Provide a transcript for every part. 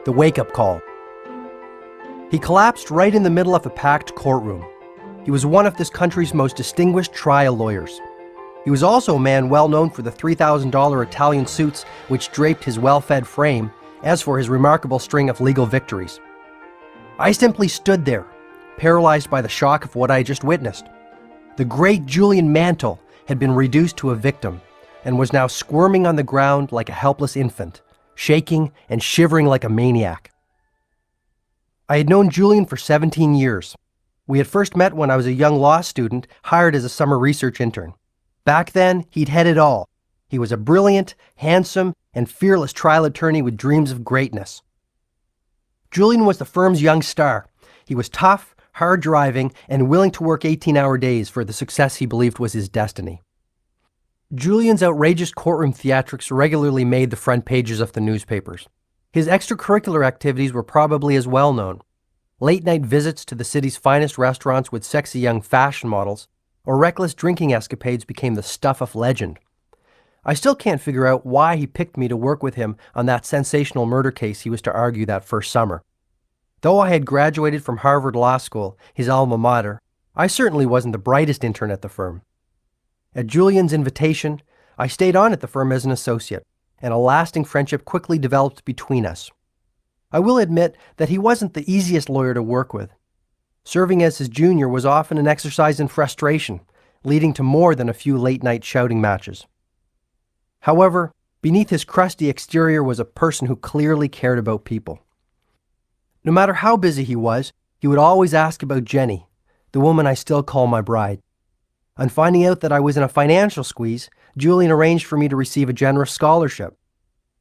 the wake-up call. He collapsed right in the middle of a packed courtroom. He was one of this country's most distinguished trial lawyers. He was also a man well known for the $3,000 Italian suits which draped his well-fed frame, as for his remarkable string of legal victories. I simply stood there, paralyzed by the shock of what I had just witnessed. The great Julian Mantle had been reduced to a victim and was now squirming on the ground like a helpless infant, shaking and shivering like a maniac. I had known Julian for 17 years. We had first met when I was a young law student hired as a summer research intern. Back then, he'd had it all. He was a brilliant, handsome, and fearless trial attorney with dreams of greatness. Julian was the firm's young star. He was tough, hard-driving, and willing to work 18-hour days for the success he believed was his destiny. Julian's outrageous courtroom theatrics regularly made the front pages of the newspapers. His extracurricular activities were probably as well known. Late-night visits to the city's finest restaurants with sexy young fashion models, or reckless drinking escapades became the stuff of legend. I still can't figure out why he picked me to work with him on that sensational murder case he was to argue that first summer. Though I had graduated from Harvard Law School, his alma mater, I certainly wasn't the brightest intern at the firm. At Julian's invitation, I stayed on at the firm as an associate, and a lasting friendship quickly developed between us. I will admit that he wasn't the easiest lawyer to work with. Serving as his junior was often an exercise in frustration, leading to more than a few late-night shouting matches. However, beneath his crusty exterior was a person who clearly cared about people. No matter how busy he was, he would always ask about Jenny, the woman I still call my bride. On finding out that I was in a financial squeeze, Julian arranged for me to receive a generous scholarship.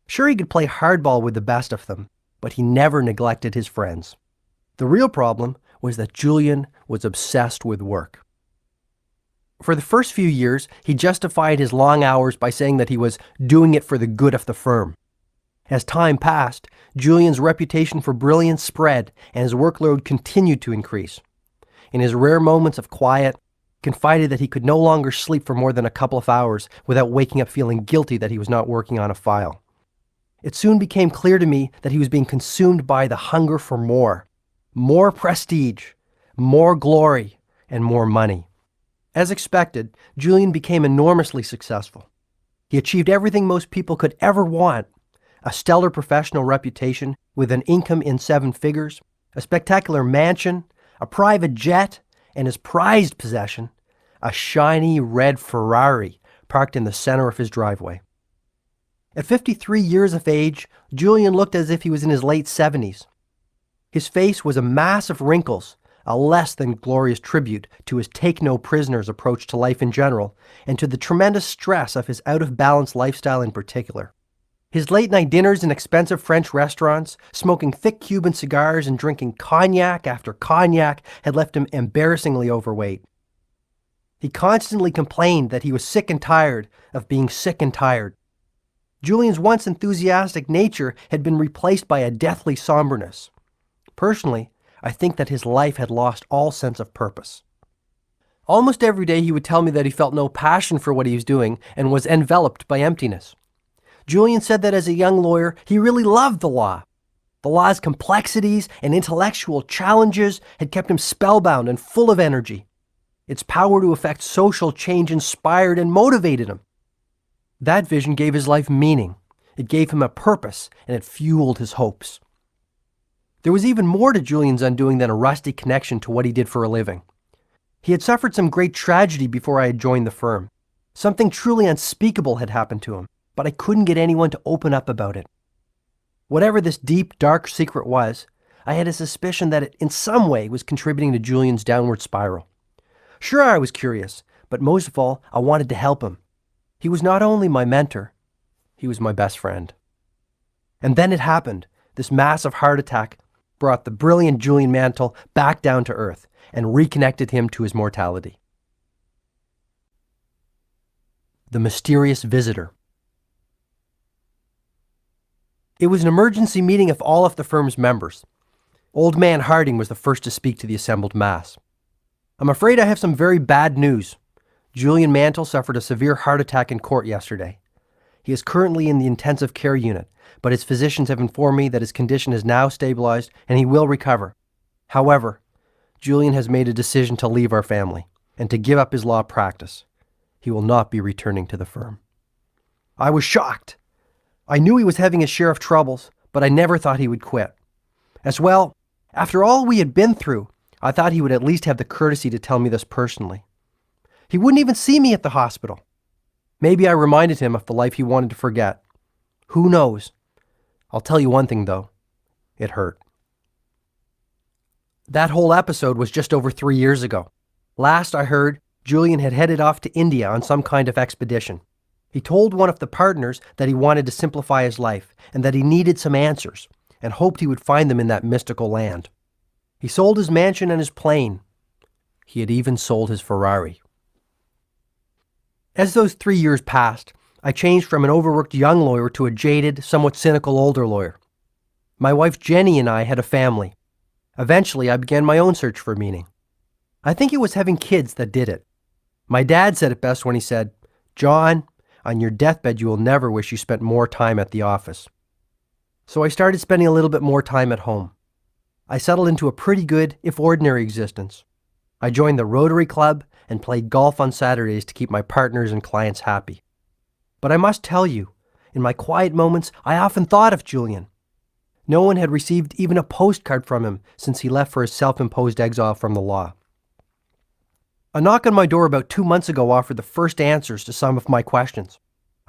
Sure, he could play hardball with the best of them, but he never neglected his friends. The real problem was that Julian was obsessed with work. For the first few years, he justified his long hours by saying that he was doing it for the good of the firm. As time passed, Julian's reputation for brilliance spread and his workload continued to increase. In his rare moments of quiet, he confided that he could no longer sleep for more than a couple of hours without waking up feeling guilty that he was not working on a file. It soon became clear to me that he was being consumed by the hunger for more prestige, more glory, and more money. As expected, Julian became enormously successful. He achieved everything most people could ever want: a stellar professional reputation with an income in 7 figures, a spectacular mansion, a private jet, and his prized possession, a shiny red Ferrari parked in the center of his driveway. At 53 years of age, Julian looked as if he was in his late 70s. His face was a mass of wrinkles, a less than glorious tribute to his take-no-prisoners approach to life in general, and to the tremendous stress of his out-of-balance lifestyle in particular. His late-night dinners in expensive French restaurants, smoking thick Cuban cigars and drinking cognac after cognac had left him embarrassingly overweight. He constantly complained that he was sick and tired of being sick and tired. Julian's once enthusiastic nature had been replaced by a deathly somberness. Personally, I think that his life had lost all sense of purpose. Almost every day he would tell me that he felt no passion for what he was doing and was enveloped by emptiness. Julian said that as a young lawyer, he really loved the law. The law's complexities and intellectual challenges had kept him spellbound and full of energy. Its power to effect social change inspired and motivated him. That vision gave his life meaning. It gave him a purpose, and it fueled his hopes. There was even more to Julian's undoing than a rusty connection to what he did for a living. He had suffered some great tragedy before I had joined the firm. Something truly unspeakable had happened to him, but I couldn't get anyone to open up about it. Whatever this deep, dark secret was, I had a suspicion that it in some way was contributing to Julian's downward spiral. Sure, I was curious, but most of all, I wanted to help him. He was not only my mentor, he was my best friend. And then it happened. This massive heart attack brought the brilliant Julian Mantle back down to earth and reconnected him to his mortality. The mysterious visitor. It was an emergency meeting of all of the firm's members. Old man Harding was the first to speak to the assembled mass. "I'm afraid I have some very bad news. Julian Mantle suffered a severe heart attack in court yesterday. He is currently in the intensive care unit, but his physicians have informed me that his condition is now stabilized and he will recover. However, Julian has made a decision to leave our family and to give up his law practice. He will not be returning to the firm. I was shocked. I knew he was having his share of troubles, but I never thought he would quit. As well, after all we had been through, I thought he would at least have the courtesy to tell me this personally. He wouldn't even see me at the hospital. Maybe I reminded him of the life he wanted to forget. Who knows? I'll tell you one thing, though. It hurt. That whole episode was just over 3 years ago. Last I heard, Julian had headed off to India on some kind of expedition. He told one of the partners that he wanted to simplify his life and that he needed some answers and hoped he would find them in that mystical land. He sold his mansion and his plane. He had even sold his Ferrari. As those 3 years passed, I changed from an overworked young lawyer to a jaded, somewhat cynical older lawyer. My wife Jenny and I had a family. Eventually, I began my own search for meaning. I think it was having kids that did it. My dad said it best when he said, "John, on your deathbed you will never wish you spent more time at the office." So I started spending a little bit more time at home. I settled into a pretty good, if ordinary, existence. I joined the Rotary Club and played golf on Saturdays to keep my partners and clients happy. But I must tell you, in my quiet moments, I often thought of Julian. No one had received even a postcard from him since he left for his self-imposed exile from the law. A knock on my door about 2 months ago offered the first answers to some of my questions.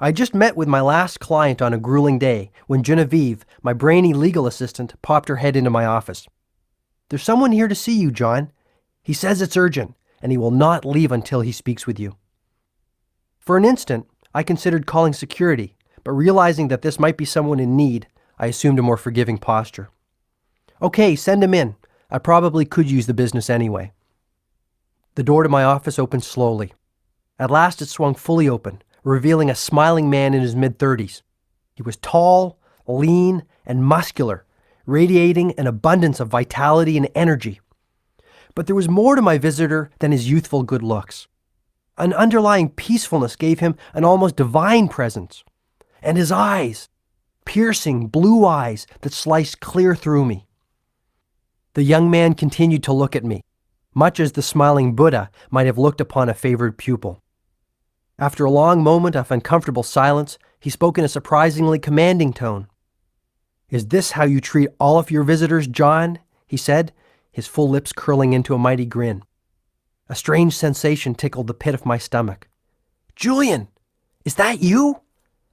I had just met with my last client on a grueling day when Genevieve, my brainy legal assistant, popped her head into my office. "There's someone here to see you, John. He says it's urgent, and he will not leave until he speaks with you." For an instant, I considered calling security, but realizing that this might be someone in need, I assumed a more forgiving posture. "Okay, send him in. I probably could use the business anyway." The door to my office opened slowly. At last it swung fully open, revealing a smiling man in his mid-30s. He was tall, lean, and muscular, radiating an abundance of vitality and energy. But there was more to my visitor than his youthful good looks. An underlying peacefulness gave him an almost divine presence. And his eyes, piercing blue eyes that sliced clear through me. The young man continued to look at me, much as the smiling Buddha might have looked upon a favored pupil. After a long moment of uncomfortable silence, he spoke in a surprisingly commanding tone. "Is this how you treat all of your visitors, John?" he said, his full lips curling into a mighty grin. A strange sensation tickled the pit of my stomach. "Julian, is that you?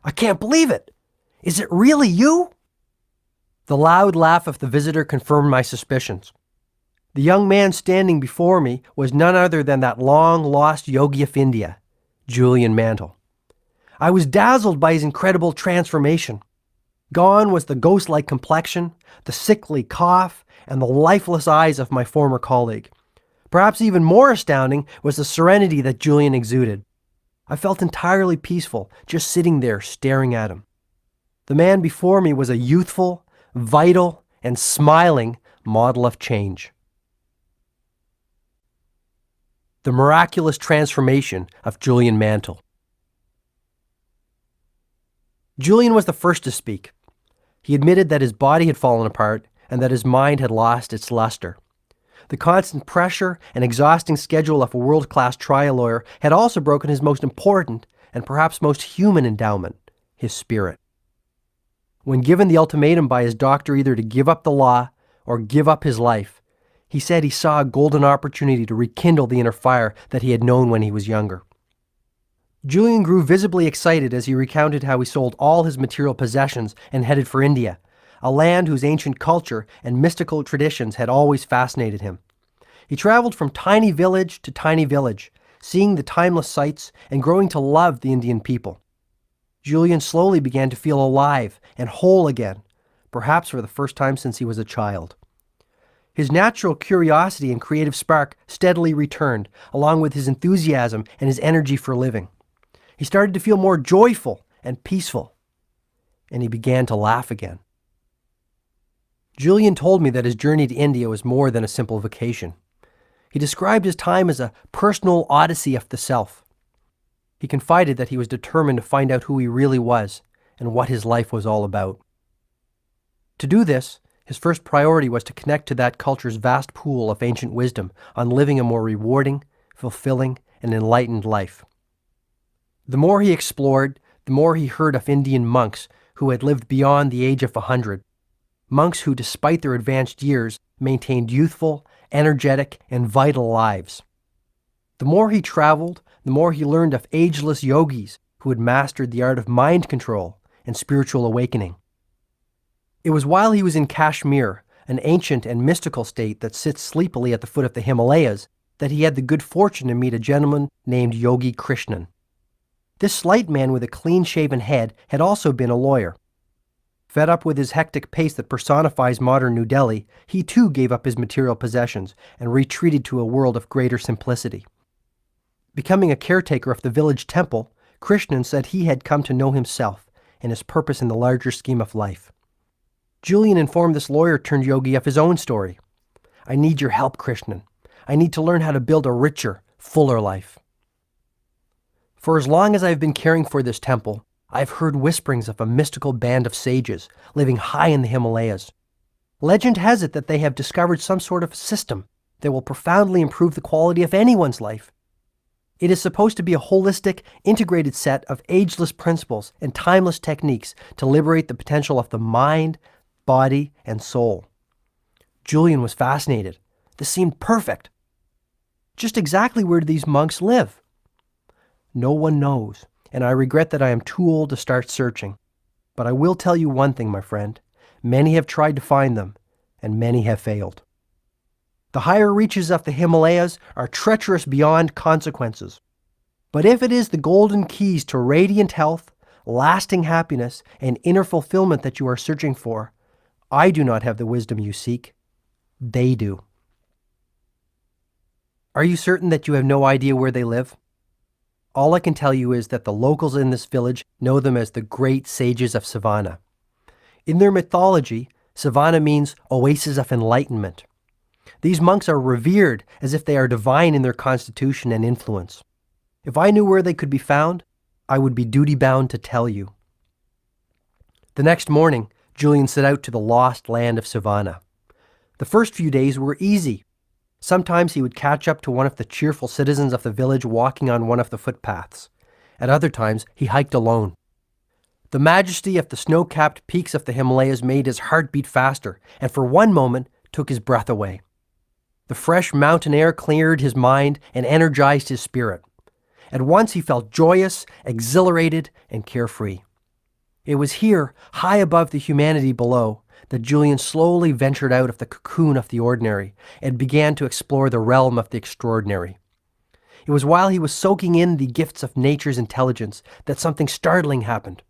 I can't believe it. Is it really you?" The loud laugh of the visitor confirmed my suspicions. The young man standing before me was none other than that long-lost yogi of India, Julian Mantle. I was dazzled by his incredible transformation. Gone was the ghost-like complexion, the sickly cough, and the lifeless eyes of my former colleague. Perhaps even more astounding was the serenity that Julian exuded. I felt entirely peaceful, just sitting there staring at him. The man before me was a youthful, vital, and smiling model of change. The miraculous transformation of Julian Mantle. Julian was the first to speak. He admitted that his body had fallen apart and that his mind had lost its luster. The constant pressure and exhausting schedule of a world-class trial lawyer had also broken his most important and perhaps most human endowment, his spirit. When given the ultimatum by his doctor either to give up the law or give up his life, he said he saw a golden opportunity to rekindle the inner fire that he had known when he was younger. Julian grew visibly excited as he recounted how he sold all his material possessions and headed for India, a land whose ancient culture and mystical traditions had always fascinated him. He traveled from tiny village to tiny village, seeing the timeless sights and growing to love the Indian people. Julian slowly began to feel alive and whole again, perhaps for the first time since he was a child. His natural curiosity and creative spark steadily returned, along with his enthusiasm and his energy for living. He started to feel more joyful and peaceful, and he began to laugh again. Julian told me that his journey to India was more than a simple vacation. He described his time as a personal odyssey of the self. He He confided that he was determined to find out who he really was and what his life was all about. To do this, his first priority was to connect to that culture's vast pool of ancient wisdom on living a more rewarding, fulfilling, and enlightened life. The more he explored, the more he heard of Indian monks who had lived beyond the age of 100, monks who, despite their advanced years, maintained youthful, energetic, and vital lives. The more he traveled, the more he learned of ageless yogis who had mastered the art of mind control and spiritual awakening. It was while he was in Kashmir, an ancient and mystical state that sits sleepily at the foot of the Himalayas, that he had the good fortune to meet a gentleman named Yogi Krishnan. This slight man with a clean-shaven head had also been a lawyer. Fed up with his hectic pace that personifies modern New Delhi, he too gave up his material possessions and retreated to a world of greater simplicity. Becoming a caretaker of the village temple, Krishnan said he had come to know himself and his purpose in the larger scheme of life. Julian informed this lawyer-turned-yogi of his own story. "I need your help, Krishnan. I need to learn how to build a richer, fuller life. For as long as I've been caring for this temple, I've heard whisperings of a mystical band of sages living high in the Himalayas. Legend has it that they have discovered some sort of system that will profoundly improve the quality of anyone's life. It is supposed to be a holistic, integrated set of ageless principles and timeless techniques to liberate the potential of the mind, body, and soul." Julian was fascinated. This seemed perfect. Just exactly where do these monks live? No one knows, and I regret that I am too old to start searching. But I will tell you one thing, my friend. Many have tried to find them, and many have failed. The higher reaches of the Himalayas are treacherous beyond consequences. But if it is the golden keys to radiant health, lasting happiness, and inner fulfillment that you are searching for, I do not have the wisdom you seek. They do. Are you certain that you have no idea where they live? All I can tell you is that the locals in this village know them as the great sages of Savannah. In their mythology, Savannah means oasis of enlightenment. These monks are revered as if they are divine in their constitution and influence. If I knew where they could be found, I would be duty-bound to tell you. The next morning, Julian set out to the lost land of Savannah. The first few days were easy. Sometimes he would catch up to one of the cheerful citizens of the village walking on one of the footpaths. At other times, he hiked alone. The majesty of the snow-capped peaks of the Himalayas made his heart beat faster, and for one moment took his breath away. The fresh mountain air cleared his mind and energized his spirit. At once he felt joyous, exhilarated, and carefree. It was here, high above the humanity below, that Julian slowly ventured out of the cocoon of the ordinary and began to explore the realm of the extraordinary. It was while he was soaking in the gifts of nature's intelligence that something startling happened.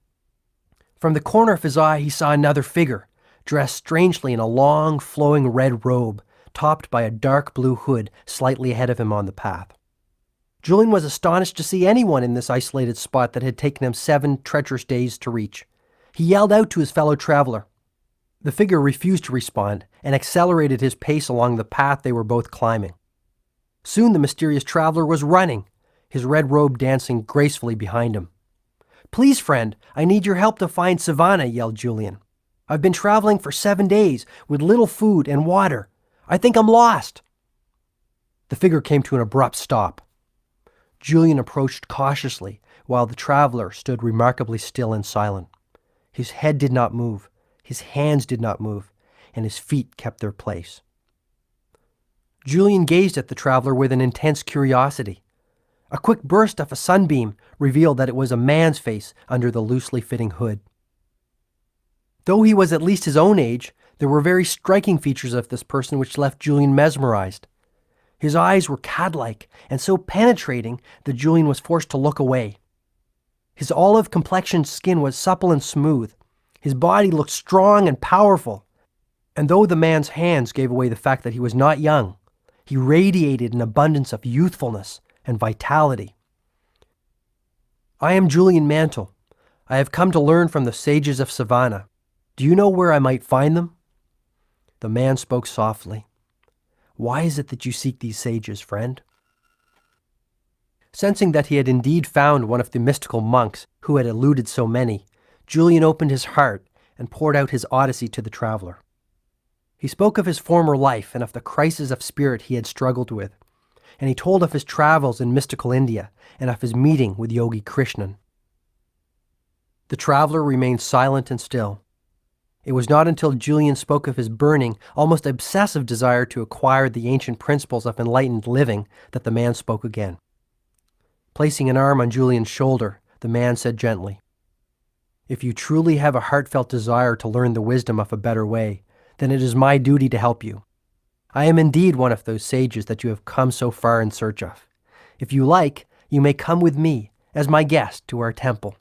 From the corner of his eye, he saw another figure, dressed strangely in a long, flowing red robe, topped by a dark blue hood slightly ahead of him on the path. Julian was astonished to see anyone in this isolated spot that had taken him 7 treacherous days to reach. He yelled out to his fellow traveler. The figure refused to respond and accelerated his pace along the path they were both climbing. Soon the mysterious traveler was running, his red robe dancing gracefully behind him. "Please, friend, I need your help to find Savannah," yelled Julian. "I've been traveling for 7 days with little food and water. I think I'm lost." The figure came to an abrupt stop. Julian approached cautiously while the traveler stood remarkably still and silent. His head did not move, his hands did not move, and his feet kept their place. Julian gazed at the traveler with an intense curiosity. A quick burst of a sunbeam revealed that it was a man's face under the loosely fitting hood. Though he was at least his own age, there were very striking features of this person which left Julian mesmerized. His eyes were cat-like and so penetrating that Julian was forced to look away. His olive-complexioned skin was supple and smooth. His body looked strong and powerful. And though the man's hands gave away the fact that he was not young, he radiated an abundance of youthfulness and vitality. "I am Julian Mantle. I have come to learn from the sages of Savannah. Do you know where I might find them?" The man spoke softly. "Why is it that you seek these sages, friend?" Sensing that he had indeed found one of the mystical monks who had eluded so many, Julian opened his heart and poured out his odyssey to the traveler. He spoke of his former life and of the crisis of spirit he had struggled with, and he told of his travels in mystical India and of his meeting with Yogi Krishnan. The traveler remained silent and still. It was not until Julian spoke of his burning, almost obsessive desire to acquire the ancient principles of enlightened living that the man spoke again. Placing an arm on Julian's shoulder, the man said gently, "If you truly have a heartfelt desire to learn the wisdom of a better way, then it is my duty to help you. I am indeed one of those sages that you have come so far in search of. If you like, you may come with me as my guest to our temple.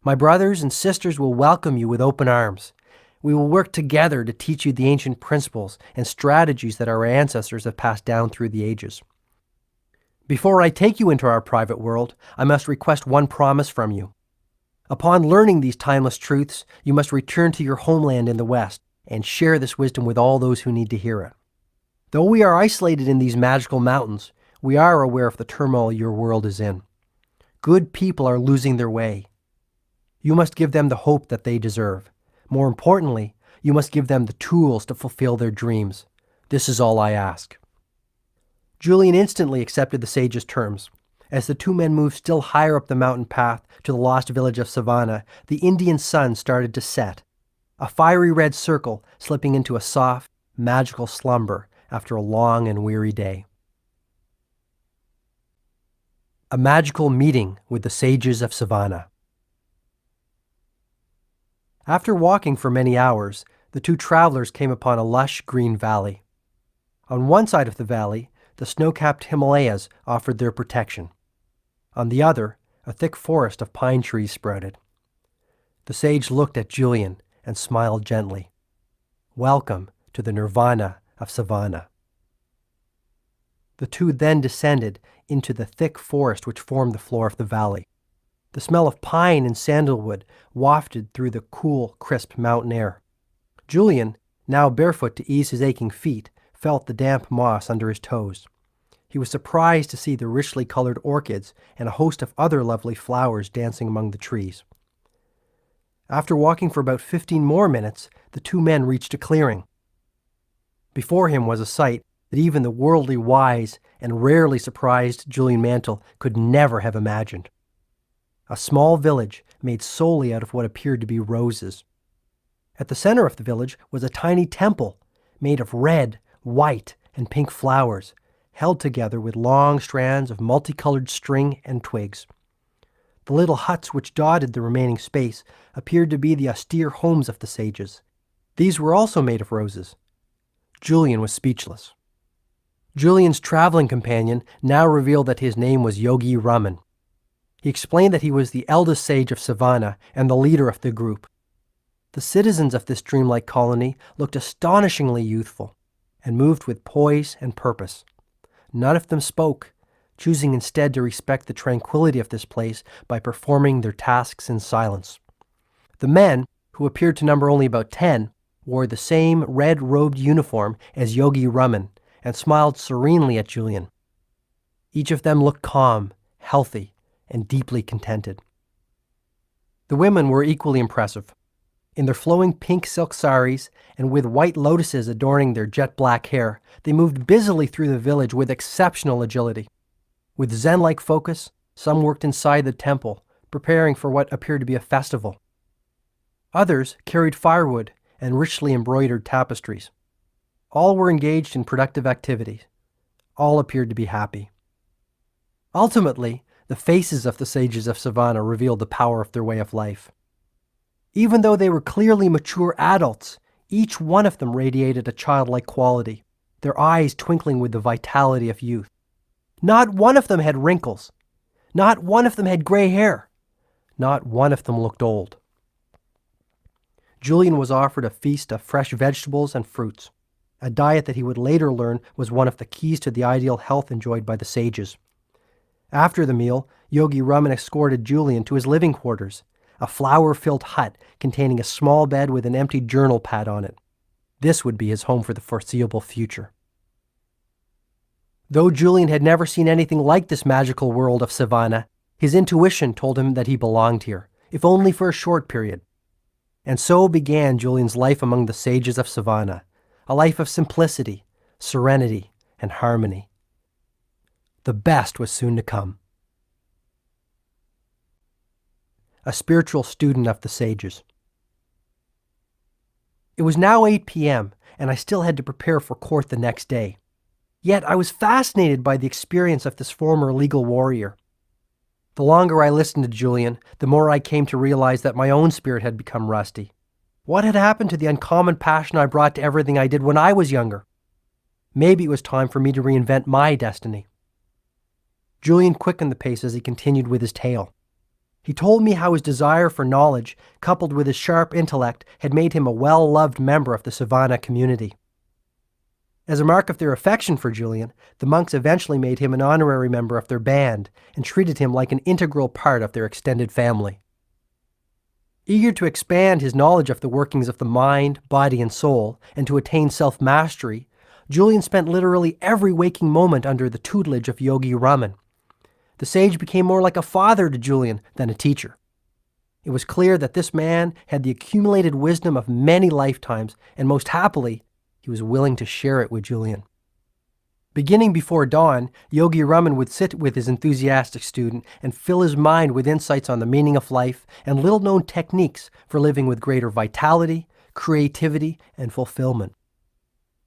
My brothers and sisters will welcome you with open arms. We will work together to teach you the ancient principles and strategies that our ancestors have passed down through the ages. Before I take you into our private world, I must request one promise from you. Upon learning these timeless truths, you must return to your homeland in the West and share this wisdom with all those who need to hear it. Though we are isolated in these magical mountains, we are aware of the turmoil your world is in. Good people are losing their way. You must give them the hope that they deserve. More importantly, you must give them the tools to fulfill their dreams. This is all I ask." Julian instantly accepted the sage's terms. As the two men moved still higher up the mountain path to the lost village of Savannah, the Indian sun started to set, a fiery red circle slipping into a soft, magical slumber after a long and weary day. A magical meeting with the sages of Savannah. After walking for many hours, the two travelers came upon a lush green valley. On one side of the valley, the snow-capped Himalayas offered their protection. On the other, a thick forest of pine trees sprouted. The sage looked at Julian and smiled gently. "Welcome to the nirvana of Savannah." The two then descended into the thick forest which formed the floor of the valley. The smell of pine and sandalwood wafted through the cool, crisp mountain air. Julian, now barefoot to ease his aching feet, felt the damp moss under his toes. He was surprised to see the richly colored orchids and a host of other lovely flowers dancing among the trees. After walking for about 15 more minutes, the two men reached a clearing. Before him was a sight that even the worldly wise and rarely surprised Julian Mantle could never have imagined. A small village made solely out of what appeared to be roses. At the center of the village was a tiny temple made of red, white, and pink flowers, held together with long strands of multicolored string and twigs. The little huts which dotted the remaining space appeared to be the austere homes of the sages. These were also made of roses. Julian was speechless. Julian's traveling companion now revealed that his name was Yogi Raman. He explained that he was the eldest sage of Savannah and the leader of the group. The citizens of this dreamlike colony looked astonishingly youthful and moved with poise and purpose. None of them spoke, choosing instead to respect the tranquility of this place by performing their tasks in silence. The men, who appeared to number only about 10, wore the same red-robed uniform as Yogi Raman and smiled serenely at Julian. Each of them looked calm, healthy, and deeply contented. The women were equally impressive. In their flowing pink silk saris and with white lotuses adorning their jet-black hair, they moved busily through the village with exceptional agility. With zen-like focus, some worked inside the temple, preparing for what appeared to be a festival. Others carried firewood and richly embroidered tapestries. All were engaged in productive activities. All appeared to be happy. Ultimately, the faces of the sages of Savannah revealed the power of their way of life. Even though they were clearly mature adults, each one of them radiated a childlike quality, their eyes twinkling with the vitality of youth. Not one of them had wrinkles. Not one of them had gray hair. Not one of them looked old. Julian was offered a feast of fresh vegetables and fruits, a diet that he would later learn was one of the keys to the ideal health enjoyed by the sages. After the meal, Yogi Raman escorted Julian to his living quarters, a flower-filled hut containing a small bed with an empty journal pad on it. This would be his home for the foreseeable future. Though Julian had never seen anything like this magical world of Savannah, his intuition told him that he belonged here, if only for a short period. And so began Julian's life among the sages of Savannah, a life of simplicity, serenity, and harmony. The best was soon to come. A spiritual student of the sages. It was now 8 p.m., and I still had to prepare for court the next day. Yet I was fascinated by the experience of this former legal warrior. The longer I listened to Julian, the more I came to realize that my own spirit had become rusty. What had happened to the uncommon passion I brought to everything I did when I was younger? Maybe it was time for me to reinvent my destiny. Julian quickened the pace as he continued with his tale. He told me how his desire for knowledge, coupled with his sharp intellect, had made him a well-loved member of the Savannah community. As a mark of their affection for Julian, the monks eventually made him an honorary member of their band and treated him like an integral part of their extended family. Eager to expand his knowledge of the workings of the mind, body, and soul, and to attain self-mastery, Julian spent literally every waking moment under the tutelage of Yogi Raman. The sage became more like a father to Julian than a teacher. It was clear that this man had the accumulated wisdom of many lifetimes, and most happily, he was willing to share it with Julian. Beginning before dawn, Yogi Raman would sit with his enthusiastic student and fill his mind with insights on the meaning of life and little-known techniques for living with greater vitality, creativity, and fulfillment.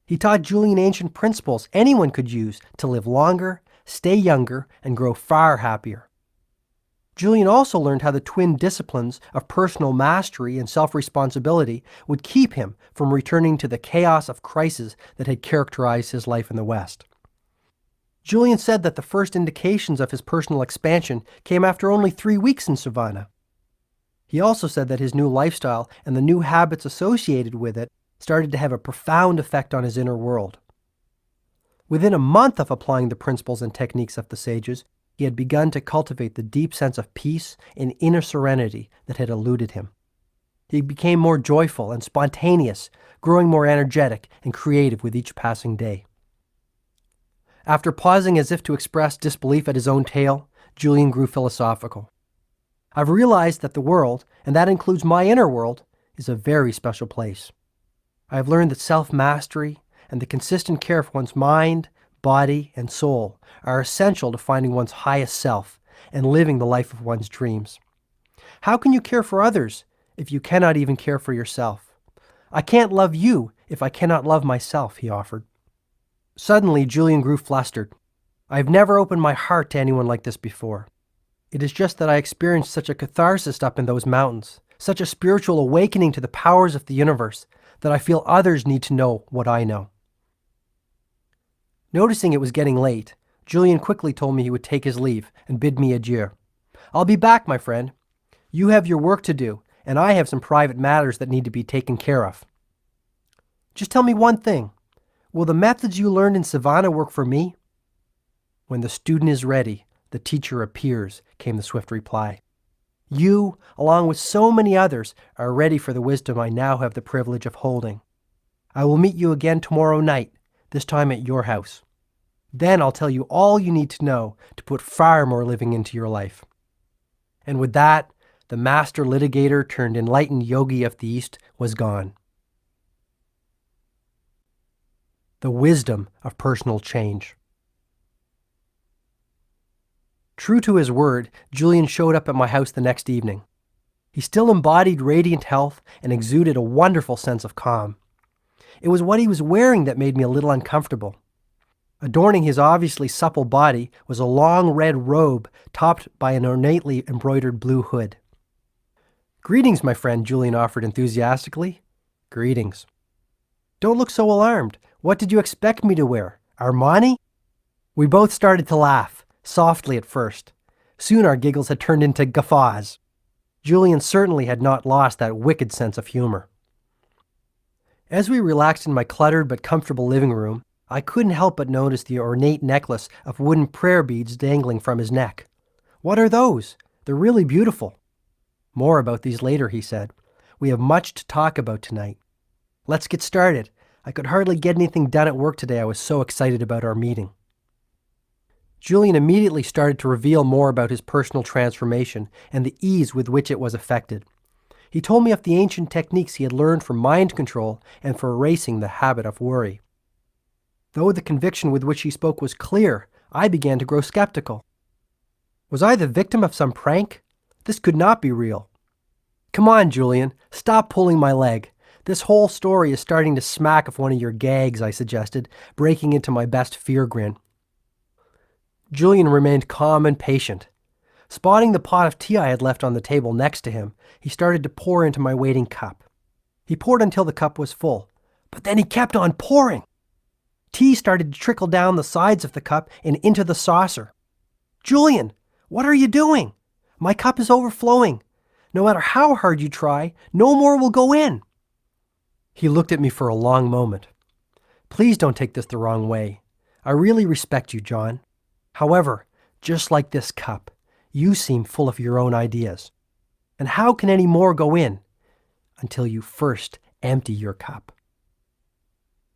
He taught Julian ancient principles anyone could use to live longer, stay younger, and grow far happier. Julian also learned how the twin disciplines of personal mastery and self-responsibility would keep him from returning to the chaos of crisis that had characterized his life in the West. Julian said that the first indications of his personal expansion came after only 3 weeks in Savannah. He also said that his new lifestyle and the new habits associated with it started to have a profound effect on his inner world. Within a month of applying the principles and techniques of the sages, he had begun to cultivate the deep sense of peace and inner serenity that had eluded him. He became more joyful and spontaneous, growing more energetic and creative with each passing day. After pausing as if to express disbelief at his own tale, Julian grew philosophical. I've realized that the world, and that includes my inner world, is a very special place. I have learned that self-mastery and the consistent care for one's mind, body, and soul are essential to finding one's highest self and living the life of one's dreams. How can you care for others if you cannot even care for yourself? I can't love you if I cannot love myself, he offered. Suddenly, Julian grew flustered. I have never opened my heart to anyone like this before. It is just that I experienced such a catharsis up in those mountains, such a spiritual awakening to the powers of the universe, that I feel others need to know what I know. Noticing it was getting late, Julian quickly told me he would take his leave and bid me adieu. I'll be back, my friend. You have your work to do, and I have some private matters that need to be taken care of. Just tell me one thing. Will the methods you learned in Savannah work for me? When the student is ready, the teacher appears, came the swift reply. You, along with so many others, are ready for the wisdom I now have the privilege of holding. I will meet you again tomorrow night, this time at your house. Then I'll tell you all you need to know to put far more living into your life. And with that, the master litigator turned enlightened yogi of the East was gone. The wisdom of personal change. True to his word, Julian showed up at my house the next evening. He still embodied radiant health and exuded a wonderful sense of calm. It was what he was wearing that made me a little uncomfortable. Adorning his obviously supple body was a long red robe topped by an ornately embroidered blue hood. Greetings, my friend, Julian offered enthusiastically. Greetings. Don't look so alarmed. What did you expect me to wear? Armani? We both started to laugh, softly at first. Soon our giggles had turned into guffaws. Julian certainly had not lost that wicked sense of humor. As we relaxed in my cluttered but comfortable living room, I couldn't help but notice the ornate necklace of wooden prayer beads dangling from his neck. What are those? They're really beautiful. More about these later, he said. We have much to talk about tonight. Let's get started. I could hardly get anything done at work today. I was so excited about our meeting. Julian immediately started to reveal more about his personal transformation and the ease with which it was effected. He told me of the ancient techniques he had learned for mind control and for erasing the habit of worry. Though the conviction with which he spoke was clear, I began to grow skeptical. Was I the victim of some prank? This could not be real. Come on, Julian, stop pulling my leg. This whole story is starting to smack of one of your gags, I suggested, breaking into my best fear grin. Julian remained calm and patient. Spotting the pot of tea I had left on the table next to him, he started to pour into my waiting cup. He poured until the cup was full, but then he kept on pouring. Tea started to trickle down the sides of the cup and into the saucer. Julian, what are you doing? My cup is overflowing. No matter how hard you try, no more will go in. He looked at me for a long moment. Please don't take this the wrong way. I really respect you, John. However, just like this cup, you seem full of your own ideas. And how can any more go in until you first empty your cup?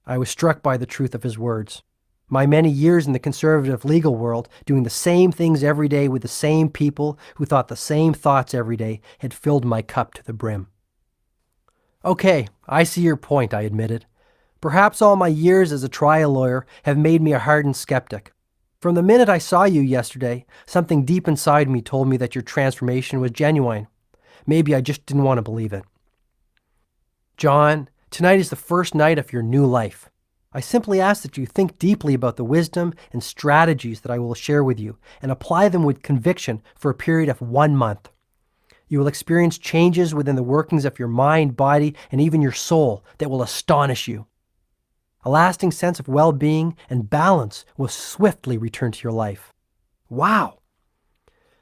I was struck by the truth of his words. My many years in the conservative legal world, doing the same things every day with the same people who thought the same thoughts every day, had filled my cup to the brim. Okay, I see your point, I admitted. Perhaps all my years as a trial lawyer have made me a hardened skeptic. From the minute I saw you yesterday, something deep inside me told me that your transformation was genuine. Maybe I just didn't want to believe it. John, tonight is the first night of your new life. I simply ask that you think deeply about the wisdom and strategies that I will share with you and apply them with conviction for a period of 1 month. You will experience changes within the workings of your mind, body, and even your soul that will astonish you. A lasting sense of well-being and balance will swiftly return to your life. Wow!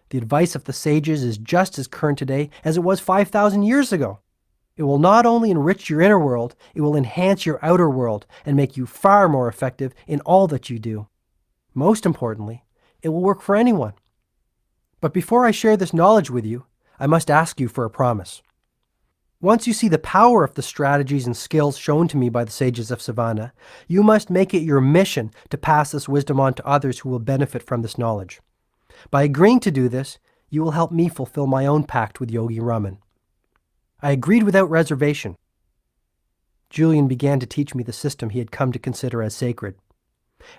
The advice of the sages is just as current today as it was 5,000 years ago. It will not only enrich your inner world, it will enhance your outer world and make you far more effective in all that you do. Most importantly, it will work for anyone. But before I share this knowledge with you, I must ask you for a promise. Once you see the power of the strategies and skills shown to me by the sages of Savannah, you must make it your mission to pass this wisdom on to others who will benefit from this knowledge. By agreeing to do this, you will help me fulfill my own pact with Yogi Raman. I agreed without reservation. Julian began to teach me the system he had come to consider as sacred.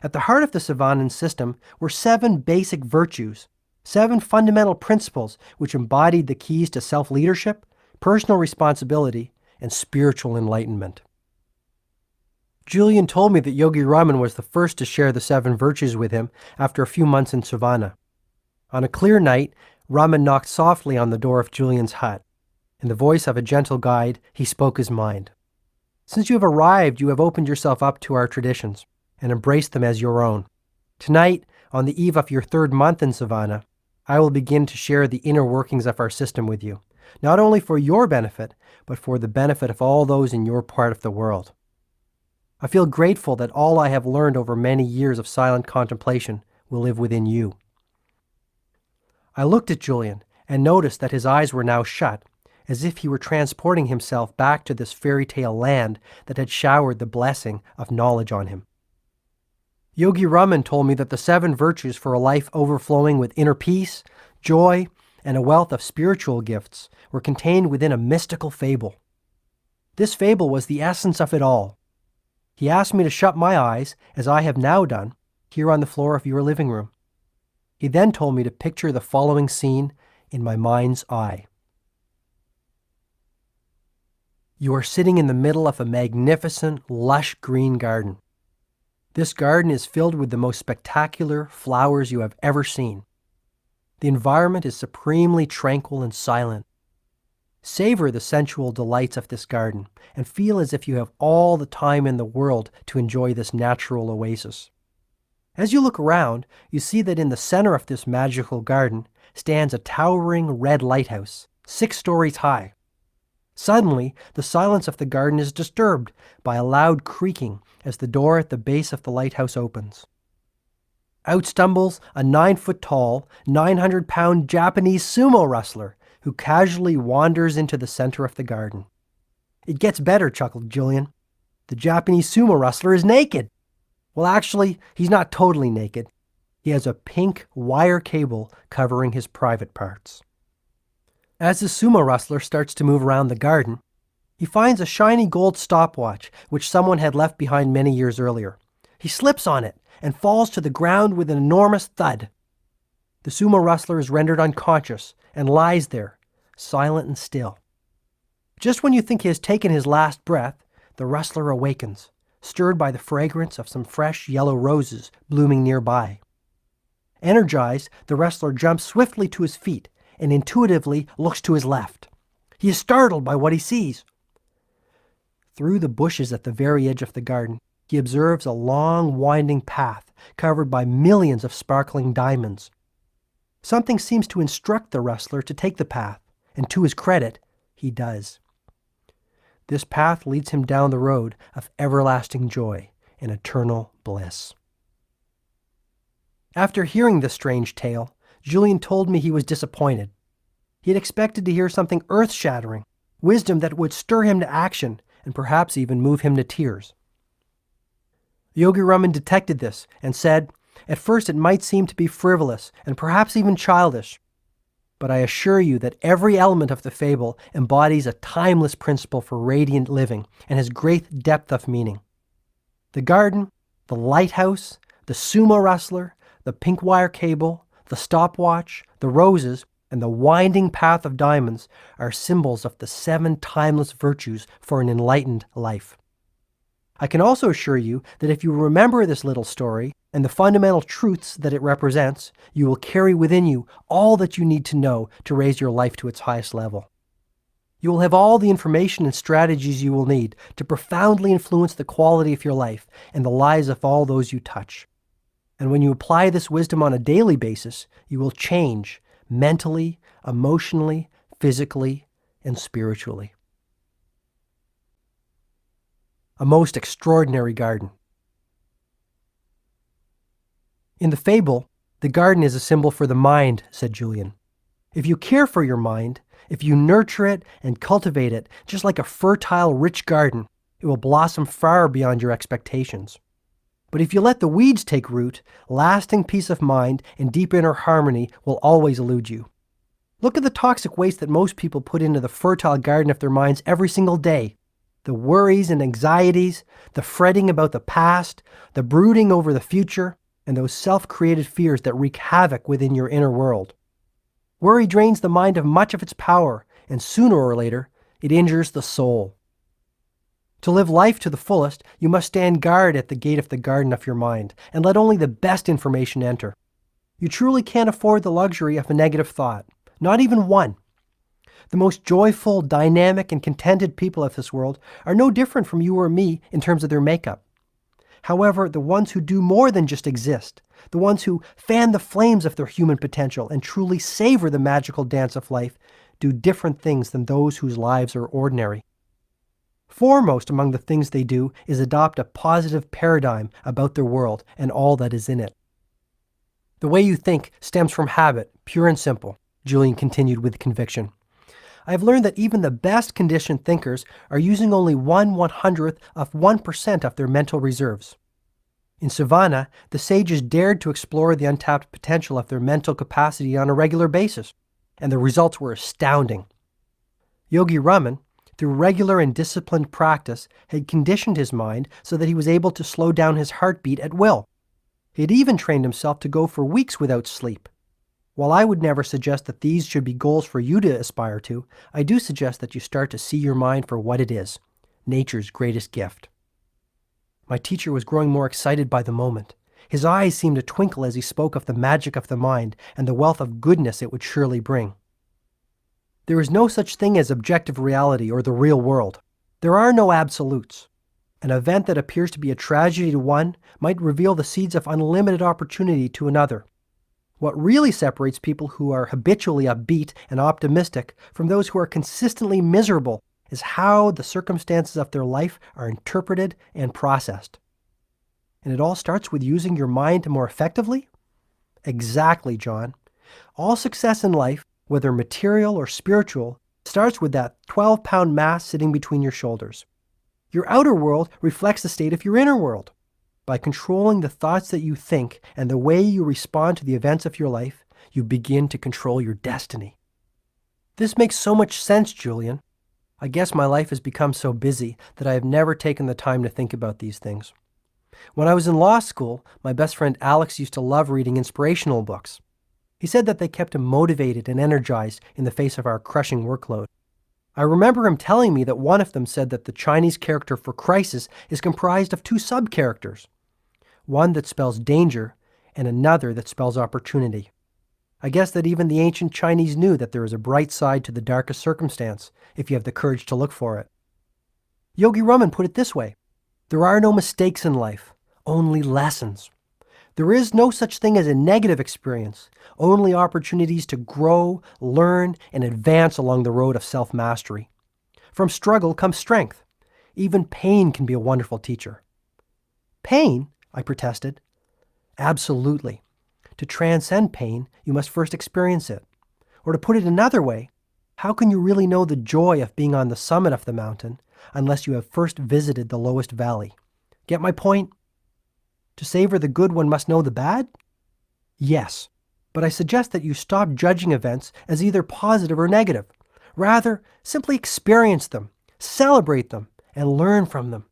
At the heart of the Savannan system were 7 basic virtues, 7 fundamental principles which embodied the keys to self-leadership, personal responsibility, and spiritual enlightenment. Julian told me that Yogi Raman was the first to share the 7 virtues with him after a few months in Savannah. On a clear night, Raman knocked softly on the door of Julian's hut. In the voice of a gentle guide, he spoke his mind. Since you have arrived, you have opened yourself up to our traditions and embraced them as your own. Tonight, on the eve of your 3rd month in Savannah, I will begin to share the inner workings of our system with you, not only for your benefit, but for the benefit of all those in your part of the world. I feel grateful that all I have learned over many years of silent contemplation will live within you. I looked at Julian and noticed that his eyes were now shut, as if he were transporting himself back to this fairy tale land that had showered the blessing of knowledge on him. Yogi Raman told me that the 7 virtues for a life overflowing with inner peace, joy, and a wealth of spiritual gifts were contained within a mystical fable. This fable was the essence of it all. He asked me to shut my eyes, as I have now done, here on the floor of your living room. He then told me to picture the following scene in my mind's eye. You are sitting in the middle of a magnificent, lush green garden. This garden is filled with the most spectacular flowers you have ever seen. The environment is supremely tranquil and silent. Savor the sensual delights of this garden and feel as if you have all the time in the world to enjoy this natural oasis. As you look around, you see that in the center of this magical garden stands a towering red lighthouse, 6 stories high. Suddenly, the silence of the garden is disturbed by a loud creaking as the door at the base of the lighthouse opens. Out stumbles a 9-foot-tall, 900-pound Japanese sumo wrestler who casually wanders into the center of the garden. It gets better, chuckled Julian. The Japanese sumo wrestler is naked. Well, actually, he's not totally naked. He has a pink wire cable covering his private parts. As the sumo wrestler starts to move around the garden, he finds a shiny gold stopwatch which someone had left behind many years earlier. He slips on it and falls to the ground with an enormous thud. The sumo wrestler is rendered unconscious and lies there, silent and still. Just when you think he has taken his last breath, the wrestler awakens, stirred by the fragrance of some fresh yellow roses blooming nearby. Energized, the wrestler jumps swiftly to his feet and intuitively looks to his left. He is startled by what he sees. Through the bushes at the very edge of the garden, he observes a long, winding path covered by millions of sparkling diamonds. Something seems to instruct the wrestler to take the path, and to his credit, he does. This path leads him down the road of everlasting joy and eternal bliss. After hearing this strange tale, Julian told me he was disappointed. He had expected to hear something earth-shattering, wisdom that would stir him to action and perhaps even move him to tears. Yogi Raman detected this and said, "At first it might seem to be frivolous and perhaps even childish, but I assure you that every element of the fable embodies a timeless principle for radiant living and has great depth of meaning. The garden, the lighthouse, the sumo wrestler, the pink wire cable, the stopwatch, the roses, and the winding path of diamonds are symbols of the 7 timeless virtues for an enlightened life. I can also assure you that if you remember this little story and the fundamental truths that it represents, you will carry within you all that you need to know to raise your life to its highest level. You will have all the information and strategies you will need to profoundly influence the quality of your life and the lives of all those you touch. And when you apply this wisdom on a daily basis, you will change mentally, emotionally, physically, and spiritually." A most extraordinary garden. In the fable, the garden is a symbol for the mind, said Julian. If you care for your mind, if you nurture it and cultivate it, just like a fertile, rich garden, it will blossom far beyond your expectations. But if you let the weeds take root, lasting peace of mind and deep inner harmony will always elude you. Look at the toxic waste that most people put into the fertile garden of their minds every single day. The worries and anxieties, the fretting about the past, the brooding over the future, and those self-created fears that wreak havoc within your inner world. Worry drains the mind of much of its power, and sooner or later, it injures the soul. To live life to the fullest, you must stand guard at the gate of the garden of your mind, and let only the best information enter. You truly can't afford the luxury of a negative thought, not even one. The most joyful, dynamic, and contented people of this world are no different from you or me in terms of their makeup. However, the ones who do more than just exist, the ones who fan the flames of their human potential and truly savor the magical dance of life, do different things than those whose lives are ordinary. Foremost among the things they do is adopt a positive paradigm about their world and all that is in it. The way you think stems from habit, pure and simple, Julian continued with conviction. I have learned that even the best conditioned thinkers are using only 1/100th of 1% of their mental reserves. In Savannah, the sages dared to explore the untapped potential of their mental capacity on a regular basis, and the results were astounding. Yogi Raman, through regular and disciplined practice, had conditioned his mind so that he was able to slow down his heartbeat at will. He had even trained himself to go for weeks without sleep. While I would never suggest that these should be goals for you to aspire to, I do suggest that you start to see your mind for what it is, nature's greatest gift. My teacher was growing more excited by the moment. His eyes seemed to twinkle as he spoke of the magic of the mind and the wealth of goodness it would surely bring. There is no such thing as objective reality or the real world. There are no absolutes. An event that appears to be a tragedy to one might reveal the seeds of unlimited opportunity to another. What really separates people who are habitually upbeat and optimistic from those who are consistently miserable is how the circumstances of their life are interpreted and processed. And it all starts with using your mind more effectively? Exactly, John. All success in life, whether material or spiritual, starts with that 12-pound mass sitting between your shoulders. Your outer world reflects the state of your inner world. By controlling the thoughts that you think and the way you respond to the events of your life, you begin to control your destiny. This makes so much sense, Julian. I guess my life has become so busy that I have never taken the time to think about these things. When I was in law school, my best friend Alex used to love reading inspirational books. He said that they kept him motivated and energized in the face of our crushing workload. I remember him telling me that one of them said that the Chinese character for crisis is comprised of two sub-characters, one that spells danger and another that spells opportunity. I guess that even the ancient Chinese knew that there is a bright side to the darkest circumstance if you have the courage to look for it. Yogi Raman put it this way: there are no mistakes in life, only lessons. There is no such thing as a negative experience, only opportunities to grow, learn, and advance along the road of self-mastery. From struggle comes strength. Even pain can be a wonderful teacher. Pain? I protested. Absolutely. To transcend pain, you must first experience it. Or to put it another way, how can you really know the joy of being on the summit of the mountain unless you have first visited the lowest valley? Get my point? To savor the good, one must know the bad? Yes, but I suggest that you stop judging events as either positive or negative. Rather, simply experience them, celebrate them, and learn from them.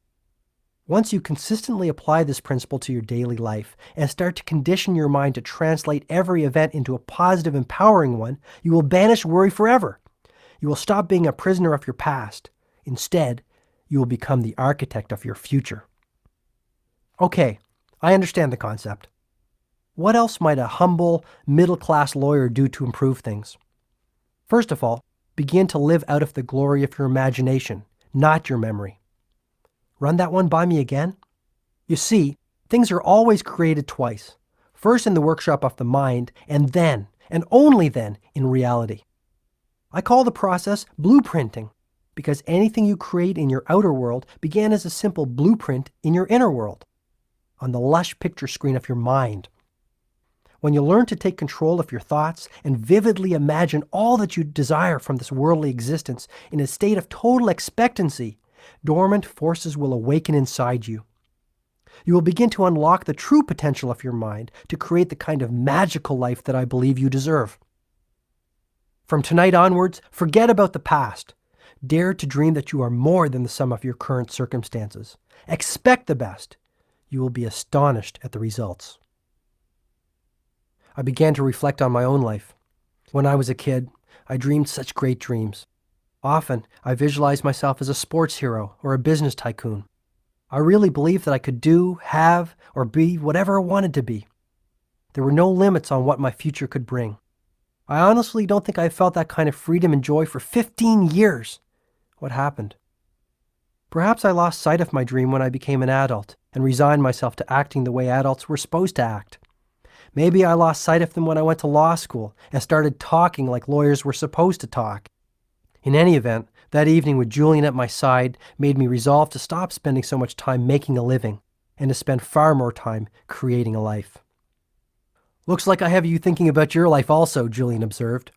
Once you consistently apply this principle to your daily life and start to condition your mind to translate every event into a positive, empowering one, you will banish worry forever. You will stop being a prisoner of your past. Instead, you will become the architect of your future. Okay, I understand the concept. What else might a humble, middle-class lawyer do to improve things? First of all, begin to live out of the glory of your imagination, not your memory. Run that one by me again? You see, things are always created twice. First in the workshop of the mind, and then, and only then, in reality. I call the process blueprinting, because anything you create in your outer world began as a simple blueprint in your inner world, on the lush picture screen of your mind. When you learn to take control of your thoughts and vividly imagine all that you desire from this worldly existence in a state of total expectancy, dormant forces will awaken inside you. You will begin to unlock the true potential of your mind to create the kind of magical life that I believe you deserve. From tonight onwards, forget about the past. Dare to dream that you are more than the sum of your current circumstances. Expect the best. You will be astonished at the results. I began to reflect on my own life. When I was a kid, I dreamed such great dreams. Often, I visualized myself as a sports hero or a business tycoon. I really believed that I could do, have, or be whatever I wanted to be. There were no limits on what my future could bring. I honestly don't think I felt that kind of freedom and joy for 15 years. What happened? Perhaps I lost sight of my dream when I became an adult and resigned myself to acting the way adults were supposed to act. Maybe I lost sight of them when I went to law school and started talking like lawyers were supposed to talk. In any event, that evening with Julian at my side made me resolve to stop spending so much time making a living and to spend far more time creating a life. Looks like I have you thinking about your life also, Julian observed.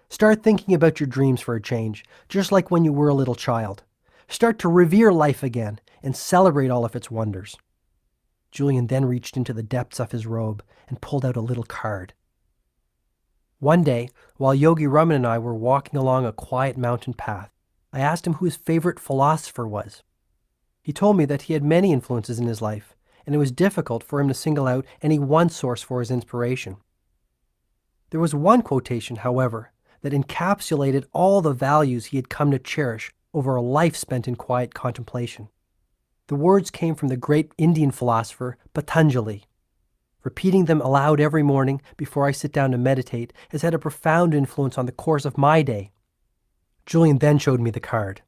Start thinking about your dreams for a change, just like when you were a little child. Start to revere life again and celebrate all of its wonders. Julian then reached into the depths of his robe and pulled out a little card. One day, while Yogi Raman and I were walking along a quiet mountain path, I asked him who his favorite philosopher was. He told me that he had many influences in his life, and it was difficult for him to single out any one source for his inspiration. There was one quotation, however, that encapsulated all the values he had come to cherish over a life spent in quiet contemplation. The words came from the great Indian philosopher Patanjali. Repeating them aloud every morning before I sit down to meditate has had a profound influence on the course of my day. Julian then showed me the card.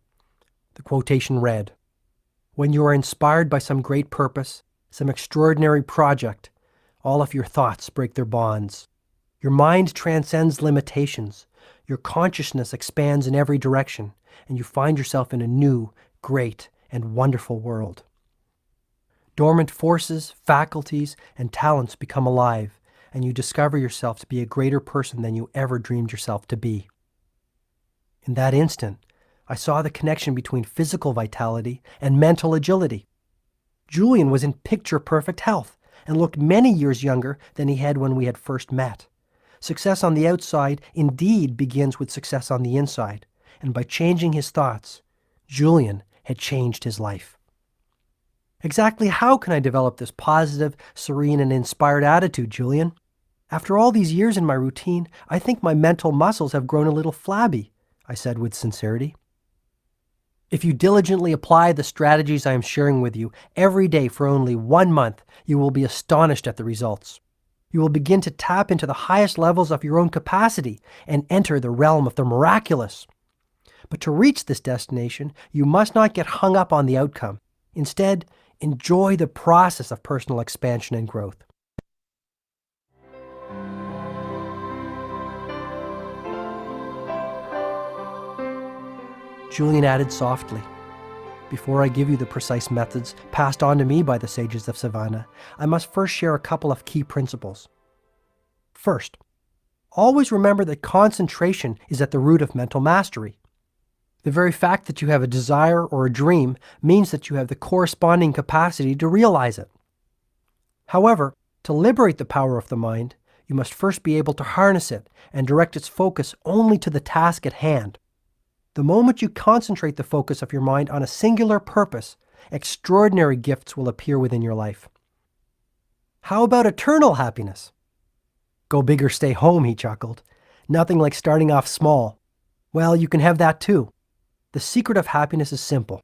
The quotation read, "When you are inspired by some great purpose, some extraordinary project, all of your thoughts break their bonds. Your mind transcends limitations. Your consciousness expands in every direction, and you find yourself in a new, great, and wonderful world. Dormant forces, faculties, and talents become alive, and you discover yourself to be a greater person than you ever dreamed yourself to be." In that instant, I saw the connection between physical vitality and mental agility. Julian was in picture-perfect health and looked many years younger than he had when we had first met. Success on the outside indeed begins with success on the inside, and by changing his thoughts, Julian had changed his life. Exactly how can I develop this positive, serene, and inspired attitude, Julian? After all these years in my routine, I think my mental muscles have grown a little flabby, I said with sincerity. If you diligently apply the strategies I am sharing with you every day for only 1 month, you will be astonished at the results. You will begin to tap into the highest levels of your own capacity and enter the realm of the miraculous. But to reach this destination, you must not get hung up on the outcome. Instead, enjoy the process of personal expansion and growth. Julian added softly, "Before I give you the precise methods passed on to me by the sages of Savannah, I must first share a couple of key principles. First, always remember that concentration is at the root of mental mastery. The very fact that you have a desire or a dream means that you have the corresponding capacity to realize it. However, to liberate the power of the mind, you must first be able to harness it and direct its focus only to the task at hand. The moment you concentrate the focus of your mind on a singular purpose, extraordinary gifts will appear within your life." "How about eternal happiness?" "Go big or stay home," he chuckled. "Nothing like starting off small. Well, you can have that too. The secret of happiness is simple.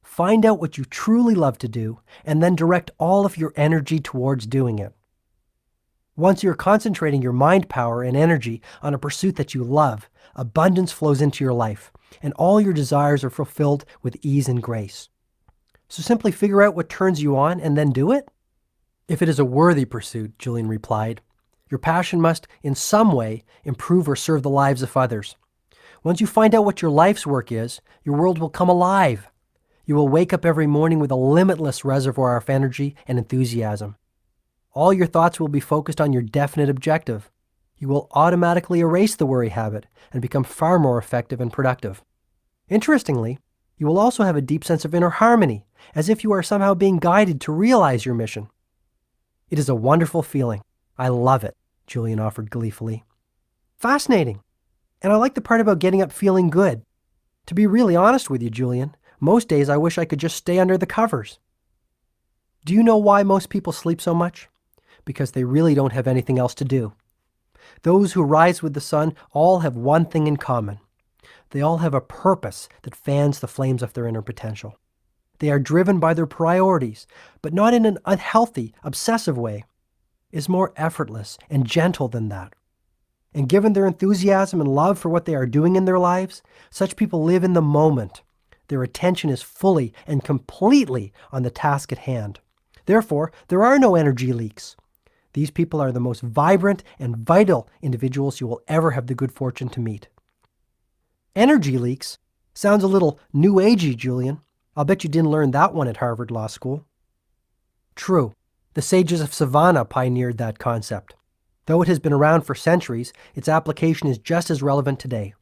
Find out what you truly love to do, and then direct all of your energy towards doing it. Once you're concentrating your mind power and energy on a pursuit that you love, abundance flows into your life, and all your desires are fulfilled with ease and grace. So simply figure out what turns you on and then do it." "If it is a worthy pursuit," Julian replied, "your passion must, in some way, improve or serve the lives of others. Once you find out what your life's work is, your world will come alive. You will wake up every morning with a limitless reservoir of energy and enthusiasm. All your thoughts will be focused on your definite objective. You will automatically erase the worry habit and become far more effective and productive. Interestingly, you will also have a deep sense of inner harmony, as if you are somehow being guided to realize your mission." "It is a wonderful feeling. I love it," Julian offered gleefully. "Fascinating. And I like the part about getting up feeling good. To be really honest with you, Julian, most days I wish I could just stay under the covers." "Do you know why most people sleep so much? Because they really don't have anything else to do. Those who rise with the sun all have one thing in common. They all have a purpose that fans the flames of their inner potential. They are driven by their priorities, but not in an unhealthy, obsessive way. It's more effortless and gentle than that. And given their enthusiasm and love for what they are doing in their lives, such people live in the moment. Their attention is fully and completely on the task at hand. Therefore, there are no energy leaks. These people are the most vibrant and vital individuals you will ever have the good fortune to meet." "Energy leaks? Sounds a little new agey, Julian. I'll bet you didn't learn that one at Harvard Law School." "True. The sages of Savannah pioneered that concept. Though it has been around for centuries, its application is just as relevant today.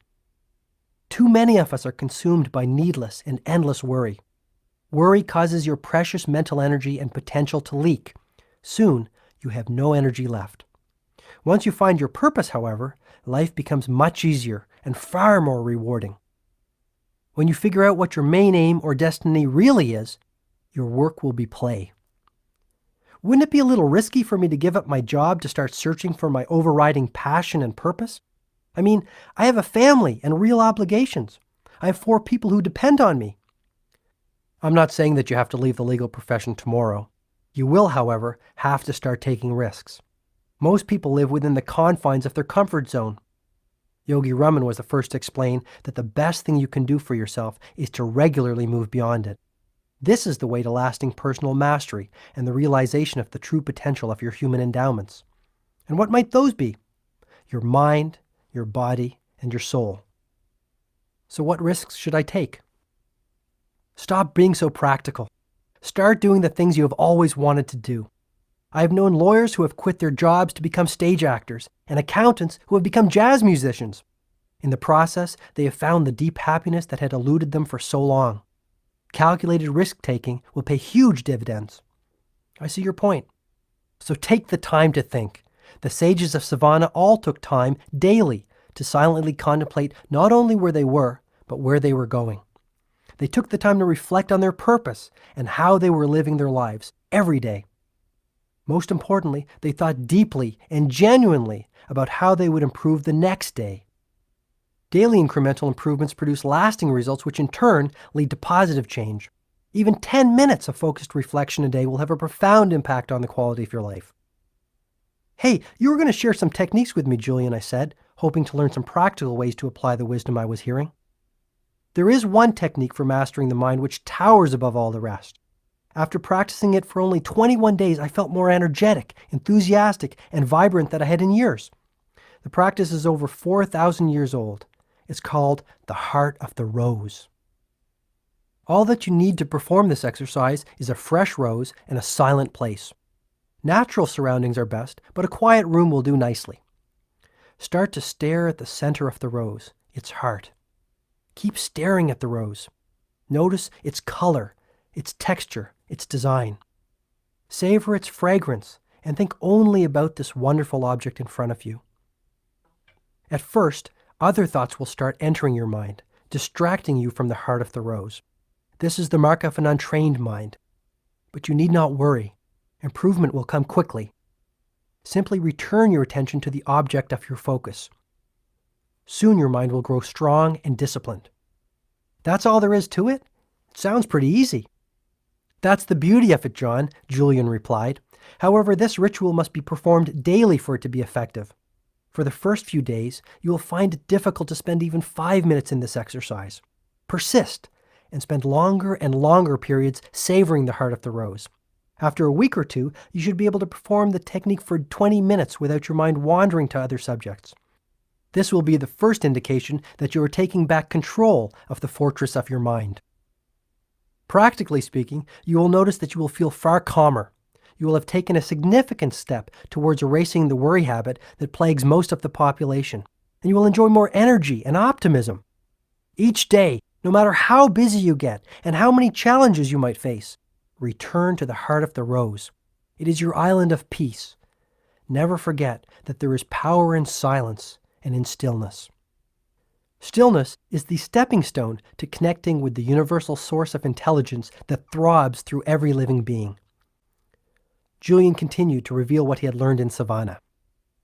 Too many of us are consumed by needless and endless worry. Worry causes your precious mental energy and potential to leak. Soon, you have no energy left. Once you find your purpose, however, life becomes much easier and far more rewarding. When you figure out what your main aim or destiny really is, your work will be play. Wouldn't it be a little risky for me to give up my job to start searching for my overriding passion and purpose? I mean, I have a family and real obligations. I have 4 people who depend on me." "I'm not saying that you have to leave the legal profession tomorrow. You will, however, have to start taking risks. Most people live within the confines of their comfort zone. Yogi Raman was the first to explain that the best thing you can do for yourself is to regularly move beyond it. This is the way to lasting personal mastery and the realization of the true potential of your human endowments. And what might those be? Your mind, your body, and your soul. So what risks should I take? Stop being so practical. Start doing the things you have always wanted to do. I have known lawyers who have quit their jobs to become stage actors and accountants who have become jazz musicians. In the process, they have found the deep happiness that had eluded them for so long. Calculated risk-taking will pay huge dividends. I see your point. So take the time to think. The sages of Savannah all took time daily to silently contemplate not only where they were, but where they were going. They took the time to reflect on their purpose and how they were living their lives every day. Most importantly, they thought deeply and genuinely about how they would improve the next day. Daily incremental improvements produce lasting results, which in turn lead to positive change. Even 10 minutes of focused reflection a day will have a profound impact on the quality of your life. Hey, you were going to share some techniques with me, Julian, I said, hoping to learn some practical ways to apply the wisdom I was hearing. There is one technique for mastering the mind which towers above all the rest. After practicing it for only 21 days, I felt more energetic, enthusiastic, and vibrant than I had in years. The practice is over 4,000 years old. It's called the heart of the rose. All that you need to perform this exercise is a fresh rose and a silent place. Natural surroundings are best, but a quiet room will do nicely. Start to stare at the center of the rose, its heart. Keep staring at the rose. Notice its color, its texture, its design. Savor its fragrance and think only about this wonderful object in front of you. At first, other thoughts will start entering your mind, distracting you from the heart of the rose. This is the mark of an untrained mind. But you need not worry. Improvement will come quickly. Simply return your attention to the object of your focus. Soon your mind will grow strong and disciplined. That's all there is to it? It sounds pretty easy. That's the beauty of it, John, Julian replied. However, this ritual must be performed daily for it to be effective. For the first few days, you will find it difficult to spend even 5 minutes in this exercise. Persist and spend longer and longer periods savoring the heart of the rose. After a week or two, you should be able to perform the technique for 20 minutes without your mind wandering to other subjects. This will be the first indication that you are taking back control of the fortress of your mind. Practically speaking, you will notice that you will feel far calmer. You will have taken a significant step towards erasing the worry habit that plagues most of the population, and you will enjoy more energy and optimism. Each day, no matter how busy you get and how many challenges you might face, return to the heart of the rose. It is your island of peace. Never forget that there is power in silence and in stillness. Stillness is the stepping stone to connecting with the universal source of intelligence that throbs through every living being. Julian continued to reveal what he had learned in Savannah.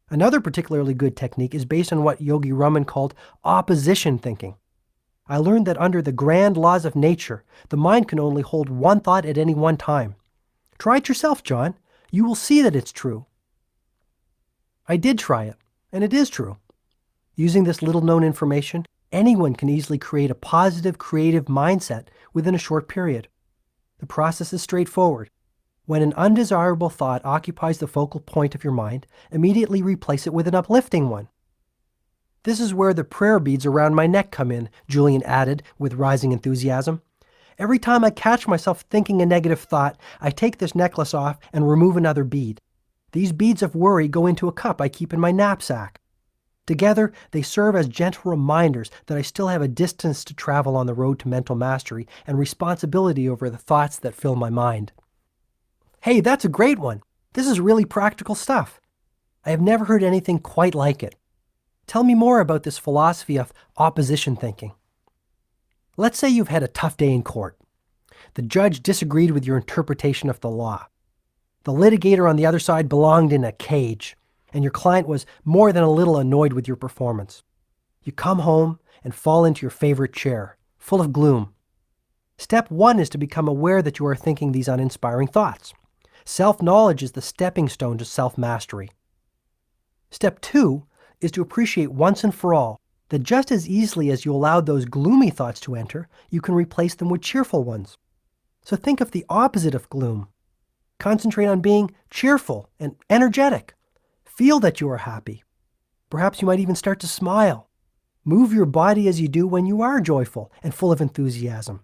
Another particularly good technique is based on what Yogi Raman called opposition thinking. I learned that under the grand laws of nature, the mind can only hold one thought at any one time. Try it yourself, John. You will see that it's true. I did try it, and it is true. Using this little-known information, anyone can easily create a positive, creative mindset within a short period. The process is straightforward. When an undesirable thought occupies the focal point of your mind, immediately replace it with an uplifting one. This is where the prayer beads around my neck come in, Julian added with rising enthusiasm. Every time I catch myself thinking a negative thought, I take this necklace off and remove another bead. These beads of worry go into a cup I keep in my knapsack. Together, they serve as gentle reminders that I still have a distance to travel on the road to mental mastery and responsibility over the thoughts that fill my mind. Hey, that's a great one. This is really practical stuff. I have never heard anything quite like it. Tell me more about this philosophy of opposition thinking. Let's say you've had a tough day in court. The judge disagreed with your interpretation of the law. The litigator on the other side belonged in a cage, and your client was more than a little annoyed with your performance. You come home and fall into your favorite chair, full of gloom. Step 1 is to become aware that you are thinking these uninspiring thoughts. Self-knowledge is the stepping stone to self-mastery. Step 2 is to appreciate once and for all that just as easily as you allowed those gloomy thoughts to enter, you can replace them with cheerful ones. So think of the opposite of gloom. Concentrate on being cheerful and energetic. Feel that you are happy. Perhaps you might even start to smile. Move your body as you do when you are joyful and full of enthusiasm.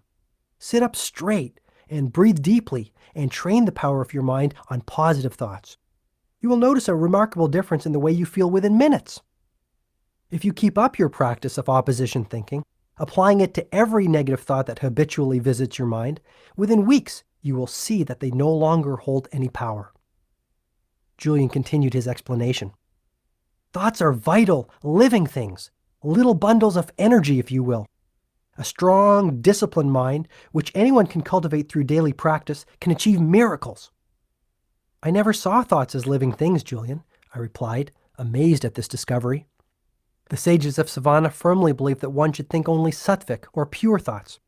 Sit up straight and breathe deeply and train the power of your mind on positive thoughts. You will notice a remarkable difference in the way you feel within minutes. If you keep up your practice of opposition thinking, applying it to every negative thought that habitually visits your mind, within weeks, you will see that they no longer hold any power. Julian continued his explanation. Thoughts are vital, living things, little bundles of energy, if you will. A strong, disciplined mind, which anyone can cultivate through daily practice, can achieve miracles. I never saw thoughts as living things, Julian, I replied, amazed at this discovery. The sages of Savannah firmly believed that one should think only sattvic, or pure thoughts.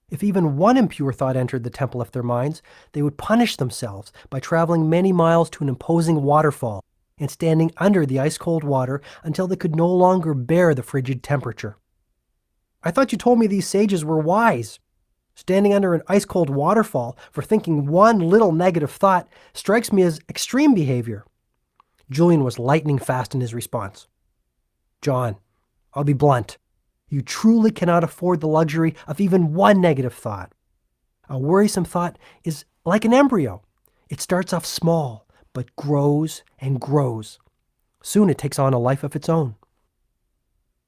If even one impure thought entered the temple of their minds, they would punish themselves by traveling many miles to an imposing waterfall and standing under the ice-cold water until they could no longer bear the frigid temperature. I thought you told me these sages were wise. Standing under an ice-cold waterfall for thinking one little negative thought strikes me as extreme behavior. Julian was lightning fast in his response. John, I'll be blunt. You truly cannot afford the luxury of even one negative thought. A worrisome thought is like an embryo. It starts off small, but grows and grows. Soon it takes on a life of its own.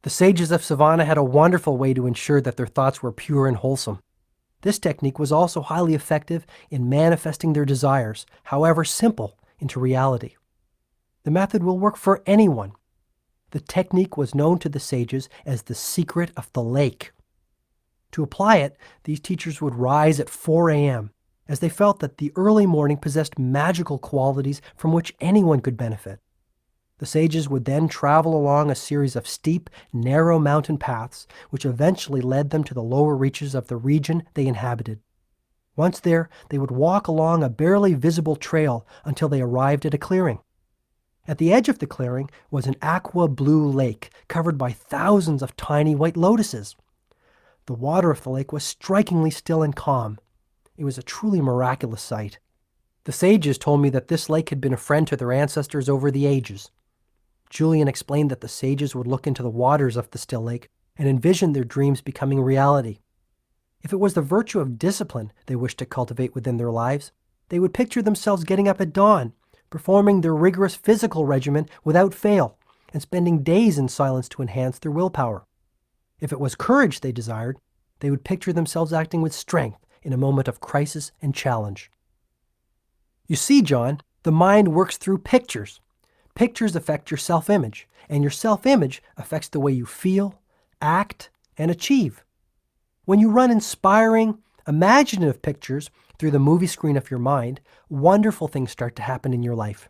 The sages of Savannah had a wonderful way to ensure that their thoughts were pure and wholesome. This technique was also highly effective in manifesting their desires, however simple, into reality. The method will work for anyone. The technique was known to the sages as the secret of the lake. To apply it, these teachers would rise at 4 a.m., as they felt that the early morning possessed magical qualities from which anyone could benefit. The sages would then travel along a series of steep, narrow mountain paths, which eventually led them to the lower reaches of the region they inhabited. Once there, they would walk along a barely visible trail until they arrived at a clearing. At the edge of the clearing was an aqua-blue lake covered by thousands of tiny white lotuses. The water of the lake was strikingly still and calm. It was a truly miraculous sight. The sages told me that this lake had been a friend to their ancestors over the ages. Julian explained that the sages would look into the waters of the still lake and envision their dreams becoming reality. If it was the virtue of discipline they wished to cultivate within their lives, they would picture themselves getting up at dawn, performing their rigorous physical regimen without fail, and spending days in silence to enhance their willpower. If it was courage they desired, they would picture themselves acting with strength in a moment of crisis and challenge. You see, John, the mind works through pictures. Pictures affect your self-image, and your self-image affects the way you feel, act, and achieve. When you run inspiring, imaginative pictures through the movie screen of your mind, wonderful things start to happen in your life.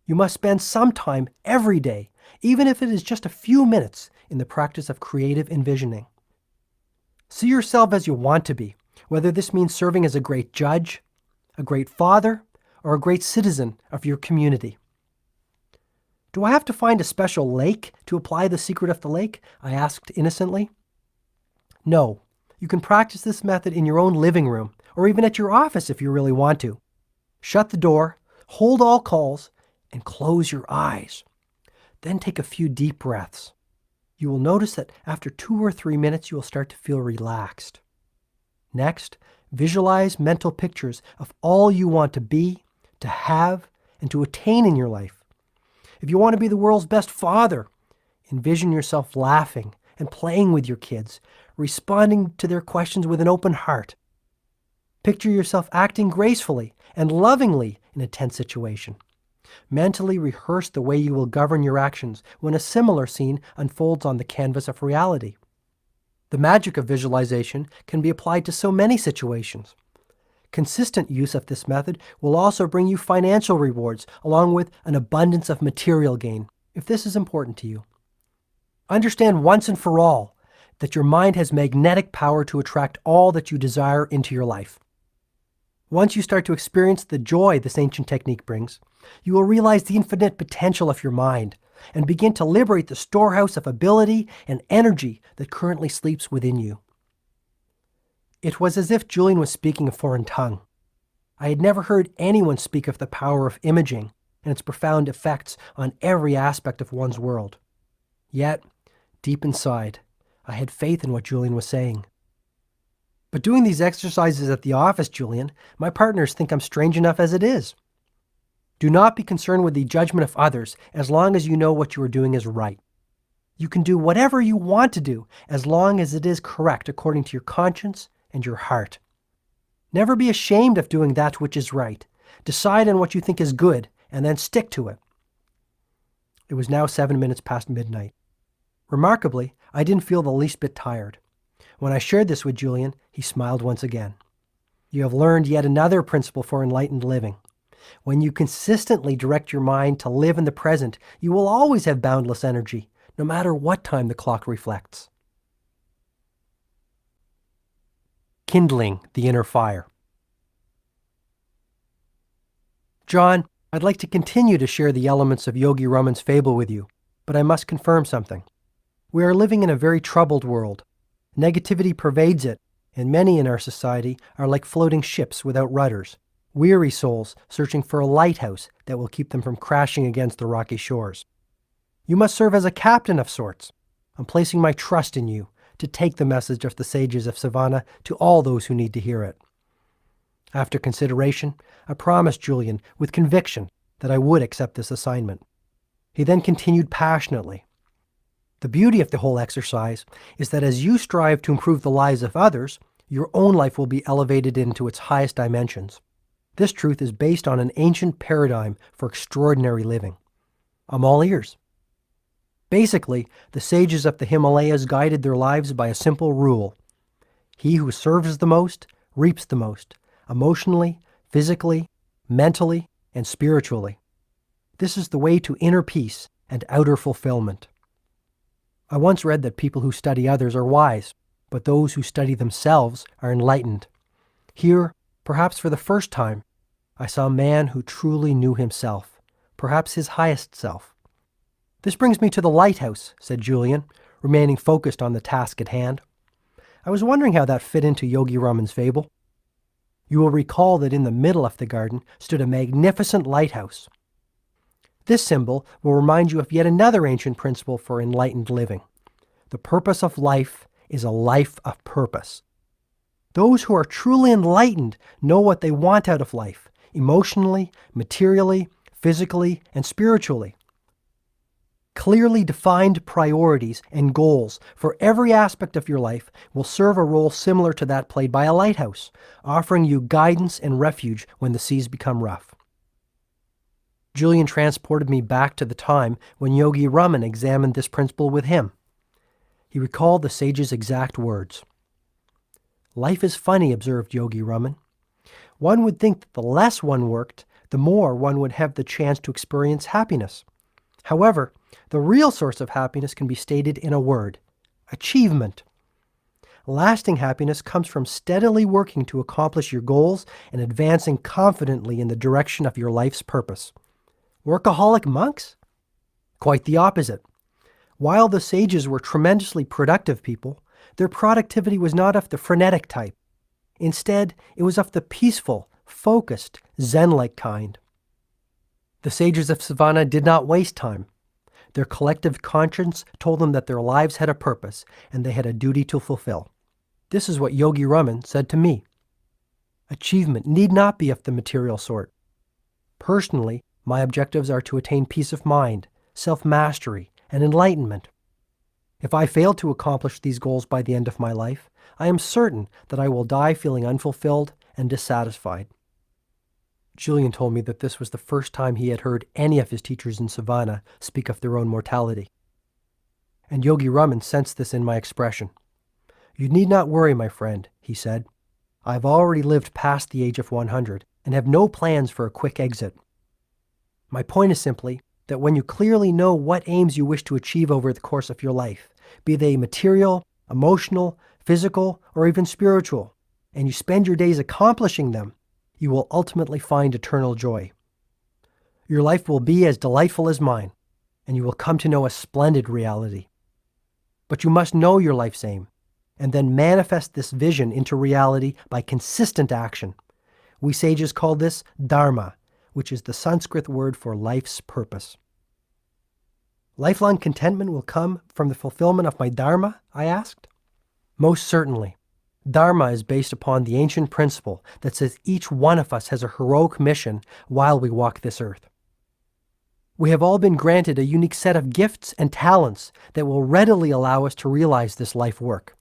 You must spend some time every day, even if it is just a few minutes, in the practice of creative envisioning. See yourself as you want to be, whether this means serving as a great judge, a great father, or a great citizen of your community. Do I have to find a special lake to apply the secret of the lake? I asked innocently. No, you can practice this method in your own living room, or even at your office if you really want to. Shut the door, hold all calls, and close your eyes. Then take a few deep breaths. You will notice that after 2 or 3 minutes, you will start to feel relaxed. Next, visualize mental pictures of all you want to be, to have, and to attain in your life. If you want to be the world's best father, envision yourself laughing and playing with your kids, responding to their questions with an open heart. Picture yourself acting gracefully and lovingly in a tense situation. Mentally rehearse the way you will govern your actions when a similar scene unfolds on the canvas of reality. The magic of visualization can be applied to so many situations. Consistent use of this method will also bring you financial rewards along with an abundance of material gain, if this is important to you. Understand once and for all that your mind has magnetic power to attract all that you desire into your life. Once you start to experience the joy this ancient technique brings, you will realize the infinite potential of your mind and begin to liberate the storehouse of ability and energy that currently sleeps within you. It was as if Julian was speaking a foreign tongue. I had never heard anyone speak of the power of imaging and its profound effects on every aspect of one's world. Yet, deep inside, I had faith in what Julian was saying. But doing these exercises at the office, Julian, my partners think I'm strange enough as it is. Do not be concerned with the judgment of others as long as you know what you are doing is right. You can do whatever you want to do as long as it is correct according to your conscience and your heart. Never be ashamed of doing that which is right. Decide on what you think is good, and then stick to it. It was now 7 minutes past midnight. Remarkably, I didn't feel the least bit tired. When I shared this with Julian, he smiled once again. You have learned yet another principle for enlightened living. When you consistently direct your mind to live in the present, you will always have boundless energy, no matter what time the clock reflects. Kindling the inner fire. John, I'd like to continue to share the elements of Yogi Raman's fable with you, but I must confirm something. We are living in a very troubled world. Negativity pervades it, and many in our society are like floating ships without rudders, weary souls searching for a lighthouse that will keep them from crashing against the rocky shores. You must serve as a captain of sorts. I'm placing my trust in you to take the message of the sages of Savannah to all those who need to hear it. After consideration, I promised Julian with conviction that I would accept this assignment. He then continued passionately. The beauty of the whole exercise is that as you strive to improve the lives of others, your own life will be elevated into its highest dimensions. This truth is based on an ancient paradigm for extraordinary living. I'm all ears. Basically, the sages of the Himalayas guided their lives by a simple rule. He who serves the most reaps the most, emotionally, physically, mentally, and spiritually. This is the way to inner peace and outer fulfillment. I once read that people who study others are wise, but those who study themselves are enlightened. Here, perhaps for the first time, I saw a man who truly knew himself, perhaps his highest self. This brings me to the lighthouse, said Julian, remaining focused on the task at hand. I was wondering how that fit into Yogi Raman's fable. You will recall that in the middle of the garden stood a magnificent lighthouse. This symbol will remind you of yet another ancient principle for enlightened living. The purpose of life is a life of purpose. Those who are truly enlightened know what they want out of life, emotionally, materially, physically, and spiritually. Clearly defined priorities and goals for every aspect of your life will serve a role similar to that played by a lighthouse, offering you guidance and refuge when the seas become rough. Julian transported me back to the time when Yogi Raman examined this principle with him. He recalled the sage's exact words. Life is funny, observed Yogi Raman. One would think that the less one worked, the more one would have the chance to experience happiness. However, the real source of happiness can be stated in a word: achievement. Lasting happiness comes from steadily working to accomplish your goals and advancing confidently in the direction of your life's purpose. Workaholic monks? Quite the opposite. While the sages were tremendously productive people, their productivity was not of the frenetic type. Instead, it was of the peaceful, focused, Zen-like kind. The sages of Savannah did not waste time. Their collective conscience told them that their lives had a purpose and they had a duty to fulfill. This is what Yogi Raman said to me. Achievement need not be of the material sort. Personally, my objectives are to attain peace of mind, self-mastery, and enlightenment. If I fail to accomplish these goals by the end of my life, I am certain that I will die feeling unfulfilled and dissatisfied. Julian told me that this was the first time he had heard any of his teachers in Savannah speak of their own mortality. And Yogi Raman sensed this in my expression. You need not worry, my friend, he said. I have already lived past the age of 100 and have no plans for a quick exit. My point is simply that when you clearly know what aims you wish to achieve over the course of your life, be they material, emotional, physical, or even spiritual, and you spend your days accomplishing them, you will ultimately find eternal joy. Your life will be as delightful as mine, and you will come to know a splendid reality. But you must know your life's aim, and then manifest this vision into reality by consistent action. We sages call this dharma, which is the Sanskrit word for life's purpose. Lifelong contentment will come from the fulfillment of my dharma, I asked. Most certainly. Dharma is based upon the ancient principle that says each one of us has a heroic mission while we walk this earth. We have all been granted a unique set of gifts and talents that will readily allow us to realize this life work.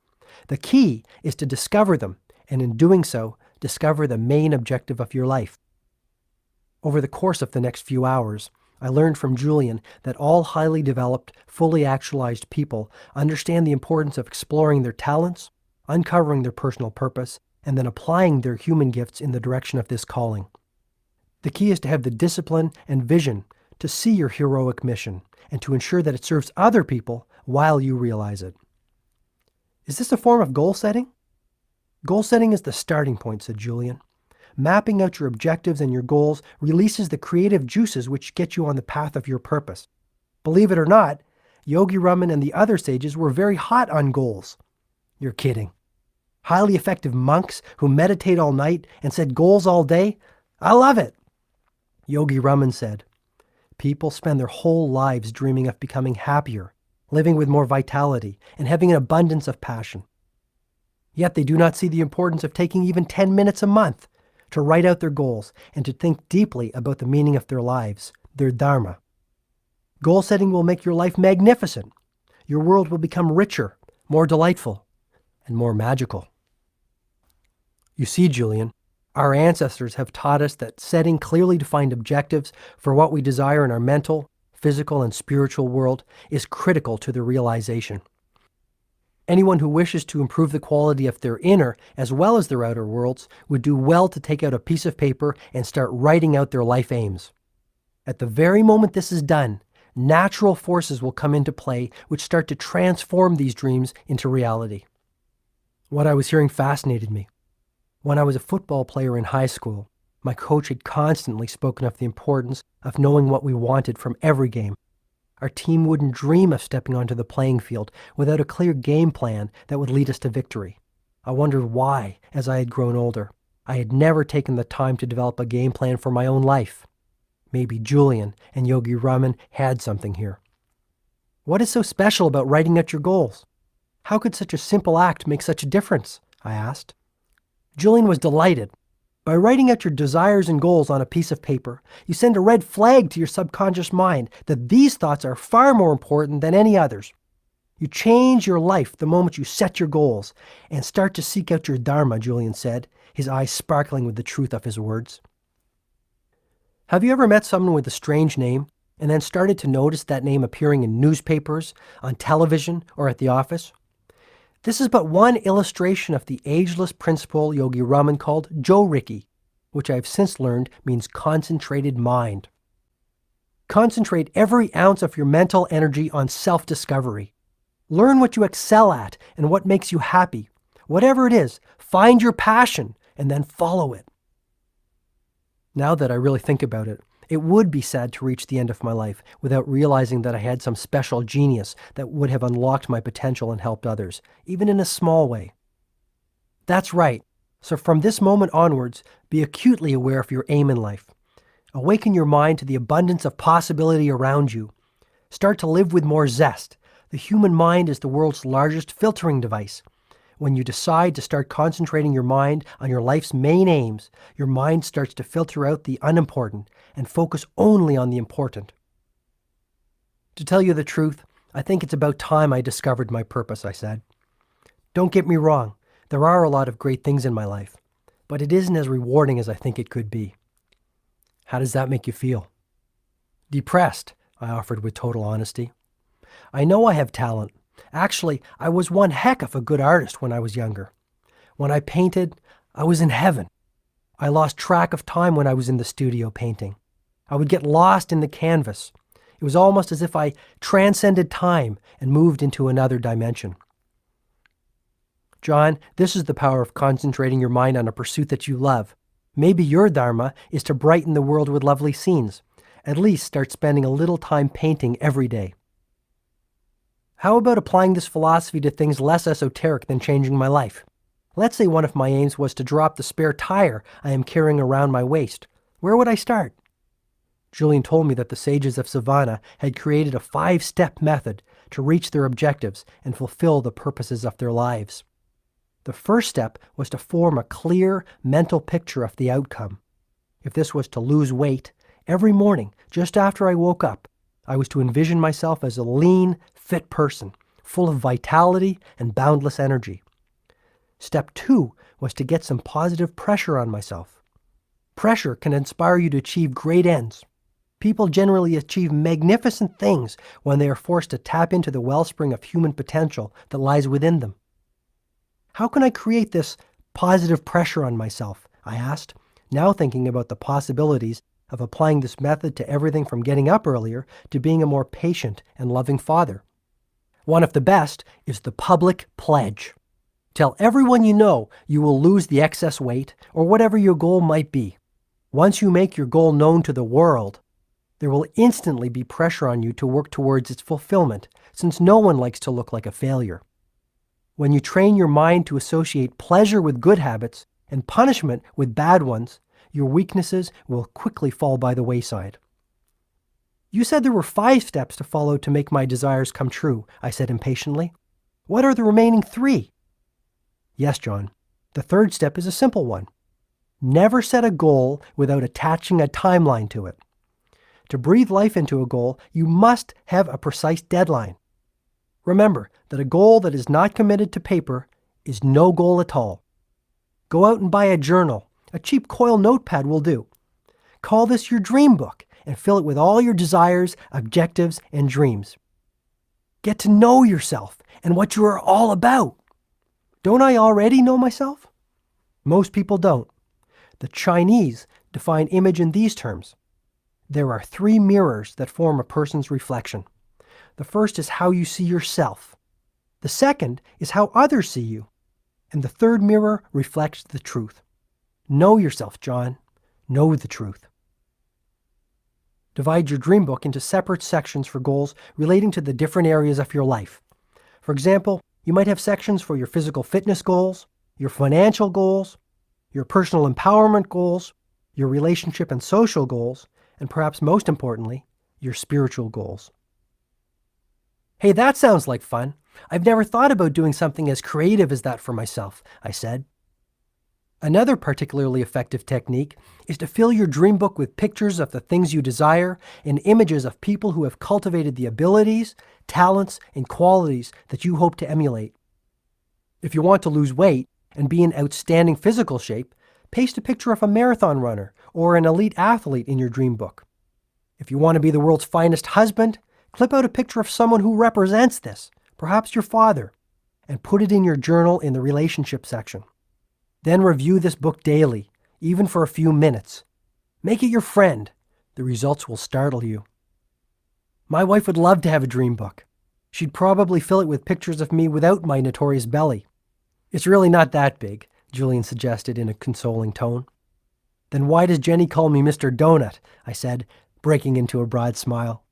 The key is to discover them, and in doing so, discover the main objective of your life. Over the course of the next few hours, I learned from Julian that all highly developed, fully actualized people understand the importance of exploring their talents, uncovering their personal purpose, and then applying their human gifts in the direction of this calling. The key is to have the discipline and vision to see your heroic mission and to ensure that it serves other people while you realize it. Is this a form of goal setting? Goal setting is the starting point, said Julian. Mapping out your objectives and your goals releases the creative juices which get you on the path of your purpose. Believe it or not, Yogi Raman and the other sages were very hot on goals. You're kidding. Highly effective monks who meditate all night and set goals all day? I love it. Yogi Raman said, people spend their whole lives dreaming of becoming happier, living with more vitality, and having an abundance of passion. Yet they do not see the importance of taking even 10 minutes a month to write out their goals and to think deeply about the meaning of their lives, their dharma. Goal setting will make your life magnificent. Your world will become richer, more delightful, and more magical. You see, Julian, our ancestors have taught us that setting clearly defined objectives for what we desire in our mental, physical, and spiritual world is critical to their realization. Anyone who wishes to improve the quality of their inner as well as their outer worlds would do well to take out a piece of paper and start writing out their life aims. At the very moment this is done, natural forces will come into play which start to transform these dreams into reality. What I was hearing fascinated me. When I was a football player in high school, my coach had constantly spoken of the importance of knowing what we wanted from every game. Our team wouldn't dream of stepping onto the playing field without a clear game plan that would lead us to victory. I wondered why, as I had grown older, I had never taken the time to develop a game plan for my own life. Maybe Julian and Yogi Raman had something here. What is so special about writing out your goals? How could such a simple act make such a difference? I asked. Julian was delighted. By writing out your desires and goals on a piece of paper, you send a red flag to your subconscious mind that these thoughts are far more important than any others. You change your life the moment you set your goals and start to seek out your dharma, Julian said, his eyes sparkling with the truth of his words. Have you ever met someone with a strange name and then started to notice that name appearing in newspapers, on television, or at the office? This is but one illustration of the ageless principle Yogi Raman called Jo-Riki, which I have since learned means concentrated mind. Concentrate every ounce of your mental energy on self-discovery. Learn what you excel at and what makes you happy. Whatever it is, find your passion and then follow it. Now that I really think about it, it would be sad to reach the end of my life without realizing that I had some special genius that would have unlocked my potential and helped others, even in a small way. That's right. So from this moment onwards, be acutely aware of your aim in life. Awaken your mind to the abundance of possibility around you. Start to live with more zest. The human mind is the world's largest filtering device. When you decide to start concentrating your mind on your life's main aims, your mind starts to filter out the unimportant and focus only on the important. To tell you the truth, I think it's about time I discovered my purpose, I said. Don't get me wrong, there are a lot of great things in my life, but it isn't as rewarding as I think it could be. How does that make you feel? Depressed, I offered with total honesty. I know I have talent. Actually, I was one heck of a good artist when I was younger. When I painted, I was in heaven. I lost track of time when I was in the studio painting. I would get lost in the canvas. It was almost as if I transcended time and moved into another dimension. John, this is the power of concentrating your mind on a pursuit that you love. Maybe your dharma is to brighten the world with lovely scenes. At least start spending a little time painting every day. How about applying this philosophy to things less esoteric than changing my life? Let's say one of my aims was to drop the spare tire I am carrying around my waist. Where would I start? Julian told me that the sages of Savannah had created a 5-step method to reach their objectives and fulfill the purposes of their lives. The first step was to form a clear mental picture of the outcome. If this was to lose weight, every morning, just after I woke up, I was to envision myself as a lean, fit person, full of vitality and boundless energy. Step 2 was to get some positive pressure on myself. Pressure can inspire you to achieve great ends. People generally achieve magnificent things when they are forced to tap into the wellspring of human potential that lies within them. How can I create this positive pressure on myself? I asked, now thinking about the possibilities of applying this method to everything from getting up earlier to being a more patient and loving father. One of the best is the public pledge. Tell everyone you know you will lose the excess weight or whatever your goal might be. Once you make your goal known to the world, there will instantly be pressure on you to work towards its fulfillment, since no one likes to look like a failure. When you train your mind to associate pleasure with good habits and punishment with bad ones, your weaknesses will quickly fall by the wayside. You said there were 5 steps to follow to make my desires come true, I said impatiently. What are the remaining 3? Yes, John. The 3rd step is a simple one. Never set a goal without attaching a timeline to it. To breathe life into a goal, you must have a precise deadline. Remember that a goal that is not committed to paper is no goal at all. Go out and buy a journal. A cheap coil notepad will do. Call this your dream book and fill it with all your desires, objectives, and dreams. Get to know yourself and what you are all about. Don't I already know myself? Most people don't. The Chinese define image in these terms. There are 3 mirrors that form a person's reflection. The first is how you see yourself. The second is how others see you. And the 3rd mirror reflects the truth. Know yourself, John. Know the truth. Divide your dream book into separate sections for goals relating to the different areas of your life. For example, you might have sections for your physical fitness goals, your financial goals, your personal empowerment goals, your relationship and social goals, and perhaps most importantly, your spiritual goals. Hey, that sounds like fun. I've never thought about doing something as creative as that for myself, I said. Another particularly effective technique is to fill your dream book with pictures of the things you desire and images of people who have cultivated the abilities, talents, and qualities that you hope to emulate. If you want to lose weight and be in outstanding physical shape, paste a picture of a marathon runner or an elite athlete in your dream book. If you want to be the world's finest husband, clip out a picture of someone who represents this, perhaps your father, and put it in your journal in the relationship section. Then review this book daily, even for a few minutes. Make it your friend. The results will startle you. My wife would love to have a dream book. She'd probably fill it with pictures of me without my notorious belly. It's really not that big, Julian suggested in a consoling tone. Then why does Jenny call me Mr. Donut? I said, breaking into a broad smile.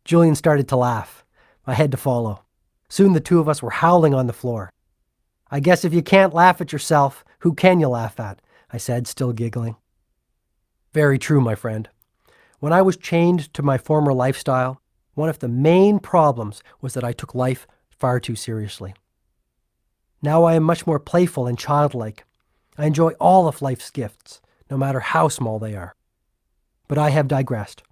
Julian started to laugh. I had to follow. Soon the two of us were howling on the floor. I guess if you can't laugh at yourself, who can you laugh at? I said, still giggling. Very true, my friend. When I was chained to my former lifestyle, one of the main problems was that I took life far too seriously. Now I am much more playful and childlike. I enjoy all of life's gifts, no matter how small they are. But I have digressed.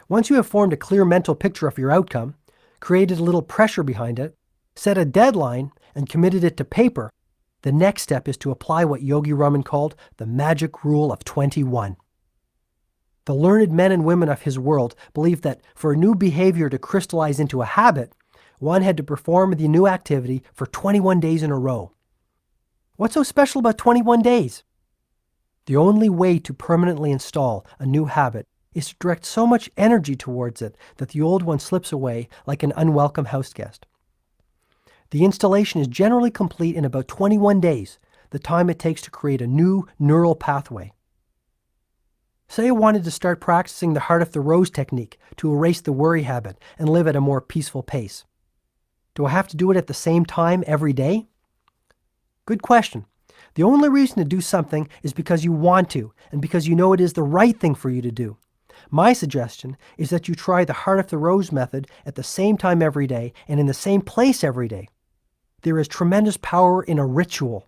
Once you have formed a clear mental picture of your outcome, created a little pressure behind it, set a deadline, and committed it to paper, the next step is to apply what Yogi Raman called the magic rule of 21. The learned men and women of his world believed that for a new behavior to crystallize into a habit, one had to perform the new activity for 21 days in a row. What's so special about 21 days? The only way to permanently install a new habit is to direct so much energy towards it that the old one slips away like an unwelcome house guest. The installation is generally complete in about 21 days, the time it takes to create a new neural pathway. Say I wanted to start practicing the heart of the rose technique to erase the worry habit and live at a more peaceful pace. Do I have to do it at the same time every day? Good question. The only reason to do something is because you want to and because you know it is the right thing for you to do. My suggestion is that you try the heart of the rose method at the same time every day and in the same place every day. There is tremendous power in a ritual.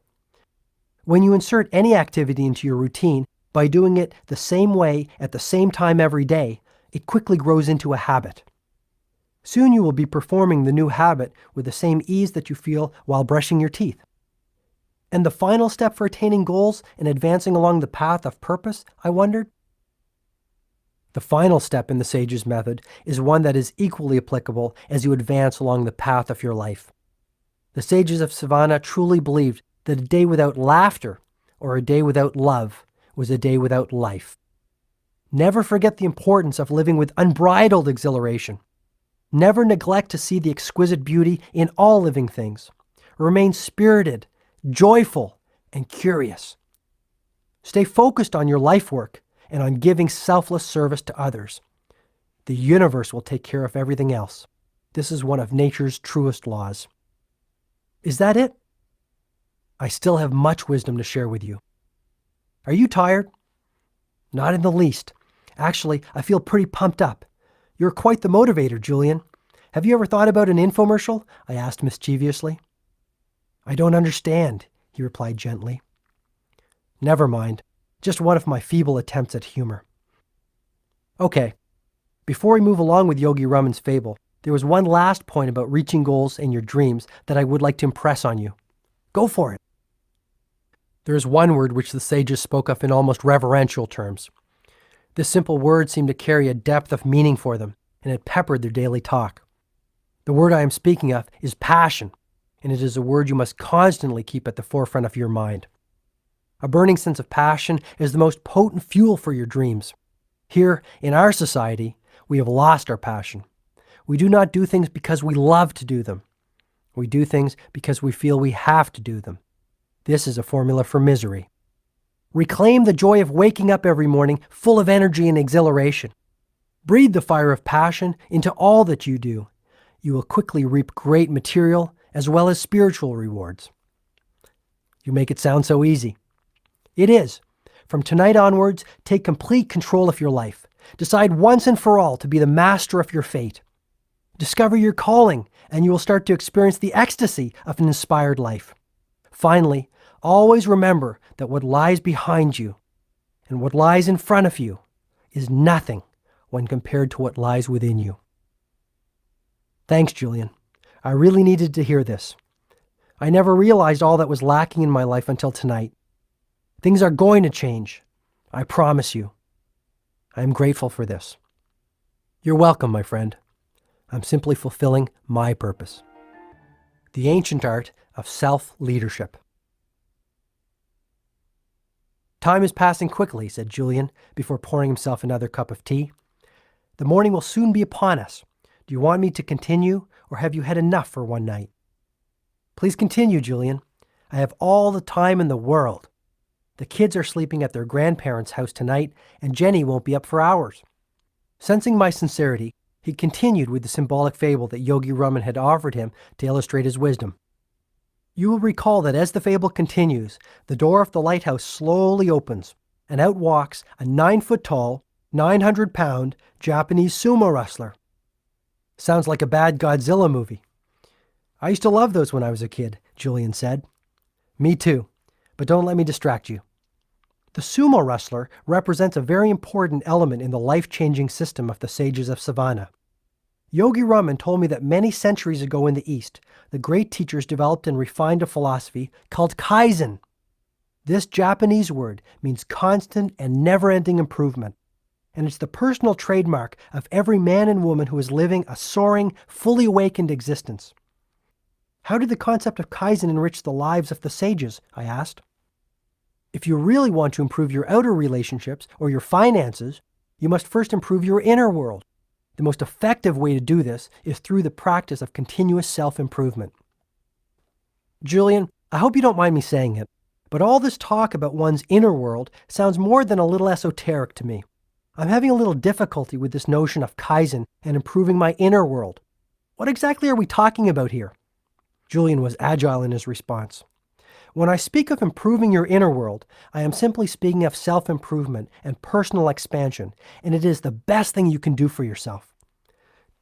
When you insert any activity into your routine by doing it the same way at the same time every day, it quickly grows into a habit. Soon you will be performing the new habit with the same ease that you feel while brushing your teeth. And the final step for attaining goals and advancing along the path of purpose, I wondered? The final step in the Sage's method is one that is equally applicable as you advance along the path of your life. The Sages of Savannah truly believed that a day without laughter or a day without love was a day without life. Never forget the importance of living with unbridled exhilaration. Never neglect to see the exquisite beauty in all living things. Remain spirited, joyful, and curious. Stay focused on your life work and on giving selfless service to others. The universe will take care of everything else. This is one of nature's truest laws. Is that it? I still have much wisdom to share with you. Are you tired? Not in the least. Actually, I feel pretty pumped up. You're quite the motivator, Julian. Have you ever thought about an infomercial? I asked mischievously. I don't understand, he replied gently. Never mind. Just one of my feeble attempts at humor. Okay, before we move along with Yogi Raman's fable, there was one last point about reaching goals and your dreams that I would like to impress on you. Go for it. There is one word which the sages spoke of in almost reverential terms. This simple word seemed to carry a depth of meaning for them, and it peppered their daily talk. The word I am speaking of is passion, and it is a word you must constantly keep at the forefront of your mind. A burning sense of passion is the most potent fuel for your dreams. Here, in our society, we have lost our passion. We do not do things because we love to do them. We do things because we feel we have to do them. This is a formula for misery. Reclaim the joy of waking up every morning full of energy and exhilaration. Breathe the fire of passion into all that you do. You will quickly reap great material as well as spiritual rewards. You make it sound so easy. It is. From tonight onwards, take complete control of your life. Decide once and for all to be the master of your fate. Discover your calling, and you will start to experience the ecstasy of an inspired life. Finally, always remember that what lies behind you and what lies in front of you is nothing when compared to what lies within you. Thanks, Julian. I really needed to hear this. I never realized all that was lacking in my life until tonight. Things are going to change. I promise you. I am grateful for this. You're welcome, my friend. I'm simply fulfilling my purpose. The ancient art of self-leadership. Time is passing quickly, said Julian, before pouring himself another cup of tea. The morning will soon be upon us. Do you want me to continue, or have you had enough for one night? Please continue, Julian. I have all the time in the world. The kids are sleeping at their grandparents' house tonight, and Jenny won't be up for hours. Sensing my sincerity, he continued with the symbolic fable that Yogi Raman had offered him to illustrate his wisdom. You will recall that as the fable continues, the door of the lighthouse slowly opens, and out walks a 9-foot-tall, 900-pound Japanese sumo wrestler. Sounds like a bad Godzilla movie. I used to love those when I was a kid, Julian said. Me too, but don't let me distract you. The sumo wrestler represents a very important element in the life-changing system of the sages of Savannah. Yogi Raman told me that many centuries ago in the East, the great teachers developed and refined a philosophy called Kaizen. This Japanese word means constant and never-ending improvement, and it's the personal trademark of every man and woman who is living a soaring, fully awakened existence. How did the concept of Kaizen enrich the lives of the sages? I asked. If you really want to improve your outer relationships or your finances, you must first improve your inner world. The most effective way to do this is through the practice of continuous self-improvement. Julian, I hope you don't mind me saying it, but all this talk about one's inner world sounds more than a little esoteric to me. I'm having a little difficulty with this notion of Kaizen and improving my inner world. What exactly are we talking about here? Julian was agile in his response. When I speak of improving your inner world, I am simply speaking of self-improvement and personal expansion, and it is the best thing you can do for yourself.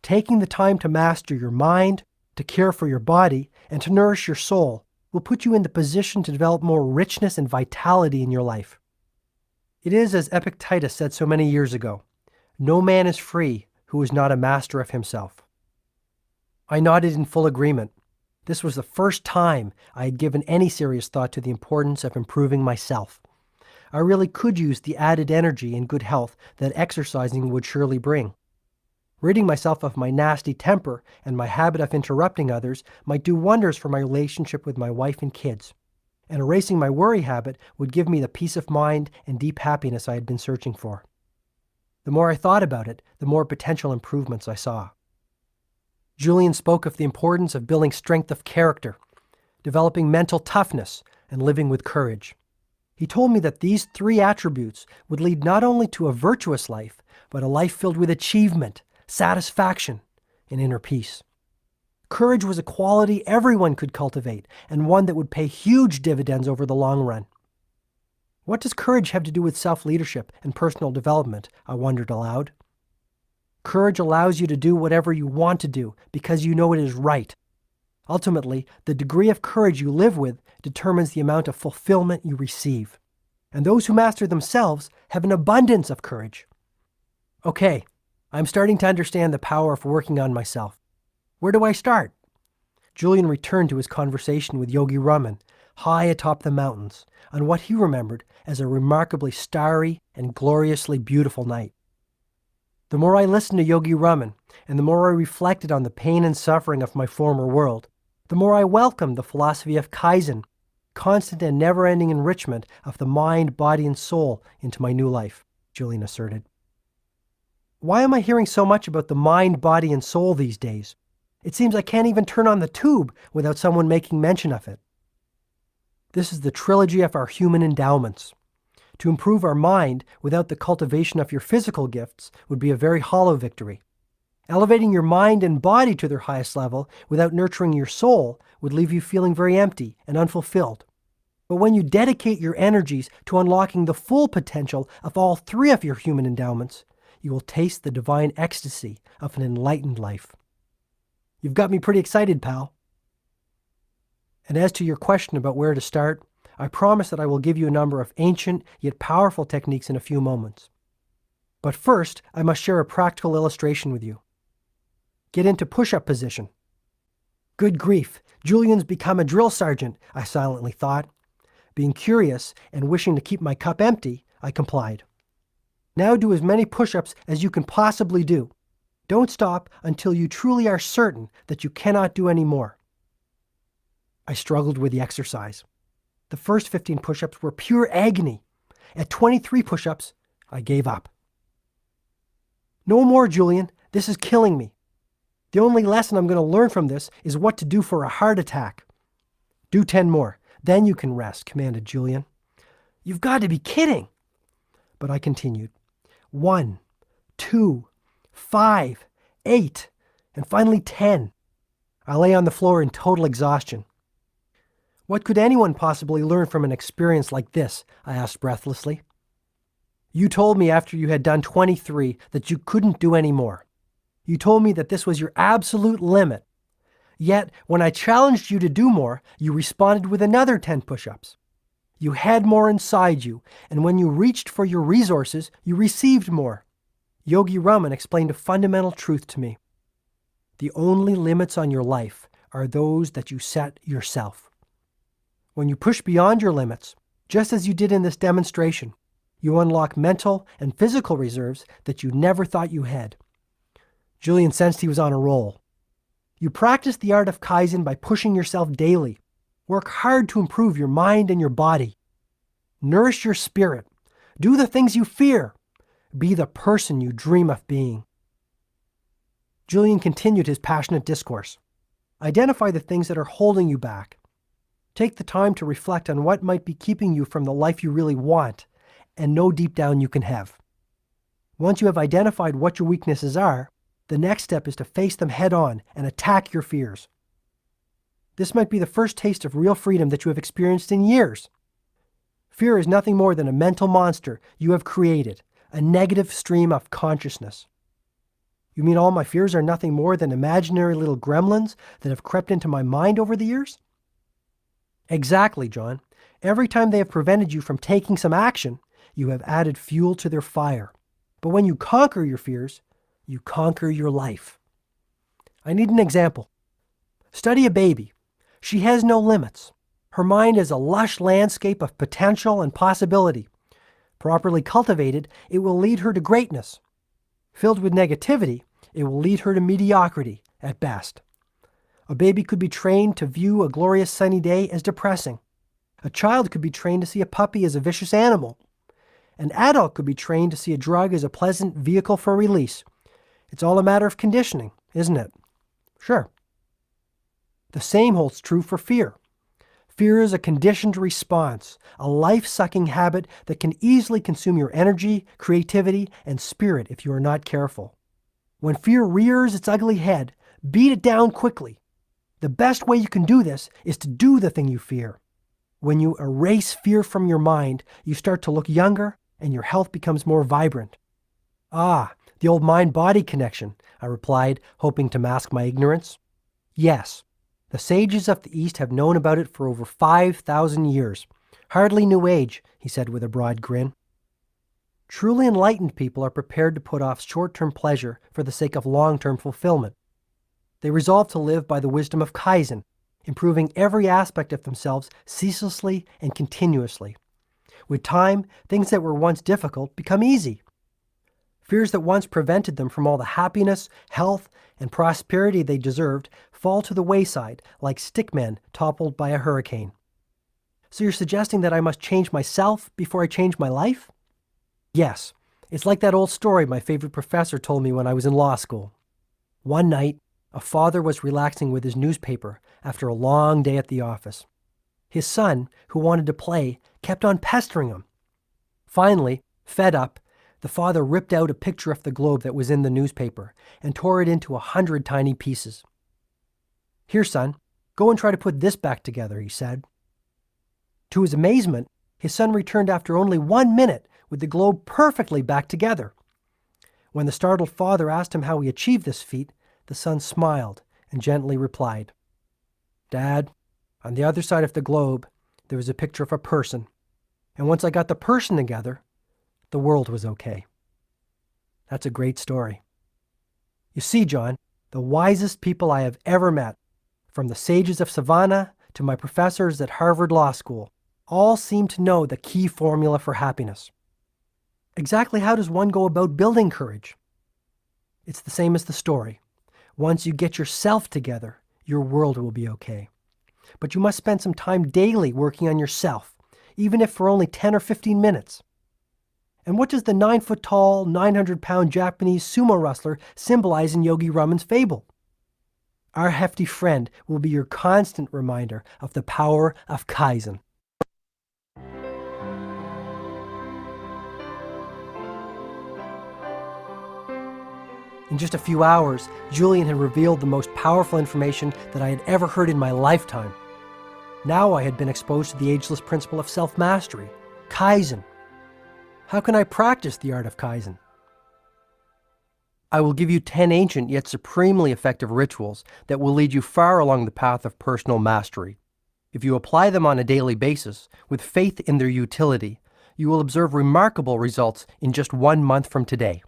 Taking the time to master your mind, to care for your body, and to nourish your soul will put you in the position to develop more richness and vitality in your life. It is as Epictetus said so many years ago, no man is free who is not a master of himself. I nodded in full agreement. This was the first time I had given any serious thought to the importance of improving myself. I really could use the added energy and good health that exercising would surely bring. Ridding myself of my nasty temper and my habit of interrupting others might do wonders for my relationship with my wife and kids. And erasing my worry habit would give me the peace of mind and deep happiness I had been searching for. The more I thought about it, the more potential improvements I saw. Julian spoke of the importance of building strength of character, developing mental toughness, and living with courage. He told me that these 3 attributes would lead not only to a virtuous life, but a life filled with achievement, satisfaction, and inner peace. Courage was a quality everyone could cultivate, and one that would pay huge dividends over the long run. What does courage have to do with self-leadership and personal development? I wondered aloud. Courage allows you to do whatever you want to do because you know it is right. Ultimately, the degree of courage you live with determines the amount of fulfillment you receive. And those who master themselves have an abundance of courage. Okay, I'm starting to understand the power of working on myself. Where do I start? Julian returned to his conversation with Yogi Raman, high atop the mountains, on what he remembered as a remarkably starry and gloriously beautiful night. The more I listened to Yogi Raman, and the more I reflected on the pain and suffering of my former world, the more I welcomed the philosophy of Kaizen, constant and never-ending enrichment of the mind, body, and soul into my new life, Julian asserted. Why am I hearing so much about the mind, body, and soul these days? It seems I can't even turn on the tube without someone making mention of it. This is the trilogy of our human endowments. To improve our mind without the cultivation of your physical gifts would be a very hollow victory. Elevating your mind and body to their highest level without nurturing your soul would leave you feeling very empty and unfulfilled. But when you dedicate your energies to unlocking the full potential of all 3 of your human endowments, you will taste the divine ecstasy of an enlightened life. You've got me pretty excited, pal. And as to your question about where to start, I promise that I will give you a number of ancient yet powerful techniques in a few moments. But first, I must share a practical illustration with you. Get into push-up position. Good grief, Julian's become a drill sergeant, I silently thought. Being curious and wishing to keep my cup empty, I complied. Now do as many push-ups as you can possibly do. Don't stop until you truly are certain that you cannot do any more. I struggled with the exercise. The first 15 push-ups were pure agony. At 23 push-ups, I gave up. No more, Julian. This is killing me. The only lesson I'm going to learn from this is what to do for a heart attack. Do 10 more. Then you can rest, commanded Julian. You've got to be kidding. But I continued. 1, 2, 5, 8, and finally 10. I lay on the floor in total exhaustion. What could anyone possibly learn from an experience like this? I asked breathlessly. You told me after you had done 23 that you couldn't do any more. You told me that this was your absolute limit. Yet, when I challenged you to do more, you responded with another 10 push-ups. You had more inside you, and when you reached for your resources, you received more. Yogi Raman explained a fundamental truth to me. The only limits on your life are those that you set yourself. When you push beyond your limits, just as you did in this demonstration, you unlock mental and physical reserves that you never thought you had. Julian sensed he was on a roll. You practice the art of Kaizen by pushing yourself daily. Work hard to improve your mind and your body. Nourish your spirit. Do the things you fear. Be the person you dream of being. Julian continued his passionate discourse. Identify the things that are holding you back. Take the time to reflect on what might be keeping you from the life you really want and know deep down you can have. Once you have identified what your weaknesses are, the next step is to face them head on and attack your fears. This might be the first taste of real freedom that you have experienced in years. Fear is nothing more than a mental monster you have created, a negative stream of consciousness. You mean all my fears are nothing more than imaginary little gremlins that have crept into my mind over the years? Exactly, John. Every time they have prevented you from taking some action, you have added fuel to their fire. But when you conquer your fears, you conquer your life. I need an example. Study a baby. She has no limits. Her mind is a lush landscape of potential and possibility. Properly cultivated, it will lead her to greatness. Filled with negativity, it will lead her to mediocrity at best. A baby could be trained to view a glorious sunny day as depressing. A child could be trained to see a puppy as a vicious animal. An adult could be trained to see a drug as a pleasant vehicle for release. It's all a matter of conditioning, isn't it? Sure. The same holds true for fear. Fear is a conditioned response, a life-sucking habit that can easily consume your energy, creativity, and spirit if you are not careful. When fear rears its ugly head, beat it down quickly. The best way you can do this is to do the thing you fear. When you erase fear from your mind, you start to look younger and your health becomes more vibrant. Ah, the old mind-body connection, I replied, hoping to mask my ignorance. Yes. The sages of the East have known about it for over 5,000 years. Hardly new age, he said with a broad grin. Truly enlightened people are prepared to put off short-term pleasure for the sake of long-term fulfillment. They resolve to live by the wisdom of Kaizen, improving every aspect of themselves ceaselessly and continuously. With time, things that were once difficult become easy. Fears that once prevented them from all the happiness, health, and prosperity they deserved fall to the wayside like stickmen toppled by a hurricane. So you're suggesting that I must change myself before I change my life? Yes. It's like that old story my favorite professor told me when I was in law school. One night, a father was relaxing with his newspaper after a long day at the office. His son, who wanted to play, kept on pestering him. Finally, fed up, the father ripped out a picture of the globe that was in the newspaper and tore it into 100 tiny pieces. Here, son, go and try to put this back together, he said. To his amazement, his son returned after only 1 minute with the globe perfectly back together. When the startled father asked him how he achieved this feat, the son smiled and gently replied, "Dad, on the other side of the globe, there was a picture of a person. And once I got the person together, the world was okay." That's a great story. You see, John, the wisest people I have ever met, from the sages of Savannah to my professors at Harvard Law School, all seem to know the key formula for happiness. Exactly how does one go about building courage? It's the same as the story. Once you get yourself together, your world will be okay. But you must spend some time daily working on yourself, even if for only 10 or 15 minutes. And what does the 9-foot-tall, 900-pound Japanese sumo wrestler symbolize in Yogi Raman's fable? Our hefty friend will be your constant reminder of the power of Kaizen. In just a few hours, Julian had revealed the most powerful information that I had ever heard in my lifetime. Now I had been exposed to the ageless principle of self-mastery, Kaizen. How can I practice the art of Kaizen? I will give you 10 ancient yet supremely effective rituals that will lead you far along the path of personal mastery. If you apply them on a daily basis, with faith in their utility, you will observe remarkable results in just 1 month from today.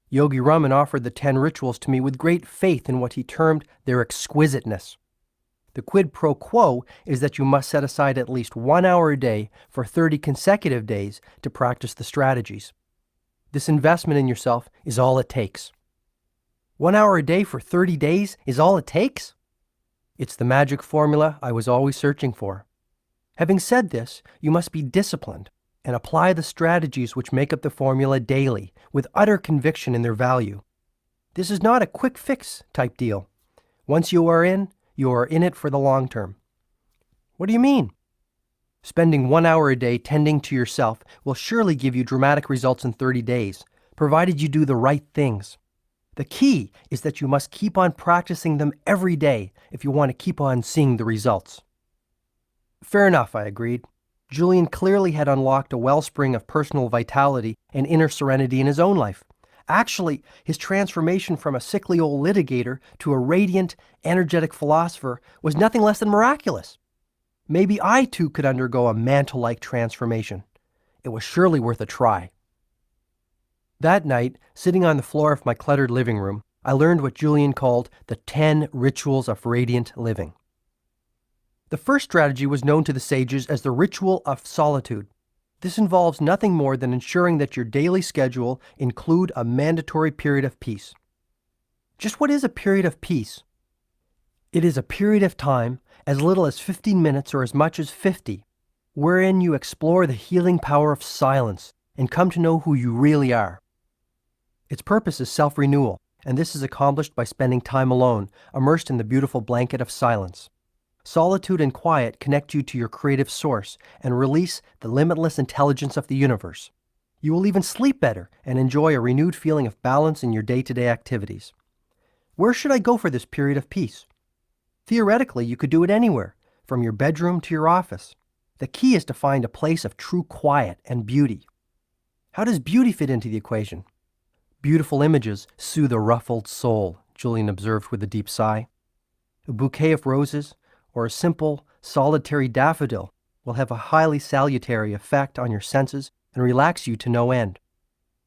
Yogi Raman offered the 10 rituals to me with great faith in what he termed their exquisiteness. The quid pro quo is that you must set aside at least 1 hour a day for 30 consecutive days to practice the strategies. This investment in yourself is all it takes. 1 hour a day for 30 days is all it takes? It's the magic formula I was always searching for. Having said this, you must be disciplined and apply the strategies which make up the formula daily with utter conviction in their value. This is not a quick fix type deal. Once you are in it for the long term. What do you mean? Spending 1 hour a day tending to yourself will surely give you dramatic results in 30 days, provided you do the right things. The key is that you must keep on practicing them every day if you want to keep on seeing the results. Fair enough, I agreed. Julian clearly had unlocked a wellspring of personal vitality and inner serenity in his own life. Actually, his transformation from a sickly old litigator to a radiant, energetic philosopher was nothing less than miraculous. Maybe I too could undergo a mantle-like transformation. It was surely worth a try. That night, sitting on the floor of my cluttered living room, I learned what Julian called the 10 rituals of radiant living. The first strategy was known to the sages as the ritual of solitude. This involves nothing more than ensuring that your daily schedule include a mandatory period of peace. Just what is a period of peace? It is a period of time, as little as 15 minutes or as much as 50, wherein you explore the healing power of silence and come to know who you really are. Its purpose is self-renewal, and this is accomplished by spending time alone, immersed in the beautiful blanket of silence. Solitude and quiet connect you to your creative source and release the limitless intelligence of the universe. You will even sleep better and enjoy a renewed feeling of balance in your day-to-day activities. Where should I go for this period of peace? Theoretically, you could do it anywhere, from your bedroom to your office. The key is to find a place of true quiet and beauty. How does beauty fit into the equation? Beautiful images soothe a ruffled soul, Julian observed with a deep sigh. A bouquet of roses, or a simple, solitary daffodil will have a highly salutary effect on your senses and relax you to no end.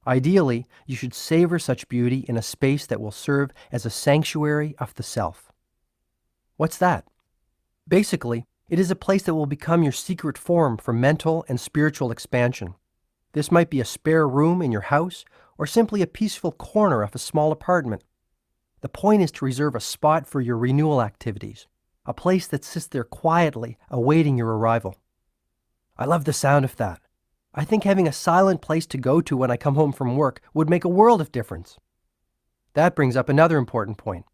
Ideally, you should savor such beauty in a space that will serve as a sanctuary of the self. What's that? Basically, it is a place that will become your secret forum for mental and spiritual expansion. This might be a spare room in your house or simply a peaceful corner of a small apartment. The point is to reserve a spot for your renewal activities, a place that sits there quietly, awaiting your arrival. I love the sound of that. I think having a silent place to go to when I come home from work would make a world of difference. That brings up another important point.